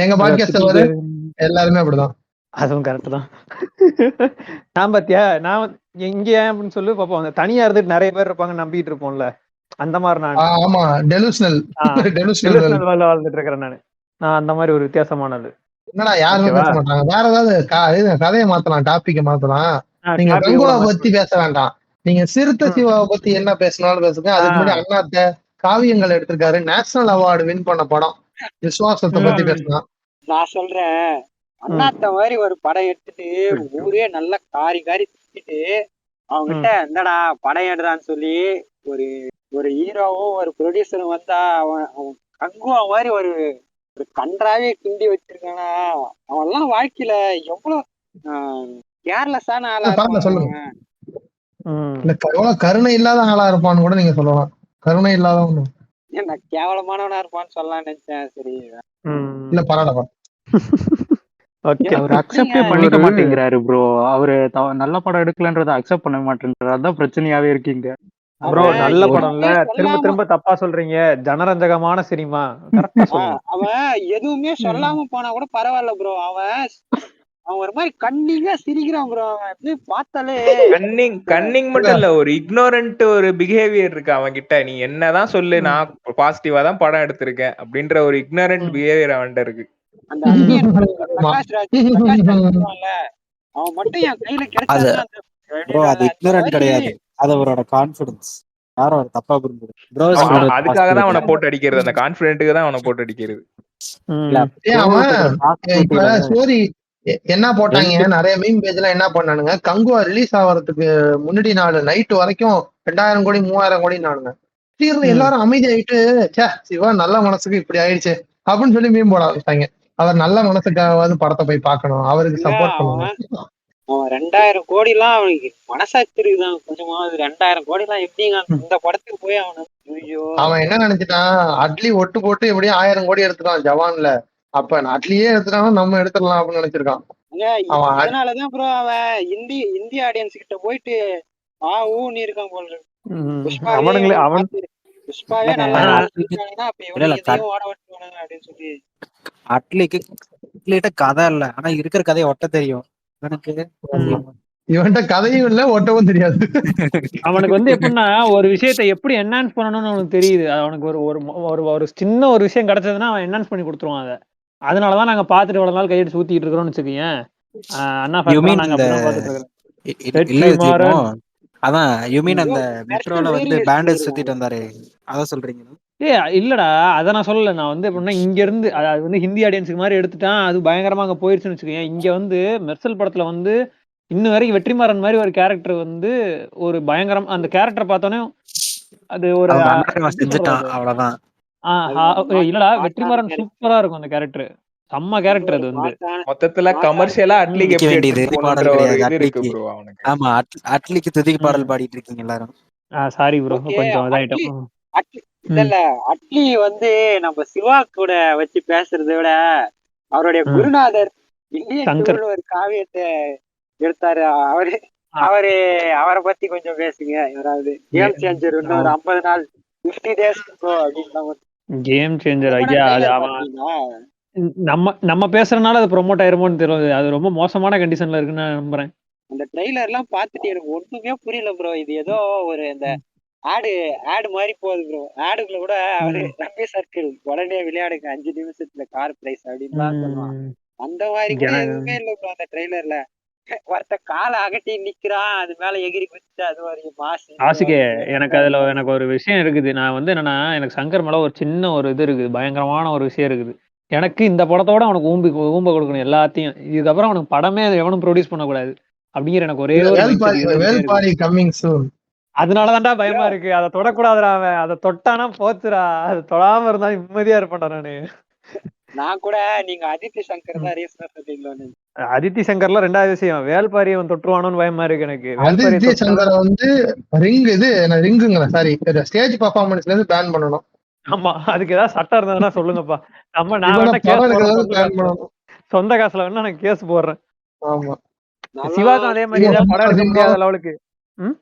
எங்க பாட்காஸ்ட் எல்லாருமே அப்படிதான்.
அதுவும் கரெக்ட் தான். நான் பாத்தியா, நான் இங்க ஏன் அப்படின்னு சொல்லி பாப்போம். தனியா இருந்துட்டு நிறைய பேர் இருப்பாங்க நம்பிட்டு இருப்போம்ல, அந்த மாதிரி நான் வாழ்ந்துட்டு இருக்கிறேன். நான் அந்த மாதிரி ஒரு வித்தியாசமானது.
என்னடா யாருமே பேச மாட்டாங்க. வேற ஏதாவது கதையை மாத்தலாம், டாபிக்க மாத்தலாம். நீங்க கங்குவா பத்தி பேச வேண்டாம், நீங்க சிறுத்தை சிவாவை பத்தி என்ன பேசினாலும் பேசுங்க. அதுக்கு முன்னாடி அண்ணாத்த காவியங்கள் எடுத்திருக்காரு, நேஷனல் அவார்டு வின் பண்ண படம் விசுவாசத்தை பத்தி பேசலாம்.
நான் சொல்றேன், அண்ணாத்த மாதிரி ஒரு படம் எடுத்துட்டு ஊரே நல்லா காரி திட்டிட்டு அவங்ககிட்ட என்னடா படம் எடுறான்னு சொல்லி ஒரு ஹீரோவும் ஒரு ப்ரொடியூசரும் வந்தா அவன் கங்குவா மாதிரி ஒரு கன்றாவே கிண்டி வச்சிருக்கானா. அவன் எல்லாம் வாழ்க்கையில எவ்வளவு கேர்லெஸ்ஸான ஆளா
சொல்லுங்க. கருணை இல்லாத ஆளா இருப்பான்னு கூட நீங்க சொல்லலாம். கருணை இல்லாதவன்
என்ன கேவலமானவனா இருப்பான்னு சொல்லலாம்னு நினைச்சேன். சரி,
இல்ல பரவாயில்ல.
அவர் அக்செப்டே பண்ணிக்க மாட்டேங்கிறாரு ப்ரோ. அவரு நல்ல படம் எடுக்கலன்றத அக்செப்ட் பண்ண மாட்டேங்கிறாரு. அதான் பிரச்சனையாவே இருக்கீங்க
ப்ரோ. நல்ல படம் இல்ல, திரும்ப தப்பா சொல்றீங்க. ஜனரஞ்சகமான சினிமா.
அவன் எதுவுமே சொல்லாம போனா கூட பரவாயில்ல ப்ரோ. அவன் ஒரு மாதிரி கன்னிங்கா சிரிக்கிறான் ப்ரோ. அவன் பார்த்தாலே
கன்னிங் மட்டும் இல்ல, ஒரு இக்னோரண்ட் ஒரு பிஹேவியர் இருக்கு அவன் கிட்ட. நீ என்னதான் சொல்லு, நான் பாசிட்டிவா தான் படம் எடுத்திருக்கேன் அப்படின்ற ஒரு இக்னோரண்ட் பிஹேவியர் அவன்கிட்ட இருக்கு.
அந்த பிரகாஷ் ராஜ் அவன் மட்டும் என் கையில கிடைச்சாதான்
அது இக்னோரண்ட் கிடையாது, அது அவரோட கான்ஃபிடன்ஸ். யாரும் அவர் தப்பா புரிஞ்சுது ப்ரோ.
அதுக்காக தான் அவனை போட்டு அடிக்கிறது, அந்த கான்ஃபிடென்ட்டுக்கு தான் அவனை போட்டு அடிக்கிறது.
ஸ்டோரி என்ன போட்டாங்க, நிறைய மீம் பேஜ்ல என்ன பண்ணானுங்க, கங்குவா ரிலீஸ் ஆகிறதுக்கு முன்னாடி நாள் நைட்டு வரைக்கும் 2000 கோடி 3000 கோடி நானுங்க. எல்லாரும் அமைதியாயிட்டு சிவா நல்ல மனசுக்கு இப்படி ஆயிடுச்சு அப்படின்னு சொல்லி மீம் போட ஆரம்பிச்சாங்க. அவர் நல்ல மனசுக்காவது படத்தை போய் பார்க்கணும், அவருக்கு சப்போர்ட் பண்ணணும்.
அவன் 2000 கோடி எல்லாம் அவனுக்கு மனசாட்சி இருக்குதான் கொஞ்சமாவது. 2000 கோடி எல்லாம் எப்படிங்க இந்த படத்துக்கு போய்
அவன் என்ன நினைச்சிட்டான், அட்லி ஒட்டு போட்டு எப்படியும் 1000 கோடி எடுத்துட்டான் ஜவான்ல. அப்ப அட்லியே எடுத்துட்டாலும் நம்ம எடுத்துடலாம் அப்படின்னு நினைச்சிருக்கான்.
அதனாலதான் ப்ரோ அவன் இந்திய ஆடியன்ஸ் கிட்ட போயிட்டு ஊன்னு இருக்கான் போல இருக்கு. புஷ்பாவே நல்லா அப்படின்னு சொல்லி.
அட்லிட்ட கதை இல்ல, ஆனா இருக்கிற கதையை ஒட்ட தெரியும் எனக்கு.
இவன்ட்ட கதையும் இல்ல, ஒட்டவும் தெரியாது.
அவனுக்கு வந்து எப்படின்னா ஒரு விஷயத்தை எப்படி என்ஹான்ஸ் பண்ணணும்னு அவனுக்கு தெரியுது. அவனுக்கு ஒரு சின்ன ஒரு விஷயம் கிடைச்சதுன்னா அவன் என்ஹான்ஸ் பண்ணி கொடுத்துருவான் அதை. அதனாலதான் நாங்க பாத்துட்டு இவ்வளவு நாள் கையெடுத்து ஊத்திட்டு இருக்கிறோம்னு வச்சுக்கீங்க. அண்ணா
அதான் யூ மீன் அந்த மெட்ரோல வந்து பேண்டேஜ் சுத்திட்டு வந்தாரு, அத சொல்றீங்க?
இல்லடா, அத நான் சொல்லல. நான் வந்து எப்படின்னா இங்க இருந்து அது வந்து ஹிந்தி ஆடியன்ஸுக்கு மாதிரி எடுத்துட்டான், அது பயங்கரமா அங்க போயிருச்சுன்னு வச்சுக்கோங்க. இங்க வந்து மெர்சல் படத்துல வந்து இன்னும் வரைக்கும் வெற்றிமாறன் மாதிரி ஒரு கேரக்டர் வந்து ஒரு பயங்கரம். அந்த கேரக்டர் பார்த்தோன்னே அது ஒரு
செஞ்சுட்டான், அவ்வளவுதான்.
இல்லடா, வெற்றிமாறன் சூப்பரா இருக்கும் அந்த கேரக்டர். செம்ம கேரக்டர் அது வந்து.
மொத்தத்துல கமர்ஷியலா அட்லிக்கு
துதிக்க
எப்படி
வேண்டியது
எடுத்துட்டு
துதி பாடல்
போகணுன்ற ஒரு
கிடையாது
இது இருக்கு
அட்லிக்கு.
ப்ரோ அவனுக்கு.
ஆமா அட்லிக்கு துதிக்கு பாடல் பாடிட்டு இருக்கீங்க எல்லாரும்.
சாரி ப்ரோ,
ஓகே
கொஞ்சம்
அட்லி
இதாயிட்டோம்.
அட்லி இல்ல இல்ல அட்லி வந்து நம்ம சிவா கூட வச்சு பேசுறதை விட அவருடைய குருநாதர் இந்தியன்
சங்கர்.
டூன்னு ஒரு காவியத்தை எடுத்தாரு. அவரு அவரை பத்தி கொஞ்சம் பேசுங்க. யாராவது கேம் சேஞ்சர் இன்னொரு 50 நாள் 50 days அப்படின்னு
கேம் சேஞ்சர் ஐயா, அது அவன்
பாத்தீங்களா?
நம்ம பேசுறதுனால அது ப்ரொமோட் ஆயிருமோன்னு தெரியல. அது ரொம்ப மோசமான கண்டிஷன்ல இருக்குன்னு நான் நம்புறேன்.
அந்த ட்ரெய்லர் எல்லாம் பார்த்துட்டு எனக்கு ஒண்ணுமே புரியல ப்ரோ. இது ஏதோ ஒரு இந்த ஆடு மாதிரி போகுது ப்ரோ. ஆடுக்குள்ள கூட அவரு ரம்மி சர்க்கிள் உடனே விளையாடுங்க 5 நிமிஷத்துல கார் பிரைஸ் அப்படின்னு தான் சொல்லுவான். அந்த மாதிரி கூட எதுவுமே இல்லை ப்ரோ அந்த ட்ரெய்லர்ல. ஒருத்த காலை அகட்டி நிக்கிறான், அது மேல எகிரி குதிச்சு அது வரைக்கும் மாசு.
ஆசிகே, எனக்கு ஒரு விஷயம் இருக்குது. நான் வந்து என்னன்னா, எனக்கு சங்கர் மேல ஒரு சின்ன ஒரு இது இருக்குது, பயங்கரமான ஒரு விஷயம் இருக்குது. எனக்கு இந்த படத்தோட அவனுக்கு ஊம்ப கொடுக்கணும் எல்லாத்தையும். இதுக்கப்புறம் அவனுக்கு படமே எவனும் ப்ரொடியூஸ் பண்ணக்கூடாது அப்படிங்கிற எனக்கு ஒரே ஒரு
வேல்பாரி கம்மிங் சூன்.
அதனாலதான்டா பயமா இருக்கு. அதை தொடக்கூடாதுடா. அவன் அதை தொட்டானா போச்சுடா. அது தொடாம இருந்தா நிம்மதியா இருப்பேன்டா நானு.
நான் கூட நீங்க அதித்தி சங்கர் தான் ரீசனா சொல்றீங்களோன்னு.
அதித்தி சங்கர்ல ரெண்டாவது விஷயம், வேல்பாரி அவன் தொட்டுருவானோன்னு பயமா இருக்கு எனக்கு.
அதித்தி சங்கரை வந்து ரிங்குங்க சாரி ஸ்டேஜ் பர்ஃபார்மன்ஸ்ல இருந்து பேன் பண்ணணும்.
ஆமா, அதுக்கு ஏதாவது சட்டம் இருந்ததுன்னா சொல்லுங்கப்பா. நான் வேணா கேஸ் சொந்த காசுல வேணா நான் கேஸ் போடுறேன்.
ஆமா,
சிவாக்கும் அதே மாதிரி ஏதாவது படம் எடுக்க முடியாத லெவலுக்கு.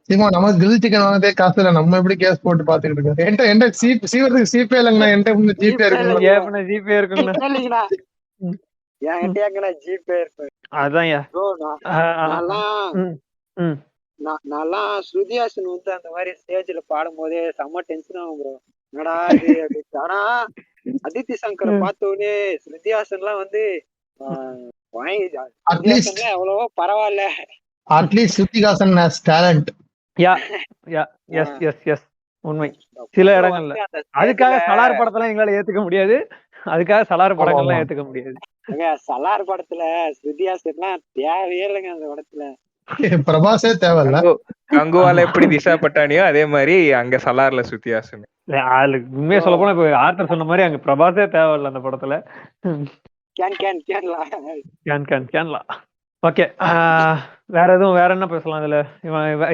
சிவா நமக்கு கிரில் சிக்கன் வாங்கதே காசு இல்ல, நம்ம எப்படி கேஸ் போட்டு பாத்துக்கிட்டு இருக்கோம். என்கிட்ட சீவருக்கு சீப்பே இல்லைங்கண்ணா. என்கிட்ட ஜிபே இருக்கு.
ஜிபே இருக்குங்கண்ணா. அதான்
நான்லாம் ஸ்ருதிஹாசன் வந்து அந்த மாதிரி ஸ்டேஜ்ல பாடும் போதே செம்ம டென்ஷன் ஆகும் ப்ரோ. என்னடா இது அப்படின்னு. ஆனா அதித்தி சங்கரை பார்த்த உடனே ஸ்ருதிஹாசன் எல்லாம் வந்து எவ்வளவோ பரவாயில்ல.
At least Shruti Haasan has talent.
உண்மை. சில இடங்கள்ல அதுக்காக சலார் படத்தெல்லாம் எங்களால ஏத்துக்க முடியாது. அதுக்காக சலார் படங்கள்லாம் ஏத்துக்க முடியாது.
சலார் படத்துல ஸ்ருதிஹாசன் எல்லாம் தேவையே இல்லைங்க அந்த படத்துல.
பிரபாஸே தேவையில்ல.
கங்குவால எப்படி திஷா பட்டானியோ அதே மாதிரி அங்க சலார்ல ஸ்ருதிஹாசன்.
உண்மையா சொல்ல போனா இப்ப ஆர்த்தர் சொன்ன மாதிரி அங்க பிரபாஸே தேவையில்ல அந்த படத்துல. ஓகே, வேற என்ன பேசலாம் இதுல?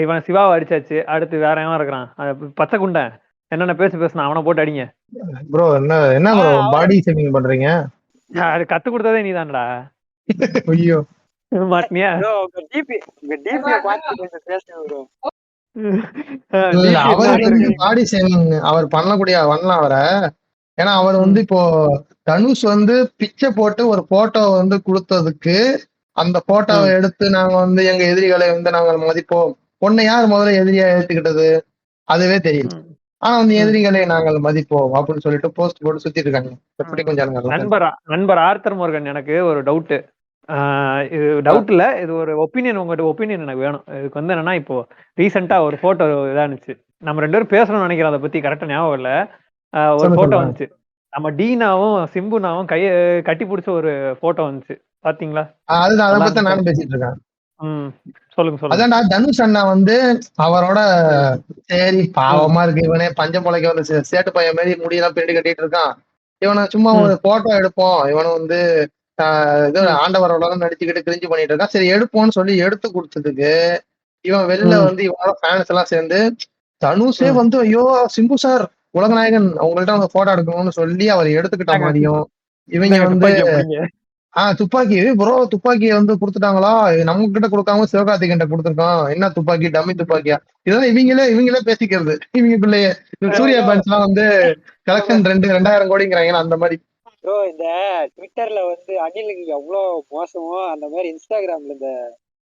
இவன் சிவாவை அடிச்சாச்சு. அடுத்து வேற எவன் இருக்கிறான்? பச்சை குண்டன் என்னென்ன பேசுனா அவனை போட்டு அடிங்க
ப்ரோ. என்ன ப்ரோ பாடி ஷேமிங் பண்றீங்க?
அது கத்து கொடுத்ததே நீதான்டா.
ஐயோ
மாட்டினியா?
அவருக்கு பாடி ஷேமிங் அவர் பண்ணக்கூடிய பண்ணலாம் அவரை. ஏன்னா அவர் வந்து இப்போ தனுஷ் வந்து பிச்சை போட்டு ஒரு போட்டோ வந்து கொடுத்ததுக்கு அந்த போட்டோவை எடுத்து நாங்க வந்து எங்க எதிரிகளை வந்து நாங்கள் மதிப்போம். பொண்ணை யார் முதல்ல எதிரியா ஏத்துக்கிட்டது அதுவே தெரியல. ஆனா வந்து எதிரிகளை நாங்கள் மதிப்போம் அப்படின்னு சொல்லிட்டு போஸ்ட் போட்டு சுத்திட்டு இருக்காங்க. எப்படி கொஞ்சம்
நண்பர் ஆர்த்தர் முருகன், எனக்கு ஒரு டவுட். இது டவுட் இல்ல, இது ஒரு ஒப்பீனியன். உங்கள்கிட்ட ஒப்பீனியன் எனக்கு வேணும். இதுக்கு வந்து என்னன்னா, இப்போ ரீசெண்டா ஒரு போட்டோ இதானுச்சு. நம்ம 2 பேரும் பேசணும்னு நினைக்கிறோம். அதை பத்தி கரெக்டா ஞாபகம் இல்ல. ஒரு போட்டோ வந்துச்சு. நம்ம டீனாவும் சிம்புனாவும் கட்டி பிடிச்ச ஒரு போட்டோ வந்துச்சு. பாத்தீங்களா?
அதுதான் அதை பத்தி நானும் பேசிட்டு இருக்கேன்.
சொல்லுங்க.
அதான்டா தனுஷ் அண்ணா வந்து அவரோட சரி பாவமா இருக்கு, இவனே பஞ்சம் பொழைக்க வந்து சேட்டு பையன் மாதிரி முடியெல்லாம் பின்னாடி கட்டிட்டு இருக்கான், இவனை சும்மா ஒரு போட்டோ எடுப்போம், இவனை வந்து இது ஆண்டவரோட நடிச்சுக்கிட்டு கிரிஞ்சு பண்ணிட்டு இருக்கான், சரி எடுப்போம்னு சொல்லி எடுத்து கொடுத்ததுக்கு இவன் வெளில வந்து இவனோட ஃபேன்ஸ் எல்லாம் சேர்ந்து தனுஷே வந்து ஐயோ சிம்பு சார் உலகநாயகன் அவங்கள்ட்ட அவங்க போட்டோ எடுக்கணும்னு சொல்லி அவர் எடுத்துக்கிட்ட மாதிரியும் இவங்க வந்து துப்பாக்கி ப்ரோ துப்பாக்கியை வந்து கொடுத்துட்டாங்களா, நம்ம கிட்ட கொடுக்காம சிவகார்த்திகேயன் கொடுத்துருக்கோம், என்ன துப்பாக்கி டம்மி துப்பாக்கியா, இதெல்லாம் இவங்களே பேசிக்கிறது. இவங்களுக்குள்ளேயே சூர்யா பேன்ஸ் எல்லாம் வந்து கலெக்ஷன் 2000 கோடிங்கிறாங்க அந்த மாதிரி.
ப்ரோ இந்த ட்விட்டர்ல வந்து அனிலுக்கு எவ்வளவு மோசமோ அந்த மாதிரி இன்ஸ்டாகிராம்ல இந்த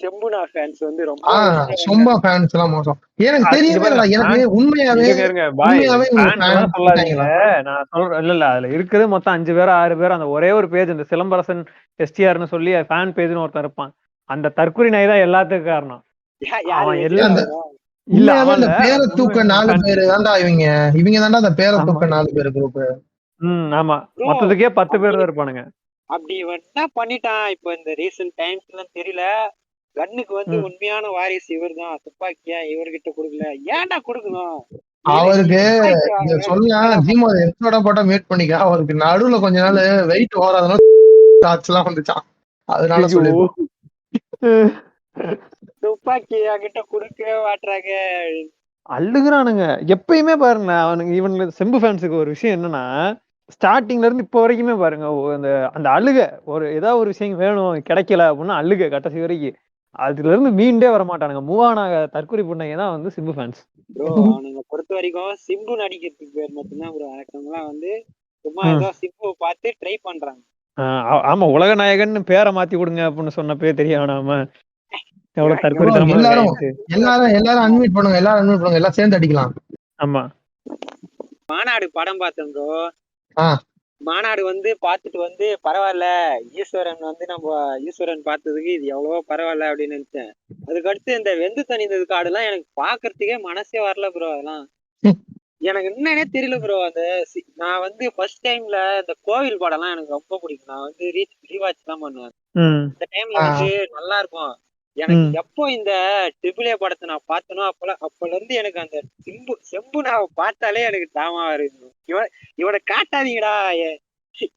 செம்புனா ஃபேன்ஸ் வந்து
ரொம்ப ஃபேன்ஸ் எல்லாம் மோசம். எனக்கு தெரியவே இல்ல, எனக்கு உண்மையாவே
நான் சொல்றேன். இல்ல அதுல இருக்குது மொத்தம் 5 பேர் 6 பேர். அந்த ஒரே ஒரு பேஜ் இந்த சிலம்பரசன் STRன்னு சொல்லி ஃபேன் பேஜ்னு ஒருத்தர் இருப்பான். அந்த தற்குறி நாய் தான் எல்லாத்துக்கும் காரணம்.
இல்ல பேரை தூக்க 4 பேரு தான்டா இவங்க தான்டா அந்த பேரை தூக்க 4 பேரு குரூப்.
ஆமா, மொத்தத்துக்கே 10 பேர் தான் இருப்பானுங்க.
அப்படி என்ன பண்ணிட்டான் இப்ப இந்த ரீசன்ட் டைம்ஸ்ல தெரியல. கண்ணுக்கு வந்து உண்மையான வாரிசு இவர் தான், துப்பாக்கியா இவர்கிட்ட கொடுக்கல, ஏன்டா கொடுக்கணும்
அவருக்கு? சொல்லலாம் ஜிமோ எபிசோட போட்டா மீட் பண்ணிக்க. அவருக்கு நடுவுல கொஞ்ச நாள் வெயிட் ஓராதனால ஷாட்ஸ்லாம் வந்துச்சான். அதனால சொல்லிருக்கோம்.
துப்பாக்கி என்கிட்ட குடுக்கவே மாட்றாங்க.
அழுகுறானுங்க எப்பயுமே பாருங்க. அவனுங்க இவனுங்க செம்பு ஃபேன்ஸுக்கு ஒரு விஷயம் என்னன்னா, ஸ்டார்டிங்ல இருந்து இப்போ வரைக்குமே பாருங்க, அந்த அந்த அழுக ஒரு ஏதாவது ஒரு விஷயம் வேணும் கிடைக்கல அப்படின்னா அழுக கடைசி வரைக்கும். அதுல இருந்து மீண்டே வர மாட்டானுங்க. மூவ் ஆன் ஆக தற்கொலை பண்ணவங்க தான் வந்து சிம்பு ஃபேன்ஸ்.
ப்ரோ அவனுங்க பொறுத்த வரைக்கும் சிம்பு நடிக்கிறதுக்கு பேர் மட்டும்தான் ப்ரோ. எனக்குலாம் வந்து சும்மா ஏதோ சிம்புவை பார்த்து ட்ரை பண்றாங்க.
ஆமா, உலக நாயகன் பேரை மாத்தி கொடுங்க அப்படின்னு சொன்னப்பே தெரியும் நாம எவ்வளவு தற்கொலைத்தனமா
எல்லாரும்
இருக்கான்ட்டு.
எல்லாரும் அன்மியூட் பண்ணுங்க, எல்லாம் சேர்ந்து அடிக்கலாம்.
ஆமா,
மாநாடு படம் பார்த்தேன் ப்ரோ.
ஆ
மாநாடு வந்து பார்த்துட்டு வந்து பரவாயில்ல, ஈஸ்வரன் வந்து நம்ம ஈஸ்வரன் பார்த்ததுக்கு இது எவ்வளவோ பரவாயில்ல அப்படின்னு நினைச்சேன். அதுக்கடுத்து இந்த வெந்து தணிந்தது காடுலாம் எனக்கு பாக்குறதுக்கே மனசே வரல ப்ரோ. அதெல்லாம் எனக்கு என்னன்னே தெரியல ப்ரோ. அந்த நான் வந்து ஃபர்ஸ்ட் டைம்ல இந்த கோவில் படம்லாம் எனக்கு ரொம்ப பிடிக்கும். நான் வந்து ரீவாட்ச் தான் பண்ணுவேன். இந்த டைம்ல வந்து நல்லா இருக்கும். எனக்கு எப்போ இந்த ட்ரிபிள் ஏ படத்தை நான் பார்த்தனோ அப்பல இருந்து எனக்கு அந்த செம்பு நான் பார்த்தாலே எனக்கு தாமா வருது. இவனை காட்டாதீங்கடா,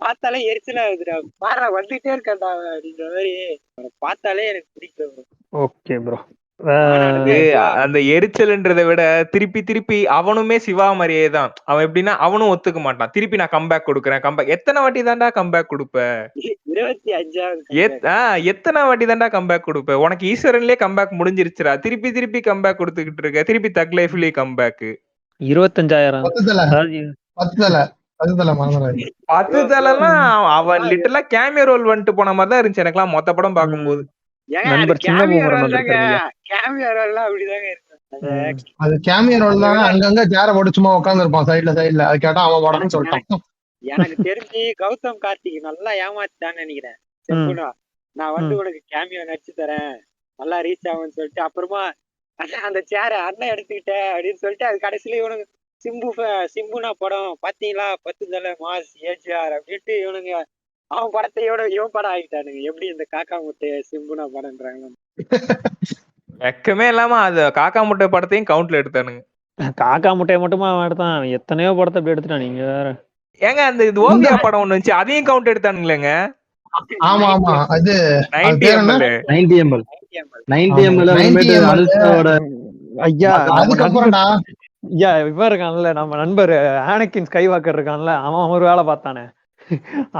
பார்த்தாலே எரிச்சலா இருக்குடா, பாரு வந்துட்டே இருக்கா அப்படின்ற மாதிரி அவனை பார்த்தாலே எனக்கு பிடிக்கும்.
Okay bro.
அந்த எரிச்சல்ன்றதை விட திருப்பி அவனுமே சிவா மாதிரியே தான். அவன் எப்படின்னா அவனும் ஒத்துக்க மாட்டான். திருப்பி நான் கம்பேக் கொடுக்குறேன். கம்பேக் எத்தனை வாட்டி தான்டா கம்பேக் கொடுப்ப?
25வது
எத்தனை வாட்டி தான்டா கம்பேக் கொடுப்ப? உனக்கு ஈஸ்வரன்லயே கம்பேக் முடிஞ்சிருச்சுடா. திருப்பி கம்பேக் கொடுத்துக்கிட்டு இருக்க. திருப்பி தக் லைஃப்லயே கம்பேக்.
25,000
10 தலலாம் அவன் லிட்டலா கேமியோ ரோல் வந்துட்டு போன மாதிரி தான் இருந்துச்சு எனக்குலாம் மொத்த படம் பார்க்கும்போது.
அது கேமியோ ரோல் தான். அங்கங்க சேர போட்டு சும்மா உட்கார்ந்து இருப்பான் சைடுல. அது கேட்டா அவன் படம்னு சொல்லிட்டான்.
எனக்கு தெரிஞ்சு கௌதம் கார்த்திக் நல்லா ஏமாத்தான்னு நினைக்கிறேன். செம்புனா நான் வந்து உனக்கு கேமியோ நடிச்சு தரேன், நல்லா ரீச் ஆகும்னு சொல்லிட்டு அப்புறமா அந்த சேர அண்ணன் எடுத்துக்கிட்டேன் அப்படின்னு சொல்லிட்டு அது கடைசியில இவனுக்கு சிம்புனா படம் பாத்தீங்களா 10 தலை மாஸ் ஏஜிஆர் அப்படின்ட்டு இவனுங்க அவன் படத்தையோட இவன் படம் ஆகிட்டானுங்க. எப்படி இந்த காக்கா முட்டைய சிம்புனா படம்ன்றாங்க.
வெக்கமே இல்லாம அது காக்கா முட்டை படத்தையும் கவுண்ட்ல எடுத்தானுங்க.
காக்கா முட்டையை மட்டுமா அவன் எடுத்தான்? எத்தனையோ படத்தை அப்படி எடுத்துட்டான். நீங்க வேற
ஏங்க அந்த இது ஓவியா படம் ஒண்ணு வந்துச்சு, அதையும் கவுண்ட் எடுத்தானுங்களேங்க.
ஆமா அது
90 ml
ஐயா
அதுக்கப்புறம்டா
ஐயா இவன் இருக்கான்ல, நம்ம நண்பர் ஆனக்கின் ஸ்கைவாக்கர் இருக்கான்ல, அவன் ஒரு வேலை பார்த்தானே.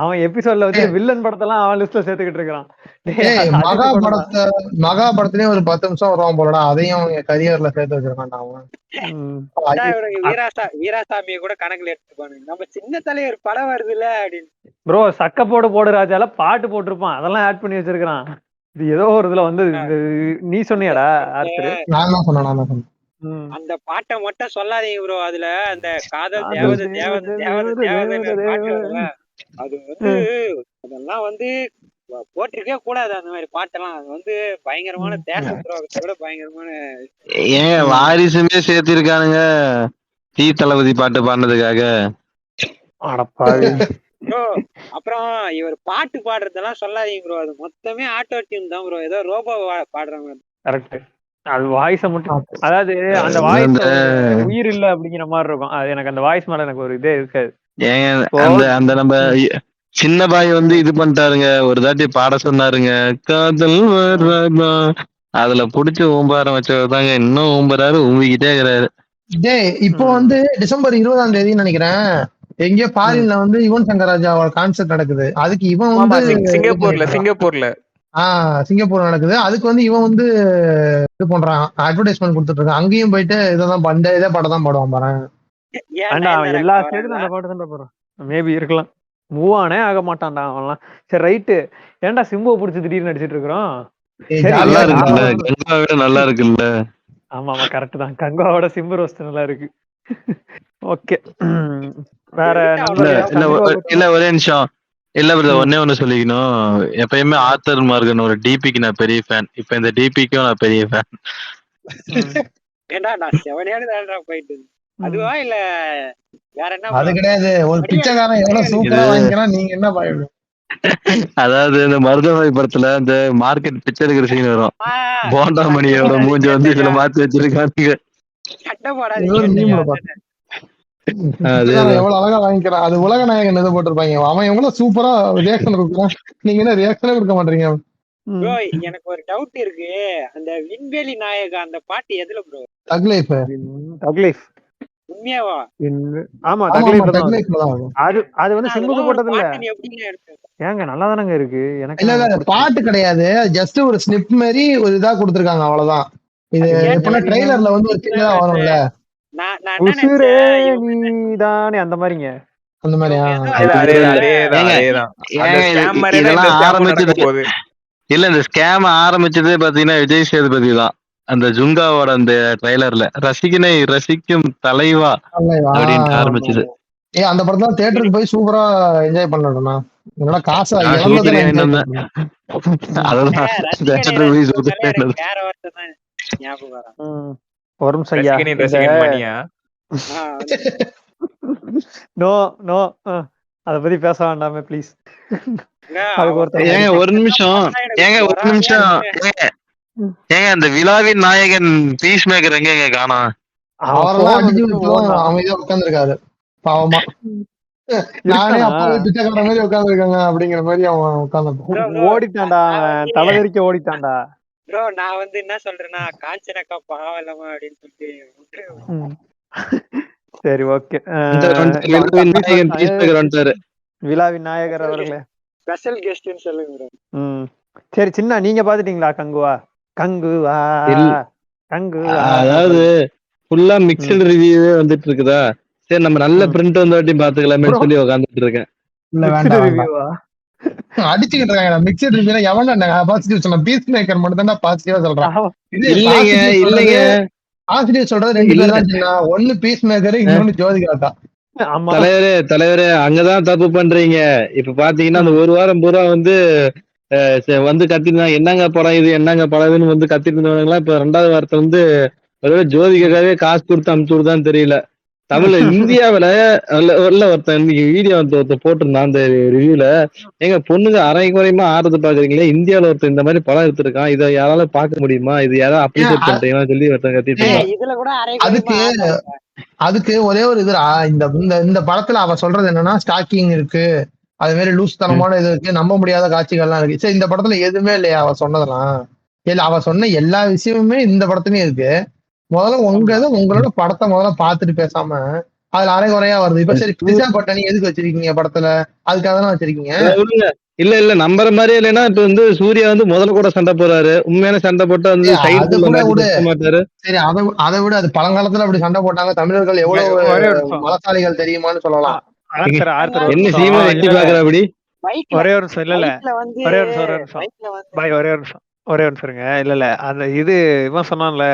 அவன் எபிசோட்ல வந்து வில்லன் படத்தெல்லாம் அவன் லிஸ்ட்ல சேர்த்துக்கிட்டு இருக்கான்.
மகா படத்துலயே ஒரு 10 நிமிஷம் வருவான் போலடா, அதையும் கரியர்ல சேர்த்து வச்சிருக்கான்டா அவன்.
வீராசாமியை கூட கணக்குல எடுத்துப்பானுங்க. நம்ம சின்ன தலைவர் படம் வருது இல்ல அப்படின்னு.
ப்ரோ போடு ராஜால பாட்டு போட்டிருப்பான், அதெல்லாம் ஆட் பண்ணி வச்சிருக்கான். இது ஏதோ ஒரு இதுல வந்து நீ சொன்னியாடா ஆர்த்தர்?
நான் தான் சொன்னேன்.
அந்த பாட்டை மட்டும் சொல்லாதீங்க ப்ரோ. அதுல அந்த காதல் தேவதை பாட்டு அது வந்து அதெல்லாம் வந்து போட்டிருக்கே கூடாது. அந்த மாதிரி பாட்டெல்லாம் அது வந்து பயங்கரமான தேச துரோகத்தை விட பயங்கரமான.
ஏன் வாரிசுமே சேர்த்திருக்கானுங்க தீ தளபதி பாட்டு பாடுறதுக்காக.
ப்ரோ அப்புறம் இவர் பாட்டு பாடுறதெல்லாம் சொல்லாதீங்க ப்ரோ. அது மொத்தமே ஆட்டோ டியூன் தான் ப்ரோ. ஏதோ ரோபோ பாடுறாங்க.
கரெக்ட். அது வாய்ஸ மட்டும், அதாவது அந்த வாய்ஸ் உயிர் இல்ல அப்படிங்கிற மாதிரி இருக்கும். அது எனக்கு அந்த வாய்ஸ் மேல எனக்கு ஒரு இதே இருக்காது.
ஏங்க அந்த நம்ம சின்ன பாய் வந்து இது பண்ணிட்டாருங்க, ஒரு தாட்டி பாட சொன்னாருங்க காதல் அதுல புடிச்சு ஊம்பாரம் வச்சதாங்க இன்னும் ஊம்புறாரு, ஊம்பிக்கிட்டே இருக்கிறாரு.
இப்போ வந்து டிசம்பர் 20ஆம் தேதி நினைக்கிறேன் எங்கேயோ ஃபாரின்ல வந்து யுவன் சங்கர் ராஜாவோட கான்செர்ட் நடக்குது. அதுக்கு இவன் வந்து சிங்கப்பூர் நடக்குது. அதுக்கு வந்து இவன் வந்து இது பண்றான், அட்வர்டைஸ்மெண்ட் கொடுத்துட்டு இருக்கான். அங்கேயும் போயிட்டு இதான் இதே பாடம் தான் பாடுவான் பாரு.
எல்லா ஸ்டேட்டும் அந்த பாட்டு தான் போறான். மேபி இருக்கலாம், மூவ் ஆனே ஆக மாட்டான்டா அவன்லாம். சரி ரைட்டு, ஏன்டா சிம்புவை பிடிச்சி திடீர்னு நடிச்சிட்டு இருக்கிறோம்?
நல்லா இருக்குல்ல?
ஆமா கரெக்ட் தான், கங்காவோட சிம்பு ரோஸ்ட் நல்லா இருக்கு. ஓகே, வேற
இல்ல ஒரே நிமிஷம். இல்ல பிரதர், ஒன்னே ஒண்ணு சொல்லிக்கணும். எப்பயுமே ஆர்த்தர் மார்கன் ஒரு டிபிக்கு நான் பெரிய ஃபேன். இப்ப இந்த டிபிக்கும் நான் பெரிய ஃபேன்.
ஏண்டா நான் செவனேடு தான்டா போயிட்டு. அதுவா இல்ல வேற என்ன?
அது கிடையாது, ஒரு பிச்சைக்காரன் எவ்வளவு சூப்பரா வாங்கிக்கிறான், நீங்க என்ன பாயுது?
அதாவது இந்த மருதவாய் படத்துல இந்த மார்க்கெட் பிச்சை எடுக்கிற சீன் வரும். போண்டாமணியோட மூஞ்சி வந்து இதுல மாத்தி வச்சிருக்காங்க.
பிச்சைக்காரன் எவ்வளவு அழகா வாங்கிக்கிறான். அது உலக நாயகன் எதை போட்டிருப்பாங்க. அவன் எவ்வளவு சூப்பரா ரியாக்ஷன் கொடுக்குறான். நீங்க என்ன ரியாக்ஷனே கொடுக்க மாட்டீங்க.
ப்ரோ எனக்கு ஒரு டவுட் இருக்கு. அந்த விண்வெளி நாயக அந்த பாட்டு எதுல ப்ரோ?
தக் லைஃப்.
தக் லைஃப்
உண்மையாவா?
ஆமா
ஆமா
தக்
ஆமா
லைஃப்
தக்
தான்.
லைஃப்ல தான் வரும்.
அது வந்து சிம்புக்கு போட்டது இல்ல.
பாட்டு நீ எப்படிங்க எடுத்த?
ஏங்க நல்லா தானங்க இருக்கு. எனக்கு
இல்ல இல்ல பாட்டு கிடையாது. ஜஸ்ட் ஒரு ஸ்னிப் மாதிரி ஒரு இதா கொடுத்துருக்காங்க அவ்வளவுதான். இது எப்படின்னா ட்ரெய்லர்ல வந்து ஒரு சின்னதா வரும்ல.
நான் என்ன
உசுரே
நினைச்சேன்,
நீதானே அந்த மாதிரிங்க.
அந்த மாதிரியா?
இதெல்லாம் ஆரம்பிச்சது இல்ல, இந்த ஸ்கேம் ஆரம்பிச்சதே பாத்தீங்கன்னா விஜய் சேதுபதி தான். அந்த ஜுங்காவோட அந்த ட்ரைலர்ல ரசிகனை ரசிக்கும் தலைவா அப்படின்னு ஆரம்பிச்சது.
அந்த படத்துல தியேட்டருக்கு போய் சூப்பரா என்ஜாய் பண்ணணும்னா என்னோட காசை
ஒரு நிமிஷம் ஐயா. நோ நோ அத பத்தி பேச வேண்டாமே ப்ளீஸ்.
ஏங்க ஒரு நிமிஷம் ஏங்க அந்த விழாவின் நாயகன் பீஸ் மேக்கர் எங்க காணோம்?
அவரெல்லாம் அடிச்சு விட்டு அமைதியா உட்கார்ந்துருக்காரு பாவமா. நானே அப்பாவே பிச்சைக்கார மாதிரி உட்கார்ந்துருக்காங்க அப்படிங்கிற மாதிரி அவன் உட்கார்ந்து
ஓடிட்டான்டா. தலைவரிக்க ஓடிட்டான்டா.
ப்ரோ நான் வந்து என்ன சொல்றேன்னா காஞ்சனக்கா பாவம் இல்லாம அப்படின்னு சொல்லிட்டு.
சரி ஓகே. விழாவின் நாயகர் அவர்களே
ஸ்பெஷல் கெஸ்ட்னு சொல்லுங்க.
சரி சின்ன நீங்க பாத்துட்டீங்களா கங்குவா? கங்குவா கங்குவா
அதாவது ஃபுல்லா மிக்ஸ்டு ரிவ்யூவே வந்துட்டு இருக்குதா? சரி நம்ம நல்ல பிரிண்ட் வந்து வாட்டி பாத்துக்கலாமே சொல்லி உட்கார்ந்துட்டு இருக்கேன்.
இல்ல வேண்டாம் அடிச்சுக்கிட்டு இருக்காங்க. மிக்சட் ரிவ்யூல எவன்டா பாசிட்டிவ் சொன்னா? பீஸ் மேக்கர் மட்டும் தான் பாசிட்டிவா சொல்றான்.
இல்லைங்க
பாசிட்டிவ் சொல்றது ரெண்டு பேர் தான் சொன்னா. ஒன்னு பீஸ் மேக்கர், இன்னொன்னு ஜோதிகா.
தலைவரே அங்கதான் தப்பு பண்றீங்க. இப்ப பாத்தீங்கன்னா அந்த ஒரு வாரம் பூரா வந்து கத்திருந்தாங்க என்னங்க படம் இது என்னங்க படம் வந்து கத்திட்டு இருந்தவங்க இப்ப ரெண்டாவது வாரத்தை வந்து ஜோதிகாவே காசு கொடுத்து அனுப்பிச்சு விடுதான்னு தெரியல. தமிழ்ல இந்தியாவில ஒருத்தன் வீடியோ ஒருத்தர் போட்டிருந்தான் அந்த ரிவ்யூல. எங்க பொண்ணுங்க அரை குறையமா ஆடுறது பாக்குறீங்களா? இந்தியாவில ஒருத்தர் இந்த மாதிரி படம் எடுத்திருக்கான், இதை யாரால பாக்க முடியுமா? இது யாராவது அப்ரிஷியேட் பண்றீங்களா சொல்லி ஒருத்தன் கத்திட்டு
அதுக்கு ஒரே ஒரு இது இந்த படத்துல அவ சொல்றது என்னன்னா ஸ்டாக்கிங் இருக்கு, அது மாதிரி லூஸ் தனமான இது இருக்கு, நம்ப முடியாத காட்சிகள்லாம் இருக்கு. சரி இந்த படத்துல எதுவுமே இல்லையா அவ சொன்னதெல்லாம்? இல்ல அவ சொன்ன எல்லா விஷயமுமே இந்த படத்துலயும் இருக்கு. முதல்ல உங்களோட படத்தை முதல்ல பாத்துட்டு பேசாம அதுல அரை குறையா வருது. இப்ப சரி திரிஷா பட்டாணி எதுக்கு வச்சிருக்கீங்க படத்துல? அதுக்காக தானே வச்சிருக்கீங்க.
இல்ல நம்புற மாதிரி இல்லைன்னா இப்ப வந்து சூர்யா வந்து முதல்ல கூட சண்டை போறாரு. உண்மையான சண்டை போட்டு வந்து மாட்டாரு.
சரி அதை விட அது பழங்காலத்துல அப்படி சண்டை போட்டாங்க. தமிழர்கள் எவ்வளவு மலசாலிகள் தெரியுமான்னு சொல்லலாம்.
என்ன சீமா எட்டி பாக்குற அப்படி?
ஒரே ஒரு நிமிஷம். இல்ல ஒரே ஒரு நிமிஷம் இருங்க. இல்ல அந்த இது இவன் சொன்னான்ல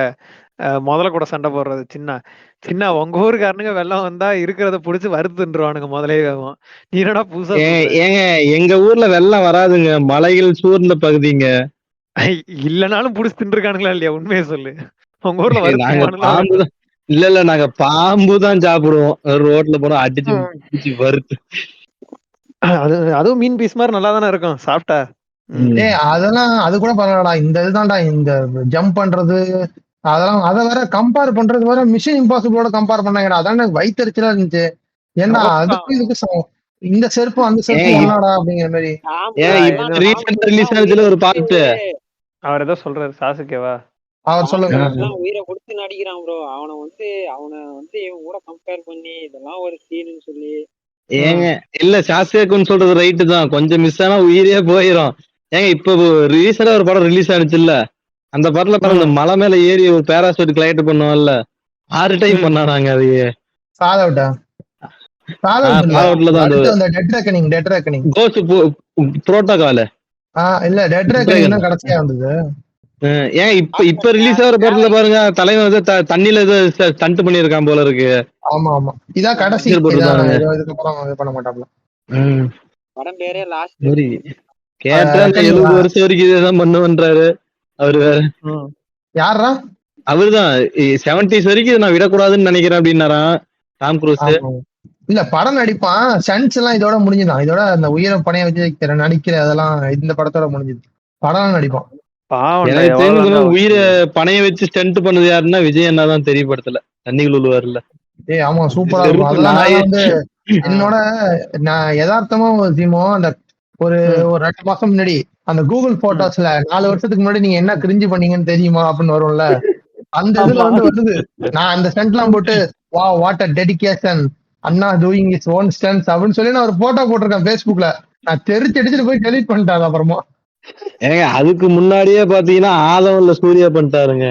முதல்ல கூட சண்டை போடுறது சின்ன உங்க ஊருக்காரனுங்க வெள்ளம் வந்தா இருக்கிறத புடிச்சு வறுத்துருவானுங்க முதலே. நீ என்னடா புதுசா
ஏங்க எங்க ஊர்ல வெள்ளம் வராதுங்க, மலைகள் சூழ்ந்த பகுதிங்க.
இல்லனாலும் புடிச்சு தின்றுக்கானுங்களா இல்லையா? உண்மையை சொல்லு. உங்க ஊர்ல
இல்ல நாங்க பாம்பு தான் சாப்பிடுவோம். ரோட்ல போனா அடிச்சு வறுத்து.
அதுவும் மீன் பீஸ் மாதிரி நல்லா தானே இருக்கும் சாப்பிட்டா.
அதெல்லாம் அது கூட பரவாயில்லடா. இந்த இதுதான்டா இந்த ஜம்ப் பண்றது அதெல்லாம் அதை வேற கம்பேர் பண்றது வேற மிஷன் இம்பாசிபிளோட கம்பேர் பண்ணாங்கடா. அதான் எனக்கு வயிற்றுச்சலா இருந்துச்சு. ஏன்னா அதுக்கு இதுக்கு இந்த செருப்பு அந்த செருப்பு ஒன்னாடா அப்படிங்கிற மாதிரி.
ஒரு பாட்டு
அவர் ஏதோ சொல்றாரு சாசுகேவா?
அவர் சொல்லுங்க.
உயிரை கொடுத்து நடிக்கிறான் ப்ரோ. அவனை வந்து இவன் கூட கம்பேர் பண்ணி இதெல்லாம் ஒரு சீன்னு சொல்லி.
ஏங்க இல்ல சாசுகேக்குன்னு சொல்றது ரைட்டு தான். கொஞ்சம் மிஸ் ஆனா உயிரே போயிடும். ஏங்க இப்ப ரீசெண்டா ஒரு படம் ரிலீஸ் ஆனிச்சு இல்ல, அந்த படத்துல பாருங்க மலை மேல ஏறி ஒரு பேராசூட் கிளைட் பண்ணுவோம்ல, 6 டைம் பண்ணானாங்க. அதையே புரோட்டோகால்
இல்ல டெட் ரெக்கனிங் தான் கடைசியா வந்தது.
ஏன் இப்ப ரிலீஸ் ஆகிற படத்துல பாருங்க தலைவன் வந்து தண்ணியில ஏதோ ஸ்டண்ட் பண்ணிருக்கான் போல இருக்கு.
ஆமா ஆமா இதான் கடைசி. இதுக்கப்புறம் பண்ண மாட்டாப்ல.
படம் பேரே லாஸ்ட்.
கேட்டா 70 வருஷம் வரைக்கும் இதேதான் பண்ணுவன்றாரு அவரு. வேற
யாரா?
அவருதான் 70s வரைக்கும் நான் விடக்கூடாதுன்னு நினைக்கிறேன் அப்படின்னாராம் டாம் குரூஸ்.
இல்ல படம் நடிப்பான். ஸ்டண்ட்ஸ் எல்லாம் இதோட முடிஞ்சுதான். இதோட அந்த உயிரை பணைய வச்சு நடிக்கிற அதெல்லாம் இந்த படத்தோட முடிஞ்சது. படம் நடிப்பான்.
உயிரை பணைய வச்சு ஸ்டண்ட் பண்ணது யாருன்னா விஜய் அண்ணா தான் தெரிய படத்துல தண்ணிக்குள்ள வருல.
ஏய் ஆமா சூப்பரா இருக்கும். அதெல்லாம் நாங்க வந்து என்னோட நான் யதார்த்தமா சீமோ அந்த ஒரு ஒரு 2 மாசம் முன்னாடி அந்த கூகுள் போட்டோஸ்ல 4 வருஷத்துக்கு முன்னாடி நீங்க என்ன கிரிஞ்சு பண்ணீங்கன்னு தெரியுமா அப்படின்னு வரும்ல, அந்த இதுல வந்து வருது. நான் அந்த ஸ்டண்ட் எல்லாம் போட்டு வா what a dedication Anna doing is own stunts அப்படின்னு சொல்லி நான் ஒரு போட்டோ போட்டிருக்கேன் Facebookல. நான் தெரிச்சு அடிச்சுட்டு போய் டெலீட் பண்ணிட்டேன் அப்புறமா.
ஏங்க அதுக்கு முன்னாடியே பாத்தீங்கன்னா ஆதவன்ல சூர்யா பண்ணிட்டாருங்க.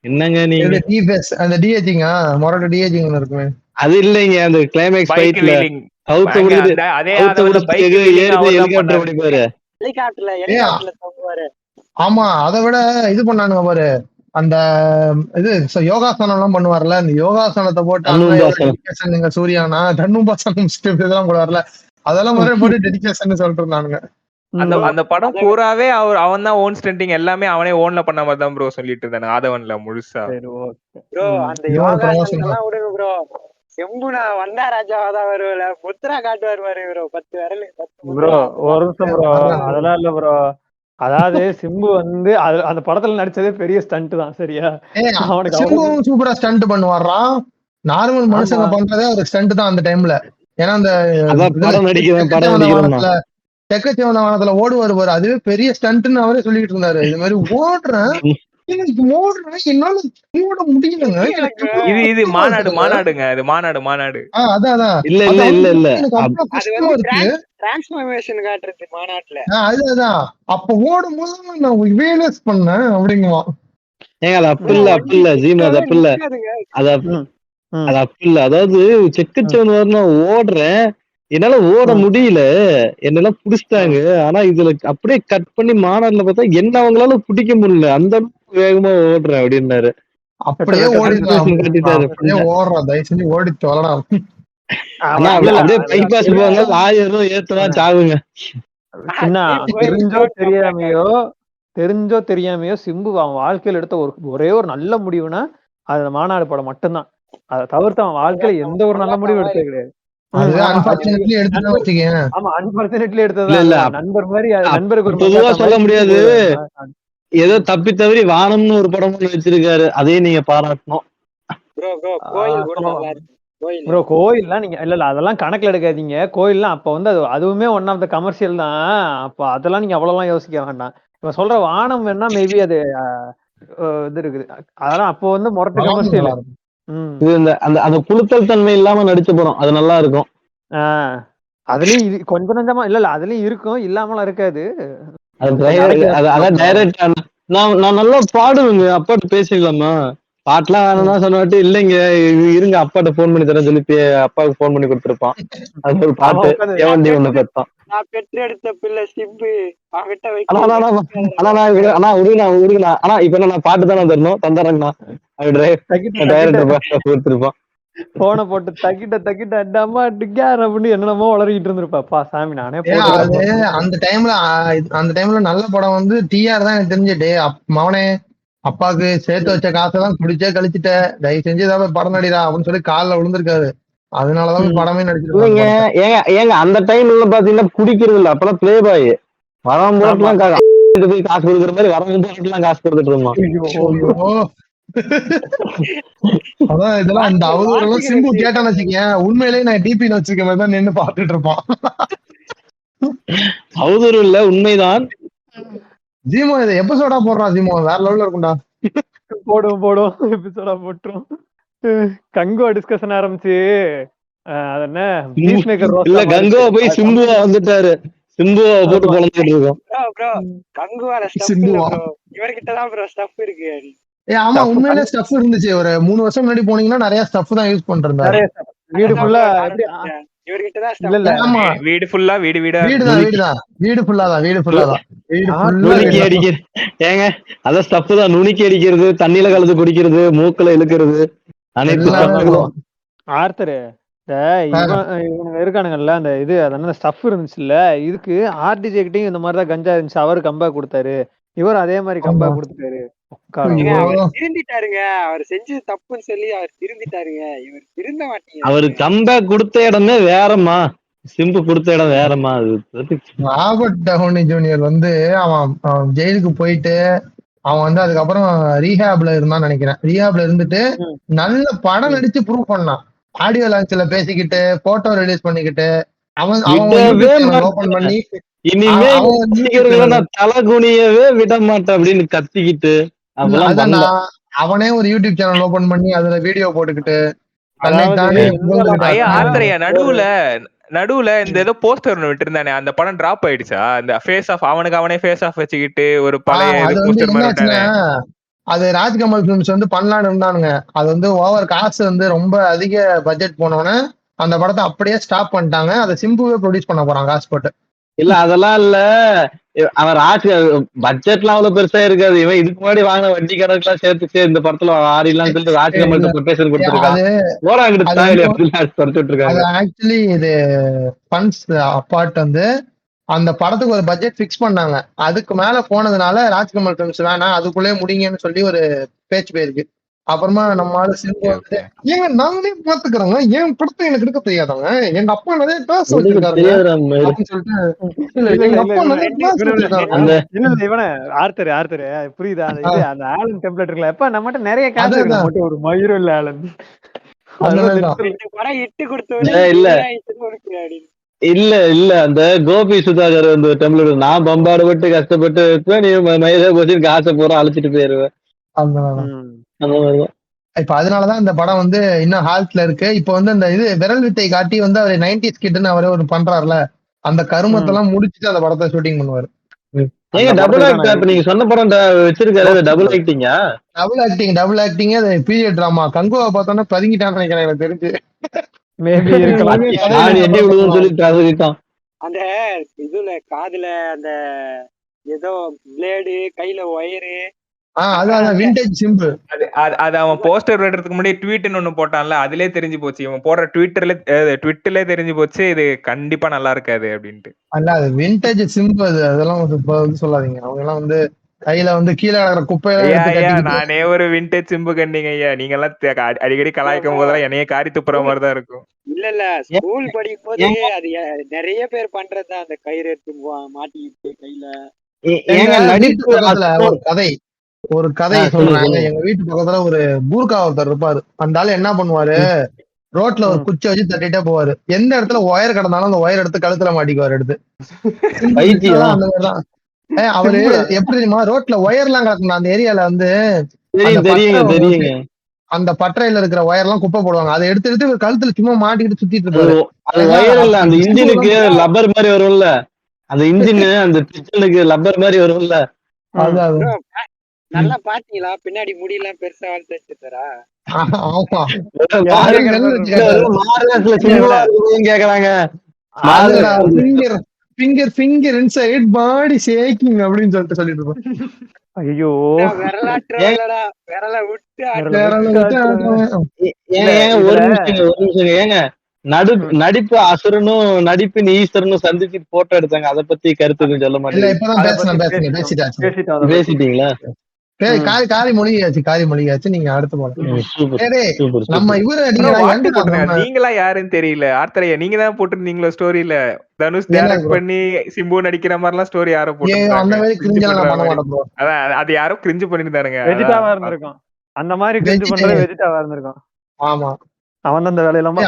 என்னங்க நீங்க
அந்த டிஏஜிங்க மொரட்டோ டிஏஜிங் இருக்குமே,
அது இல்லைங்க. அந்த கிளைமேக்ஸ் ஃபைட்ல அவுத்து விடுது,
அதே
அவுத்து விடுறதுக்கு ஏறி ஹெலிகாப்டர் ஓடிப்பாரு.
ஹெலிகாப்டர்ல தங்குவாரு.
ஆமா அதை விட இது பண்ணானுங்க பாரு, அந்த இது யோகாசனம் எல்லாம் பண்ணுவார்ல, இந்த யோகாசனத்தை போட்டு நீங்க சூர்யானா தன்னுபாசனம் இதெல்லாம் போடுவார்ல, அதெல்லாம் முறை போட்டு டெடிகேஷன் சொல்லிட்டு இருந்தானுங்க.
அந்த படம் பூராவே அவன் தான் ஓன் ஸ்டண்டிங் எல்லாமே அவனே ஓன்ல பண்ண மாதிரி தான் ப்ரோ சொல்லிட்டு இருந்தானு ஆதவன்ல முழுசா.
ப்ரோ அந்த யோகாசனம் எல்லாம் விடுங்க ப்ரோ. செம்புனா வந்தா ராஜாவாதான் வருவல, முத்ரா காட்டுவார் பாரு ப்ரோ, 10 விரல்
ப்ரோ. ஒரு நிமிஷம் ப்ரோ, அதெல்லாம் இல்ல ப்ரோ. அதாவது சிம்பு வந்து அந்த படத்துல நடிச்சதே பெரிய ஸ்டண்ட் தான் சரியா.
அவனுக்கு சூப்பரா ஸ்டண்ட் பண்ணுவாரா, நார்மல் மனுஷங்க பண்றதே ஒரு ஸ்டண்ட் தான் அந்த டைம்ல. ஏன்னா அந்த தெக்கச்சவனத்துல ஓடுவாரு பாரு, அதுவே பெரிய ஸ்டண்ட்னு அவரே சொல்லிட்டு இருந்தாரு. இது மாதிரி ஓடுறேன் என்னால ஓட முடியலங்க.
இது மாநாடுங்க, இது மாநாடு.
அதான்
இல்ல இல்ல இல்ல இல்ல
டிரான்ஸ்ஃபர்மேஷன் காட்டுறது மாநாட்டுல.
அதுதான் அப்ப ஓடும் போது நான் வேலஸ் பண்ணேன் அப்படிங்குவான்.
ஏங்க அது அப்படி இல்ல ஜீமா, அது அப்படி இல்ல, அது அப்படி இல்ல. அதாவது செக்கச்சவன் வரணும் ஓடுறேன், என்னால ஓட முடியல, என்னால புடிச்சிட்டாங்க. ஆனா இதுல அப்படியே கட் பண்ணி மாநாடுல பார்த்தா என்ன அவங்களால பிடிக்க முடியல, அந்த வேகமா ஓடுறேன் அப்படின்னாரு.
அப்படியே ஓடுறா, தயவு செஞ்சு ஓடி தொலைடா.
அப்படியே பைபாஸ் போவாங்க, 1000 ஏத்தவா சாவுங்க.
தெரிஞ்சோ தெரியாமையோ சிம்பு அவன் வாழ்க்கையில எடுத்த ஒரே ஒரு நல்ல முடிவுனா அது மாநாடு படம் மட்டும்தான். அதை தவிர்த்து அவன் வாழ்க்கையில எந்த ஒரு நல்ல முடிவும் எடுத்தது கிடையாது. நண்பர் மாதிரி நண்பருக்கு
சொல்ல முடியாது. ஏதோ தப்பி தவறி வானம்னு ஒரு படம் வச்சிருக்காரு, அதையும் நீங்க பாராட்டணும்.
ப்ரோ கோயில்லாம் நீங்க இல்ல அதெல்லாம் கணக்குல எடுக்காதீங்க. கோயில்லாம் அப்ப வந்து அதுவுமே ஒன் ஆஃப் த கமர்ஷியல் தான். அப்ப அதெல்லாம் நீங்க அவ்வளவுலாம் யோசிக்க வேண்டாம். இப்ப சொல்ற வானம் வேணா மேபி அது இது இருக்குது. அதெல்லாம் அப்போ வந்து மொரட்டு கமர்ஷியல்.
அந்த புழுத்தல் தன்மை இல்லாம நடிச்ச படம், அது நல்லா இருக்கும்.
அதுலயும் கொஞ்சம் கொஞ்சமா இல்ல அதுலயும் இருக்கும், இல்லாமலாம் இருக்காது.
அதான் டைரக்ட் நான் நல்லா பாடுவேங்க, அப்பாட்ட பேசிக்கலாமா, பாட்டுலாம் வேணும்னா சொன்னாட்டு இல்லைங்க இருங்க அப்பாட்ட போன் பண்ணி தரேன் சொல்லி அப்பாவுக்கு போன் பண்ணி கொடுத்துருப்பான். அது ஒரு பாட்டு ஏவண்டி ஒண்ணு பெற்றான்.
நான் பெற்றெடுத்த பிள்ளை சிம்பு
ஆனா இப்ப நான் பாட்டு தானே தரணும், தந்துடுறேங்கண்ணா கொடுத்துருப்பான்.
போனை போட்டு தக்கிட்ட அம்மா டிக்கார் அப்படின்னு என்னென்னமோ வளரிக்கிட்டு இருந்திருப்பாப்பா சாமி. நானே
அந்த டைம்ல நல்ல படம் வந்து டிஆர் தான் எனக்கு தெரிஞ்சுட்டு. மவனே அப்பாவுக்கு சேர்த்து வச்ச காசெல்லாம் குடிச்சே கழிச்சுட்ட, தயவு செஞ்சு ஏதாவது படம் நடிடா அப்படின்னு சொல்லி காலில் விழுந்திருக்காரு. அதனாலதான் படமே நடிச்சிருக்காங்க.
ஏங்க அந்த டைம்ல பாத்தீங்கன்னா குடிக்கிறது இல்ல, அப்பெல்லாம் பிளே பாய் வரம் போட்டுலாம் போய் காசு கொடுக்குற மாதிரி வரம் போட்டுலாம் காசு கொடுத்துட்டு இருந்தோம்.
அதான் இதெல்லாம் இந்த அவதூறெல்லாம் சிம்பு கேட்டான்னு வச்சுக்கேன், உண்மையிலேயே நான் டிபின்னு வச்சிருக்க மாதிரி தான் நின்று பாத்துட்டு இருப்பான்.
அவதூறு இல்ல, உண்மைதான்.
ஜீமோ இதை எபிசோடா போடுறான், ஜீமோ வேற லெவல்ல இருக்கும்டா.
போடும் எபிசோடா போட்டுரும். கங்கோ டிஸ்கஷன் ஆரம்பிச்சு அது என்ன
இல்ல கங்கோவா போய் சிம்புவா வந்துட்டாரு, சிம்புவா போட்டு பொழந்துட்டு இருக்கோம்.
கங்குவால ஸ்டஃப் இல்ல ப்ரோ, இவர்கிட்ட தான் ப்ரோ ஸ்டஃப் இருக்கு.
ஆமா உண்மையிலே ஸ்டஃப் இருந்துச்சு. ஒரு 3 வருஷம் முன்னாடி போனீங்கன்னா நிறைய ஸ்டஃப் தான் யூஸ் பண்றாரு.
வீடு ஃபுல்லா
இவர்கிட்ட தான் ஸ்டஃப்.
இல்ல
ஆமா
வீடு ஃபுல்லா வீடு
ஃபுல்லா தான்.
நுணுக்கி அடிக்கிறது ஏங்க, அதான் ஸ்டஃப் தான். நுணுக்கி அடிக்கிறது, தண்ணியில கலந்து குடிக்கிறது, மூக்குல இழுக்கிறது, அனைத்து
ஆர்த்தரு இவனுங்க இருக்கானுங்கல்ல அந்த இது அதனால ஸ்டஃப் இருந்துச்சுல்ல, இதுக்கு ஆர்டிஜே கிட்டையும் இந்த மாதிரிதான் கஞ்சா இருந்துச்சு. அவரு கம்பேக் கொடுத்தாரு, இவர் அதே மாதிரி கம்பேக் கொடுத்துட்டாரு.
திருந்திட்டாருங்க, அவர் செஞ்சது தப்புன்னு சொல்லி அவர் திருந்திட்டாருங்க. இவர் திருந்த மாட்டீங்க.
அவரு கம்பேக் கொடுத்த இடமே வேறமா, சிம்பு கொடுத்த இடம் வேறமா.
ராபர்ட் டவுனி ஜூனியர் வந்து அவன் ஜெயிலுக்கு போயிட்டு அவன் வந்து அதுக்கப்புறம் ரீஹாப்ல இருந்தான்னு நினைக்கிறேன். ரீஹாப்ல இருந்துட்டு நல்ல படம் நடிச்சு ப்ரூவ் பண்ணான். ஆடியோ லான்ச்ல பேசிக்கிட்டு போட்டோ ரிலீஸ் பண்ணிக்கிட்டு அவன்
விடவே
யூடியூப் சேனல் ஓபன்
மாட்டேன்.
பண்ணி
இனிமே
அவன் யூடியூப்
ரசிகர்களை
சேனல்
நான் தலை குனியவே விட மாட்டேன் அப்படின்னு கத்திக்கிட்டு அப்பெல்லாம்
அதான்
பண்ணல.
அவனே ஒரு யூடியூப் சேனல் ஓபன் பண்ணி அதுல வீடியோ போட்டுக்கிட்டு தன்னை
அதாவது
தானே
ஐயா ஆத்திரையா
புகழ்ந்துக்கிட்டு
நடுவுல இந்த ஏதோ போஸ்டர் ஒண்ணு விட்டுருந்தானே, அந்த படம் டிராப் ஆயிடுச்சா? இந்த ஃபேஸ் ஆஃப் அவனே ஃபேஸ் ஆஃப் வச்சுக்கிட்டு ஒரு பழைய
அது
இது
வந்து
போஸ்டர் மாதிரி
என்னாச்சுன்னா
விட்டானே.
அது ராஜ்கமல் ஃபிலிம்ஸ் வந்து பண்ணலான்னு இருந்தானுங்க. அது வந்து ஓவர் காசு வந்து ரொம்ப அதிக பட்ஜெட் போனோன்னே அந்த படத்தை அப்படியே ஸ்டாப் பண்ணிட்டாங்க. அதை சிம்புவே ப்ரொடியூஸ் பண்ண போறான் காசு போட்டு.
இல்ல அதெல்லாம் இல்ல, அவன் பட்ஜெட்லாம் அவ்வளவு பெருசா இருக்காது. இவன் இதுக்கு முன்னாடி வாங்கின வட்டி கணக்கெல்லாம் சேர்த்து இந்த படத்துல ஆடிடலாம்னு சொல்லிட்டு ராஜ்கமல்கிட்ட கொட்டேஷன் கொடுத்துருக்கான்.
அது ஆக்சுவலி இது ஃபண்ட்ஸ் அப்பார்ட் வந்து அந்த படத்துக்கு ஒரு பட்ஜெட் ஃபிக்ஸ் பண்ணாங்க. அதுக்கு மேல போனதுனால ராஜ்கமல் ஃபிலிம்ஸ் வேணாம், அதுக்குள்ளே முடிங்கன்னு சொல்லி ஒரு பேச்சு போயிருக்கு. அப்புறமா நம்மளால சிம்பு வந்து ஏங்க நாங்களே பாத்துக்கிறோங்க, என் படத்தை எனக்கு எடுக்க தெரியாதாங்க, எங்க அப்பா நிறைய கிளாஸ் வச்சிருக்காருங்க அப்படின்னு சொல்லிட்டு எங்க அப்பா நிறைய கிளாஸ் வச்சிருக்காருங்க.
இவன ஆர்த்தர் புரியுதா? அந்த இது அந்த ஆலன் டெம்ப்ளேட் இருக்குல்ல, எப்ப நம்மகிட்ட நிறைய காசு இருக்கு, நம்மகிட்ட ஒரு மயிரும் இல்ல ஆலன்.
படம் இட்டு
இல்ல அந்த கோபி சுதாகர் வந்து டெம்ப்ளேட் நான் பம்பாடுபட்டு கஷ்டப்பட்டு நீ மயில போச்சு காசை பூரா அழைச்சிட்டு போயிருவேன். அந்த மாதிரிதான்
இப்ப அதனாலதான் இந்த படம் வந்து இன்னும் ஹால்ட்ல இருக்கு. இப்ப வந்து அந்த இது விரல் வித்தை காட்டி வந்து அவரை 90s கிட்னு அவரே ஒரு பண்றாருல, அந்த கருமத்தெல்லாம் முடிச்சுட்டு அந்த படத்தை ஷூட்டிங் பண்ணுவாரு.
டபுள் ஆக்ட் நீங்க சொன்ன படம் வச்சிருக்காரு, டபுள் ஆக்டிங்கா?
டபுள் ஆக்டிங் அது பீரியட் டிராமா. கங்குவா பார்த்தோன்னா பதுங்கிட்டான்னு நினைக்கிறேன் எனக்கு தெரிஞ்சு.
அந்த இதுல காதுல அந்த ஏதோ பிளேடு, கையில ஒயரு,
அதான் விண்டேஜ் சிம்பு.
அது அவன் போஸ்டர் விடுறதுக்கு முன்னாடி ட்வீட்னு ஒண்ணு போட்டான்ல, அதுலயே தெரிஞ்சு போச்சு, இவன் போடுற ட்விட்டர்ல தெரிஞ்சு போச்சு இது கண்டிப்பா நல்லா இருக்காது அப்படின்ட்டு.
அல்ல அது விண்டேஜ் சிம்பு. அதெல்லாம் வந்து சொல்லாதீங்க. அவங்க எல்லாம் வந்து கையில வந்து கீழே குப்பையில
நானே ஒரு விண்டேஜ் சிம்பு கண்டிங்க ஐயா. நீங்க எல்லாம் அடிக்கடி கலாய்க்கும் போதெல்லாம் என்னைய காரி துப்புற மாதிரிதான் இருக்கும்.
இல்ல ஸ்கூல் படிக்கும் போது அது நிறைய பேர் பண்றதுதான். அந்த கயிறு எடுத்து மாட்டிக்கிட்டு கையில.
ஒரு கதை சொல்றாங்க. எங்க வீட்டு பக்கத்துல ஒரு பூர்கா ஒருத்தர் இருப்பாரு. அந்த ஆளு என்ன பண்ணுவாரு, ரோட்ல ஒரு குச்சி வச்சு தட்டிட்டே போவாரு. எந்த இடத்துல ஒயர் கிடந்தாலும் அந்த ஒயர் எடுத்து கழுத்துல மாட்டிக்குவாரு எடுத்து. அந்த மாதிரிதான் அவரு எப்படி தெரியுமா, ரோட்ல ஒயர் எல்லாம் கிடக்கணும் அந்த ஏரியால வந்து அந்த பட்டறையில இருக்கிற ஒயர் எல்லாம் குப்பை போடுவாங்க. அதை எடுத்து கழுத்துல சும்மா மாட்டிக்கிட்டு சுத்திட்டு இருப்பாரு.
அந்த இன்ஜினுக்கு லப்பர் மாதிரி வரும்ல, அந்த இன்ஜின் அந்த பிஸ்டனுக்கு லப்பர் மாதிரி வரும்ல.
நல்லா பாத்தீங்களா பின்னாடி முடியெல்லாம் பெருசா வளர்த்து வச்சிருக்காரா?
கேக்குறாங்க
ஃபிங்கர் இன்சைட் பாடி ஷேக்கிங் அப்படின்னு சொல்லிட்டு இருப்போம்.
ஐயோ
ஏங்க நடிப்பு அசுரனும் நடிப்பின் ஈஸ்வரனும் சந்திச்சு போட்டோ எடுத்தாங்க. அதை பத்தி கருத்து சொல்ல மாட்டேன். பேசிட்டீங்களா?
காரி மொழியாச்சு. நீங்க அடுத்து போலாம். நம்ம இவரு
நீங்களா யாருன்னு தெரியல. ஆர்த்தரையா நீங்க தான் போட்டிருந்தீங்களா ஸ்டோரியில, தனுஷ் டைரக்ட் பண்ணி சிம்பு நடிக்கிற மாதிரி எல்லாம் ஸ்டோரி யாரோ போட்டு, அதான் அது யாரோ கிரிஞ்சு பண்ணிருந்தாருங்க.
வெஜிடாவா இருந்திருக்கும், அந்த மாதிரி கிரிஞ்சு பண்றது வெஜிடாவா இருந்திருக்கும்.
ஆமா,
அவன் தான் அந்த வேலையெல்லாம்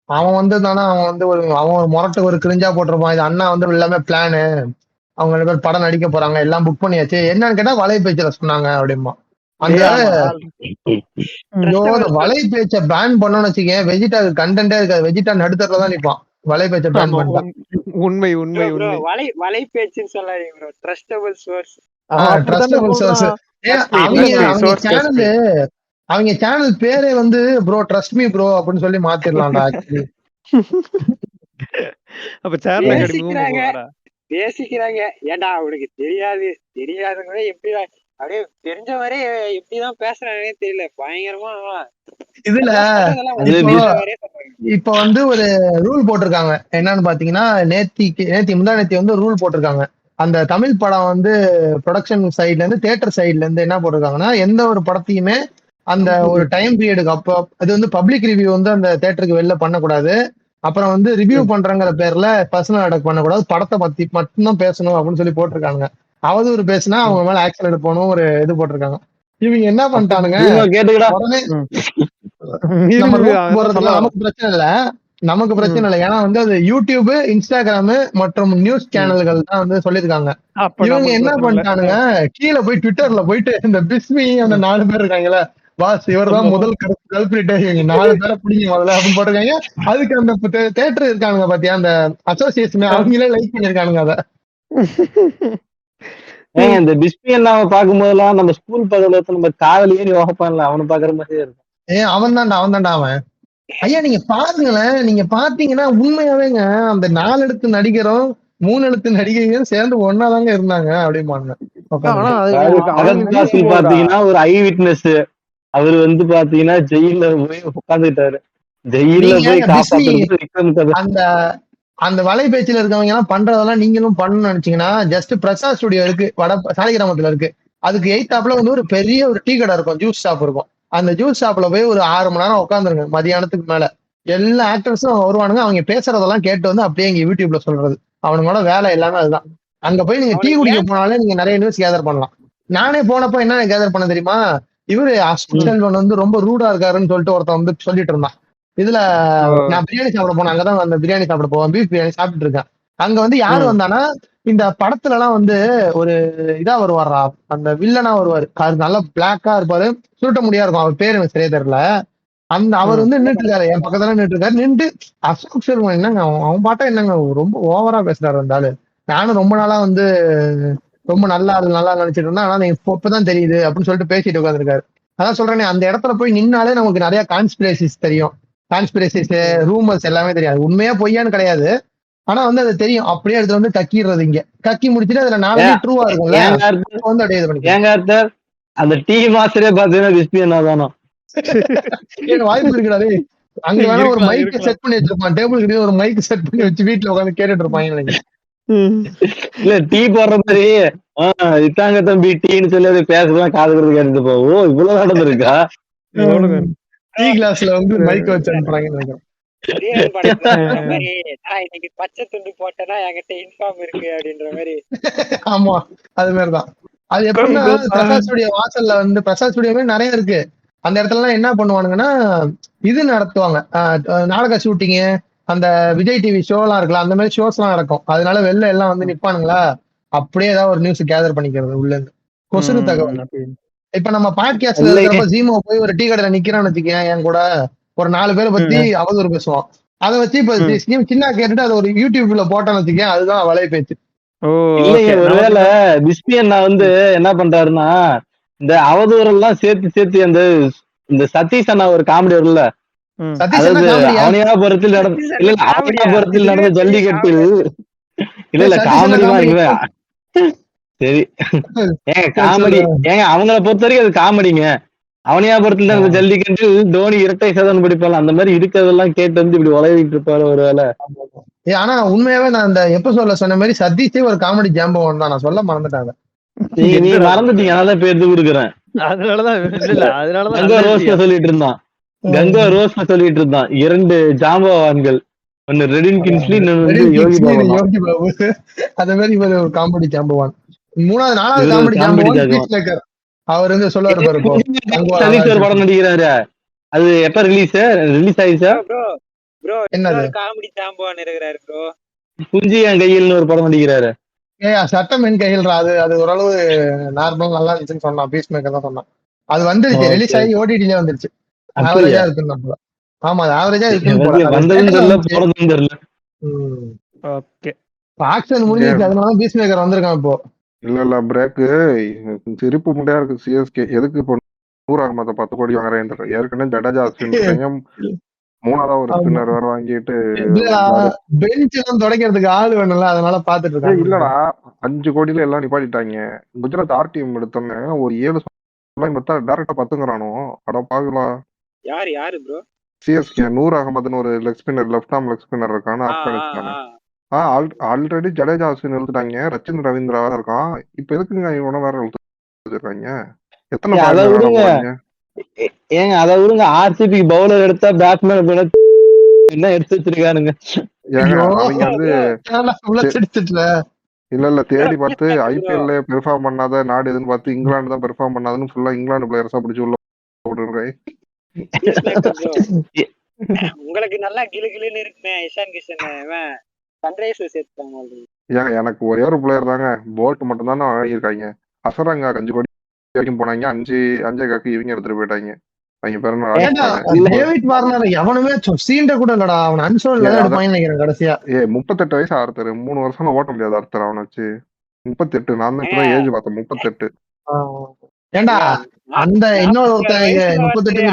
அவன் வந்து தானே அவன் வந்து அவன் முரட்டு ஒரு கிரிஞ்சா போட்டிருப்பான். இது அண்ணா வந்து எல்லாமே பிளானு, அவங்க 2 பேர் படம் நடிக்க போறாங்க, எல்லாம் புக் பண்ணியாச்சு, என்னன்னு கேட்டா வலை பேச்சுல சொன்னாங்க அப்படிமா. அந்த வலை பேச்ச பேன் பண்ணணும்னு வச்சுக்கேன், வெஜிடா கண்டென்ட்டே இருக்காது. வெஜிடா நடுத்தரல தான் நிப்பான் வலை பேச்ச பேன் பண்ணிட்டான்.
உண்மை
வலை பேச்சுன்னு சொல்லாதீங்க ப்ரோ, ட்ரஸ்டபிள் சோர்ஸ்.
அவங்க சேனல் பேரே வந்து ப்ரோ ட்ரஸ்ட் மீ ப்ரோ அப்படின்னு சொல்லி மாத்திரலாம்டா. ஆக்சுவலி
அப்ப சேனல்
பேசிக்கிறாங்க. ஏண்டா அவனுக்கு தெரியாதுங்க எப்படி அப்படியே தெரிஞ்சவரே எப்படிதான் பேசுறாங்கன்னே தெரியல. பயங்கரமா
இதுல இப்ப வந்து ஒரு ரூல் போட்டிருக்காங்க. என்னன்னு பாத்தீங்கன்னா முந்தா நேத்தி வந்து ரூல் போட்டிருக்காங்க. அந்த தமிழ் படம் வந்து ப்ரொடக்ஷன் சைட்ல இருந்து தியேட்டர் சைட்ல இருந்து என்ன போட்டிருக்காங்கன்னா, எந்த ஒரு படத்தையுமே அந்த ஒரு டைம் பீரியடுக்கு அப்போ அது வந்து பப்ளிக் ரிவ்யூ வந்து அந்த தியேட்டருக்கு வெளில பண்ணக்கூடாது. அப்புறம் வந்து ரிவ்யூ பண்றங்கிற பேர்ல பர்சனல் அட்டாக் பண்ணக்கூடாது, படத்தை பத்தி மட்டும்தான் பேசணும் அப்படின்னு சொல்லி போட்டிருக்காங்க. அவதூறு பேசினா அவங்க மேல ஆக்ஷன் எடுப்பணும் ஒரு இது போட்டிருக்காங்க. இவங்க என்ன பண்ணிட்டானுங்க
கேட்டுக்கடா.
உடனே
இரு,
நம்ம
இரு,
ரோஸ்
அதான்
போடுறதுல
சொல்ல வரேன்.
நமக்கு பிரச்சனை இல்ல. நமக்கு பிரச்சனை இல்லை. ஏன்னா வந்து அது யூடியூப், இன்ஸ்டாகிராம் மற்றும் நியூஸ் சேனல்கள் தான் வந்து சொல்லியிருக்காங்க.
அப்ப
இவங்க
நமக்கு
என்ன
பிரச்சனை இல்ல.
பண்ணிட்டானுங்க, கீழே போய் ட்விட்டர்ல போயிட்டு இந்த பிஸ்மி அந்த 4 பேர் இருக்காங்கல்ல, பாஸ் இவர்தான் முதல் கல்பிரிட்டே, இவங்க 4 பேரை பிடிங்க முதல்ல அப்படின்னு போட்டிருக்காங்க. அதுக்கு அந்த தேட்டர் இருக்கானுங்க பாத்தியா, அந்த அசோசியேஷன், அவங்களே லைக் பண்ணிருக்கானுங்க அத.
ஏங்க இந்த பிஸ்மி அண்ணாவை பார்க்கும் போதெல்லாம் நம்ம ஸ்கூல் பக்கத்துல நம்ம காதலியே நீ வகப்பான்ல அவனை பாக்குற மாதிரியே இருக்கும்.
அவன் தான்டா அவன். ஐயா நீங்க பாருங்களேன், நீங்க பாத்தீங்கன்னா உண்மையாவேங்க அந்த 4 எழுத்து நடிகரும் 3 எழுத்து நடிகையும் சேர்ந்து ஒன்னாதாங்க இருந்தாங்க அப்படிம்பாங்க.
பாத்தீங்கன்னா ஒரு ஐ விட்னஸ் அவர் வந்து பாத்தீங்கன்னா ஜெயில போய் உட்காந்துட்டாரு. ஜெயில போய் காப்பாத்துறது
அந்த அந்த வலை பேச்சுல இருக்கவங்க எல்லாம் பண்றதெல்லாம் நீங்களும் பண்ணணும்னு நினைச்சீங்கன்னா ஜஸ்ட் பிரசாத் ஸ்டுடியோ இருக்கு, சாலிகிராமத்துல இருக்கு. அதுக்கு எய்த்தாப்புல வந்து ஒரு பெரிய ஒரு டீ கடை இருக்கும், ஜூஸ் ஷாப் இருக்கும். அந்த ஜூஸ் ஷாப்ல போய் ஒரு 6 மணி நேரம் உட்காந்துருங்க, மதியானத்துக்கு மேல எல்லா ஆக்டர்ஸும் வருவானுங்க. அவங்க பேசுறதெல்லாம் கேட்டு வந்து அப்படியே இங்க யூடியூப்ல சொல்றது. அவனுங்களோட வேலை எல்லாமே அதுதான். அங்க போய் நீங்க டீ குடிக்க போனாலே நீங்க நிறைய நியூஸ் கேதர் பண்ணலாம். நானே போனப்ப என்ன கேதர் பண்ண தெரியுமா, இவரு அசோக் செல்வன் வந்து ரொம்ப ரூடா இருக்காருன்னு சொல்லிட்டு ஒருத்தன் வந்து சொல்லிட்டு இருந்தான். இதுல நான் பிரியாணி சாப்பிட போனேன், அங்கதான் அந்த பிரியாணி சாப்பிட போவேன், பீஃப் பிரியாணி சாப்பிட்டு இருக்கேன். அங்க வந்து யாரு வந்தானா, இந்த படத்துல எல்லாம் வந்து ஒரு இதா வருவாரா, அந்த வில்லனா வருவாரு, நல்லா பிளாக்கா இருப்பாரு, சுருட்ட முடியா இருக்கும், அவர் பேரு எனக்கு சரியா தெரியல. அந்த அவர் வந்து நின்றுட்டு இருக்காரு, என் பக்கத்துல நின்றுட்டு இருக்காரு. நின்று அசோக் செல்வன் என்னங்க அவன் பாட்டா என்னங்க ரொம்ப ஓவரா பேசுறாரு அந்த ஆளு. நானும் ரொம்ப நாளா வந்து ரொம்ப நல்லா நினைச்சிட்டு இருந்தேன், ஆனா இப்பதான் தெரியுது அப்படின்னு சொல்லிட்டு பேசிட்டு உட்காந்துருக்காரு. அதான் சொல்றேனே, அந்த இடத்துல போய் நின்னாலே நமக்கு நிறைய கான்ஸ்பிரசிஸ் தெரியும். கான்ஸ்பிரசிஸ், ரூமர்ஸ் எல்லாமே தெரியாது, உண்மையா பொய்யான்னு கிடையாது. ஆனா வந்து அது தெரியும், அப்படியே எடுத்து வந்து கக்கிடுறது. இங்க கக்கி முடிச்சுட்டு அதுல 4 ட்ரூவா இருக்கும்ல, வந்து அப்படியே இது
பண்ணிக்கலாம். அந்த டீ மாஸ்டரே பாத்தீங்கன்னா பிஸ்மி அண்ணா தானோ.
வாய்ப்பு இருக்குடாது. அங்க வேணா ஒரு மைக் செட் பண்ணி வச்சிருப்பான், டேபிளுக்கு ஒரு மைக் செட் பண்ணி வச்சு வீட்டுல உட்காந்து கேட்டுட்டு இருப்பாங்க.
இல்ல டீ போடுற மாதிரி இத்தாங்க தம்பி டீன்னு சொல்லி அதை பேசலாம், காதுகிறது கேட்டு போவோம். இவ்வளவு நடந்திருக்கா?
டீ கிளாஸ்ல வந்து மைக் வச்சு அனுப்புறாங்கன்னு நினைக்கிறேன்.
இன்னைக்கு பச்சை துண்டு போட்டேன்னா என்கிட்ட இன்ஃபார்ம் இருக்கு அப்படின்ற மாதிரி.
ஆமா அது மாதிரிதான். அது எப்படின்னா பிரசாத் ஸ்டுடியோ வாசல்ல வந்து, பிரசாத் ஸ்டுடியோவே நிறைய இருக்கு. அந்த இடத்துல எல்லாம் என்ன பண்ணுவானுங்கன்னா இது நடத்துவாங்க, நாடக ஷூட்டிங்கு, அந்த விஜய் டிவி ஷோ எல்லாம் இருக்குல்ல, அந்த மாதிரி ஷோஸ் எல்லாம் நடக்கும். அதனால வெளில எல்லாம் வந்து நிப்பானுங்களா, அப்படியே ஏதாவது ஒரு நியூஸ் கேதர் பண்ணிக்கிறது உள்ள இருந்து, கொசுறு தகவல். இப்ப நம்ம பாட்காஸ்ட்ல இருக்கிறப்ப ஜீமோ போய் ஒரு டீ கடையில நிக்கிறான்னு வச்சுக்கேன், என் கூட ஒரு 4 பேரை பத்தி அவதூறு பேசுவோம். அதை வச்சு இப்ப சின்ன கேட்டுட்டு அதை ஒரு யூடியூப்ல போட்டான்னு வச்சுக்கேன், அதுதான் வலை பேச்சு.
இல்லைங்க, ஒருவேளை பிஸ்மி அண்ணா வந்து என்ன பண்றாருன்னா இந்த அவதூறெல்லாம் சேர்த்து அந்த இந்த சதீஷ் அண்ணா ஒரு காமெடி வரும்ல, அதாவது அவனியாபுரத்தில் நடந்த ஜல்லிக்கட்டில் இல்ல காமெடி சரி ஏங்க காமெடி, ஏங்க அவங்கள பொறுத்த வரைக்கும் அது காமெடிங்க. அவனியாபுரத்துல நடந்த ஜல்லிக்கட்டில் தோனி இரட்டை சதம் பிடிப்பாங்க, அந்த மாதிரி இருக்கிறதெல்லாம் கேட்டு வந்து இப்படி உலகிட்டு இருப்பாரு ஒரு வேலை.
ஆனா உண்மையாவே நான் அந்த எபிசோட்ல சொன்ன மாதிரி சதீஷே ஒரு காமெடி ஜாம்பவன் தான், நான் சொல்ல மறந்துட்டாங்க.
நீ மறந்துட்டீங்க, அதான் பேர் கொடுக்குறேன். கங்கா ரோஸ்ல சொல்லிட்டு இருந்தான், கங்கா ரோஸ்ல சொல்லிட்டு இருந்தான் 2 ஜாம்பவான்கள், ஒன்னு ரெடின் கின்ஸ்லி, இன்னொன்னு யோகி பாபு.
அதே மாதிரி இவர் ஒரு காமெடி ஜாம்பவான். 4வது காமெடி ஜாம்பவான் அவர் வந்து சொல்லுவாரு பாரு,
படம் நடிக்கிறாரு. அது எப்ப ரிலீஸ் ஆயிடுச்சா?
என்னது
காமெடி ஜாம்பவான் இருக்கிறாரு ப்ரோ,
குஞ்சி என் கையில்னு ஒரு படம் நடிக்கிறாரு.
சட்டம் என் கையில், அது ஓரளவு நார்மல் நல்லா இருந்துச்சுன்னு சொன்னான், பீஸ் மேக்கர் தான் சொன்னான். அது வந்துருச்சு, ரிலீஸ் ஆகி ஓடிடில வந்துருச்சு. ஆவரேஜா இருக்குன்னு நம்ம. ஆமா அது ஆவரேஜா இருக்குன்னு போல. ஆக்ஷன் முடிஞ்சிருச்சு, அதனால பீஸ் மேக்கர் வந்திருக்கான் இப்போ.
இல்ல பிரேக்கு சிரிப்பு முட்டையா இருக்கு. சிஎஸ்கே எதுக்கு இப்போ 100 ஆகமாத 10 கோடி வாங்குறேன். ஏற்கனவே ஜடேஜா ஸ்பின்னையும் 3ஆவது ஒரு ஸ்பின்னர் வேற வாங்கிட்டு
பெஞ்ச் எல்லாம் துடைக்கிறதுக்கு ஆள் வேணும்ல, அதனால பாத்துட்டு இருக்காங்க.
இல்லடா 5 கோடியில எல்லாம் நிப்பாட்டிட்டாங்க. குஜராத் ஆர்டிஎம் எடுத்தோன்னே ஒரு 7 டேரக்டா 10ங்கிறானோ. அட பாக்கலாம்.
யாரு ப்ரோ?
சிஎஸ்கே 100 அகமதுன்னு ஒரு leg spinner, left arm leg spinner இருக்கான, ஆப்கானிஸ்தான். ஆல்ரெடி ஜடேஜா அஸ்வின் எழுத்துட்டாங்க, ரச்சின் ரவீந்திரா வேற இருக்கான். இப்ப எதுக்குங்க இவன வேற எழுத்துறாங்க? எத்தனை
ஏங்க அதை விடுங்க, ஆர்சிபி பவுலர் எடுத்தா பேட்ஸ்மேன் என்ன எடுத்து வச்சிருக்கானுங்க.
இல்ல தேடி பார்த்து ஐபிஎல்ல பெர்ஃபார்ம் பண்ணாத நாடு எதுன்னு பார்த்து இங்கிலாந்து தான் பெர்ஃபார்ம் பண்ணாதுன்னு ஃபுல்லா இங்கிலாந்து பிளேயர்ஸா பிடிச்சி உள்ள போட்டுருக்கேன்.
உங்களுக்கு நல்லா கிளுகிளுன்னு இருக்குமே இஷான் கிஷன் சன்ரைசர்ஸ் சேர்த்தாங்க.
ஏன் எனக்கு ஒரே ஒரு பிளேயர் தாங்க, போல்ட் மட்டும் தானே வாங்கியிருக்காங்க. அசரங்கா 5 கோடி வரைக்கும் போனாங்க, 5 காக்கு இவங்க எடுத்துட்டு போயிட்டாங்க. அவங்க பேர்
டேவிட் வார்னர் எவனுமே சீண்ட கூட இல்லடா, அவன் அன்சோல்ல எடுப்பாங்க நினைக்கிறேன் கடைசியா.
38 வயசு ஆர்த்தர், 3 வருஷம் ஓட்ட முடியாது ஆர்த்தர் அவனை வச்சு. 38, நான் தான் இப்பதான் ஏஜ் பார்த்தேன் 38.
ஏண்டா அந்த இன்னொரு ஒருத்தன் 38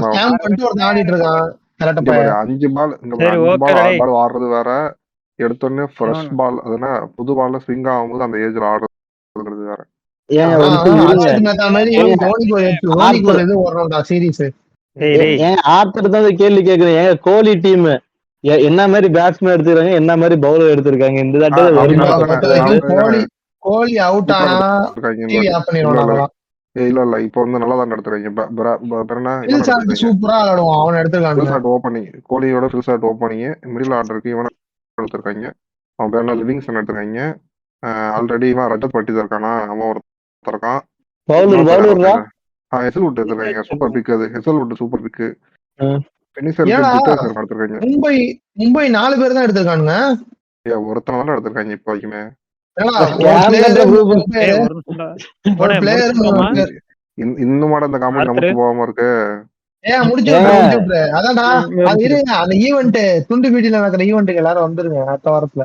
ஸ்கேம் பண்ணிட்டு ஒருத்தன் ஆடிட்டு இருக்கான்.
5 பால் ஆடுறது வேற, எடுத்தோடனே ஃப்ரெஷ் பால் அதுனா புது பால்ல ஸ்விங் ஆகும்போது அந்த ஏஜ்ல ஆடுறது வேற.
கேள்வி கேக்குறேன், கோலி டீம் என்ன மாதிரி பேட்ஸ்மேன் எடுத்துருக்காங்க, என்ன மாதிரி பவுலர் எடுத்திருக்காங்க இந்த தடவை?
கோலி அவுட் ஆனா
இல்ல இப்ப வந்து நல்லா தான் எடுத்துருக்காங்க.
சூப்பரா ஆடுவான் அவன் எடுத்துருக்காங்க.
ஓப்பனிங் கோலியோட ஃபில்சாட் ஓப்பனிங் மிடில் ஆர்டருக்கு இவனை எடுத்திருக்காங்க. அவன் பேர் லிவிங்ஸ்டன் எடுத்திருக்காங்க. ஆல்ரெடி இவன் ரஜத் பட்டிதார் இருக்கானா, அவன் ஒருத்தர் இருக்கான். ஹெசல்வுட் எடுத்திருக்காங்க, சூப்பர் பிக். அது ஹெசல்வுட் சூப்பர் பிக்.
மும்பை 4 பேர் தான் எடுத்திருக்கானுங்க.
ஒருத்தன தான் எடுத்திருக்காங்க இப்ப வரைக்குமே. இன்னும் இந்த காமெடி நமக்கு போகாம இருக்கு.
அதான்டா அந்த ஈவென்ட் துண்டு வீட்டில நடக்கிற ஈவென்ட்டுக்கு எல்லாரும் வந்துருங்க அடுத்த வாரத்துல.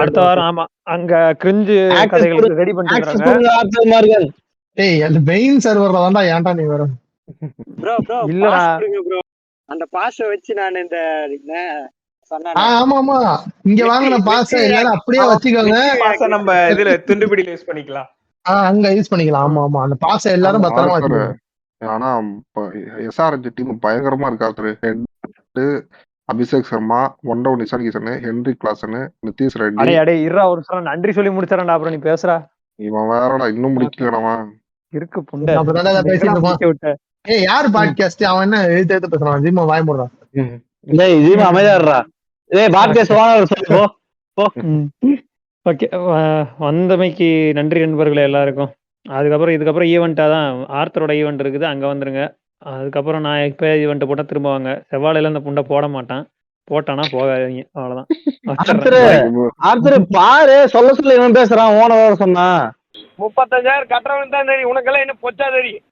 அடுத்த வாரம். ஆமா, அங்க கிரிஞ்சு கதைகளுக்கு ரெடி பண்ணிட்டாங்க.
ஏய் அந்த பெயின் சர்வர்ல தான்டா ஏன்டா நீ வர?
இல்லடா அந்த பாஸ் வச்சு நான் இந்த
ஆமா இங்க வாங்குன பாஸ் எல்லாரும் அப்படியே வச்சுக்கோங்க.
பாஸ் நம்ம இதுல துண்டுபிடில யூஸ் பண்ணிக்கலாம்.
அங்க யூஸ் பண்ணிக்கலாம். ஆமா அந்த பாஸ் எல்லாரும் பத்திரமா வச்சுக்கோங்க.
ஆனா எஸ்ஆர்எச் டீம் பயங்கரமா இருக்காரு. Abhishek Sharma, one down Ishan Kishan, Heinrich Klaasen, Nitish Reddy.
இருடா ஒரு நிமிஷம் நன்றி சொல்லி முடிச்சறேன்டா, அப்புறம் நீ பேசுறா.
இவன் வேறடா இன்னும் முடிக்கலடா
இருக்கு புண்டை.
அப்படிதான் பேசிட்டு இருப்பான். ஏய் யார் பாட்காஸ்ட் அவன் என்ன எழுத்து பேசுறான்? ஜிம்மா வாய் மூடுறான்.
டேய் ஜிம்மா அமைதியாடுறா. டேய் பாட்காஸ்ட் வாங்க சொல்லு போ.
ஓகே, வந்தமைக்கு நன்றி நண்பர்களே எல்லாருக்கும். இதுக்கப்புறம் ஈவெண்ட்டா தான் ஆர்த்தரோட ஈவெண்ட் இருக்குது, அங்க வந்துருங்க. அதுக்கப்புறம் நான் இப்ப ஈவெண்ட் போட்டா திரும்ப வாங்க. செவ்வாழையில இந்த புண்டை போட மாட்டான், போட்டானா போகாதீங்க, அவ்வளவுதான்.
ஆர்த்தர் பாரு சொல்ல இவன் பேசுறான். ஓன சொன்னா
35,000 கட்டுறவன் தான் தெரியும், உனக்கெல்லாம் என்ன பொச்சா தெரியும்.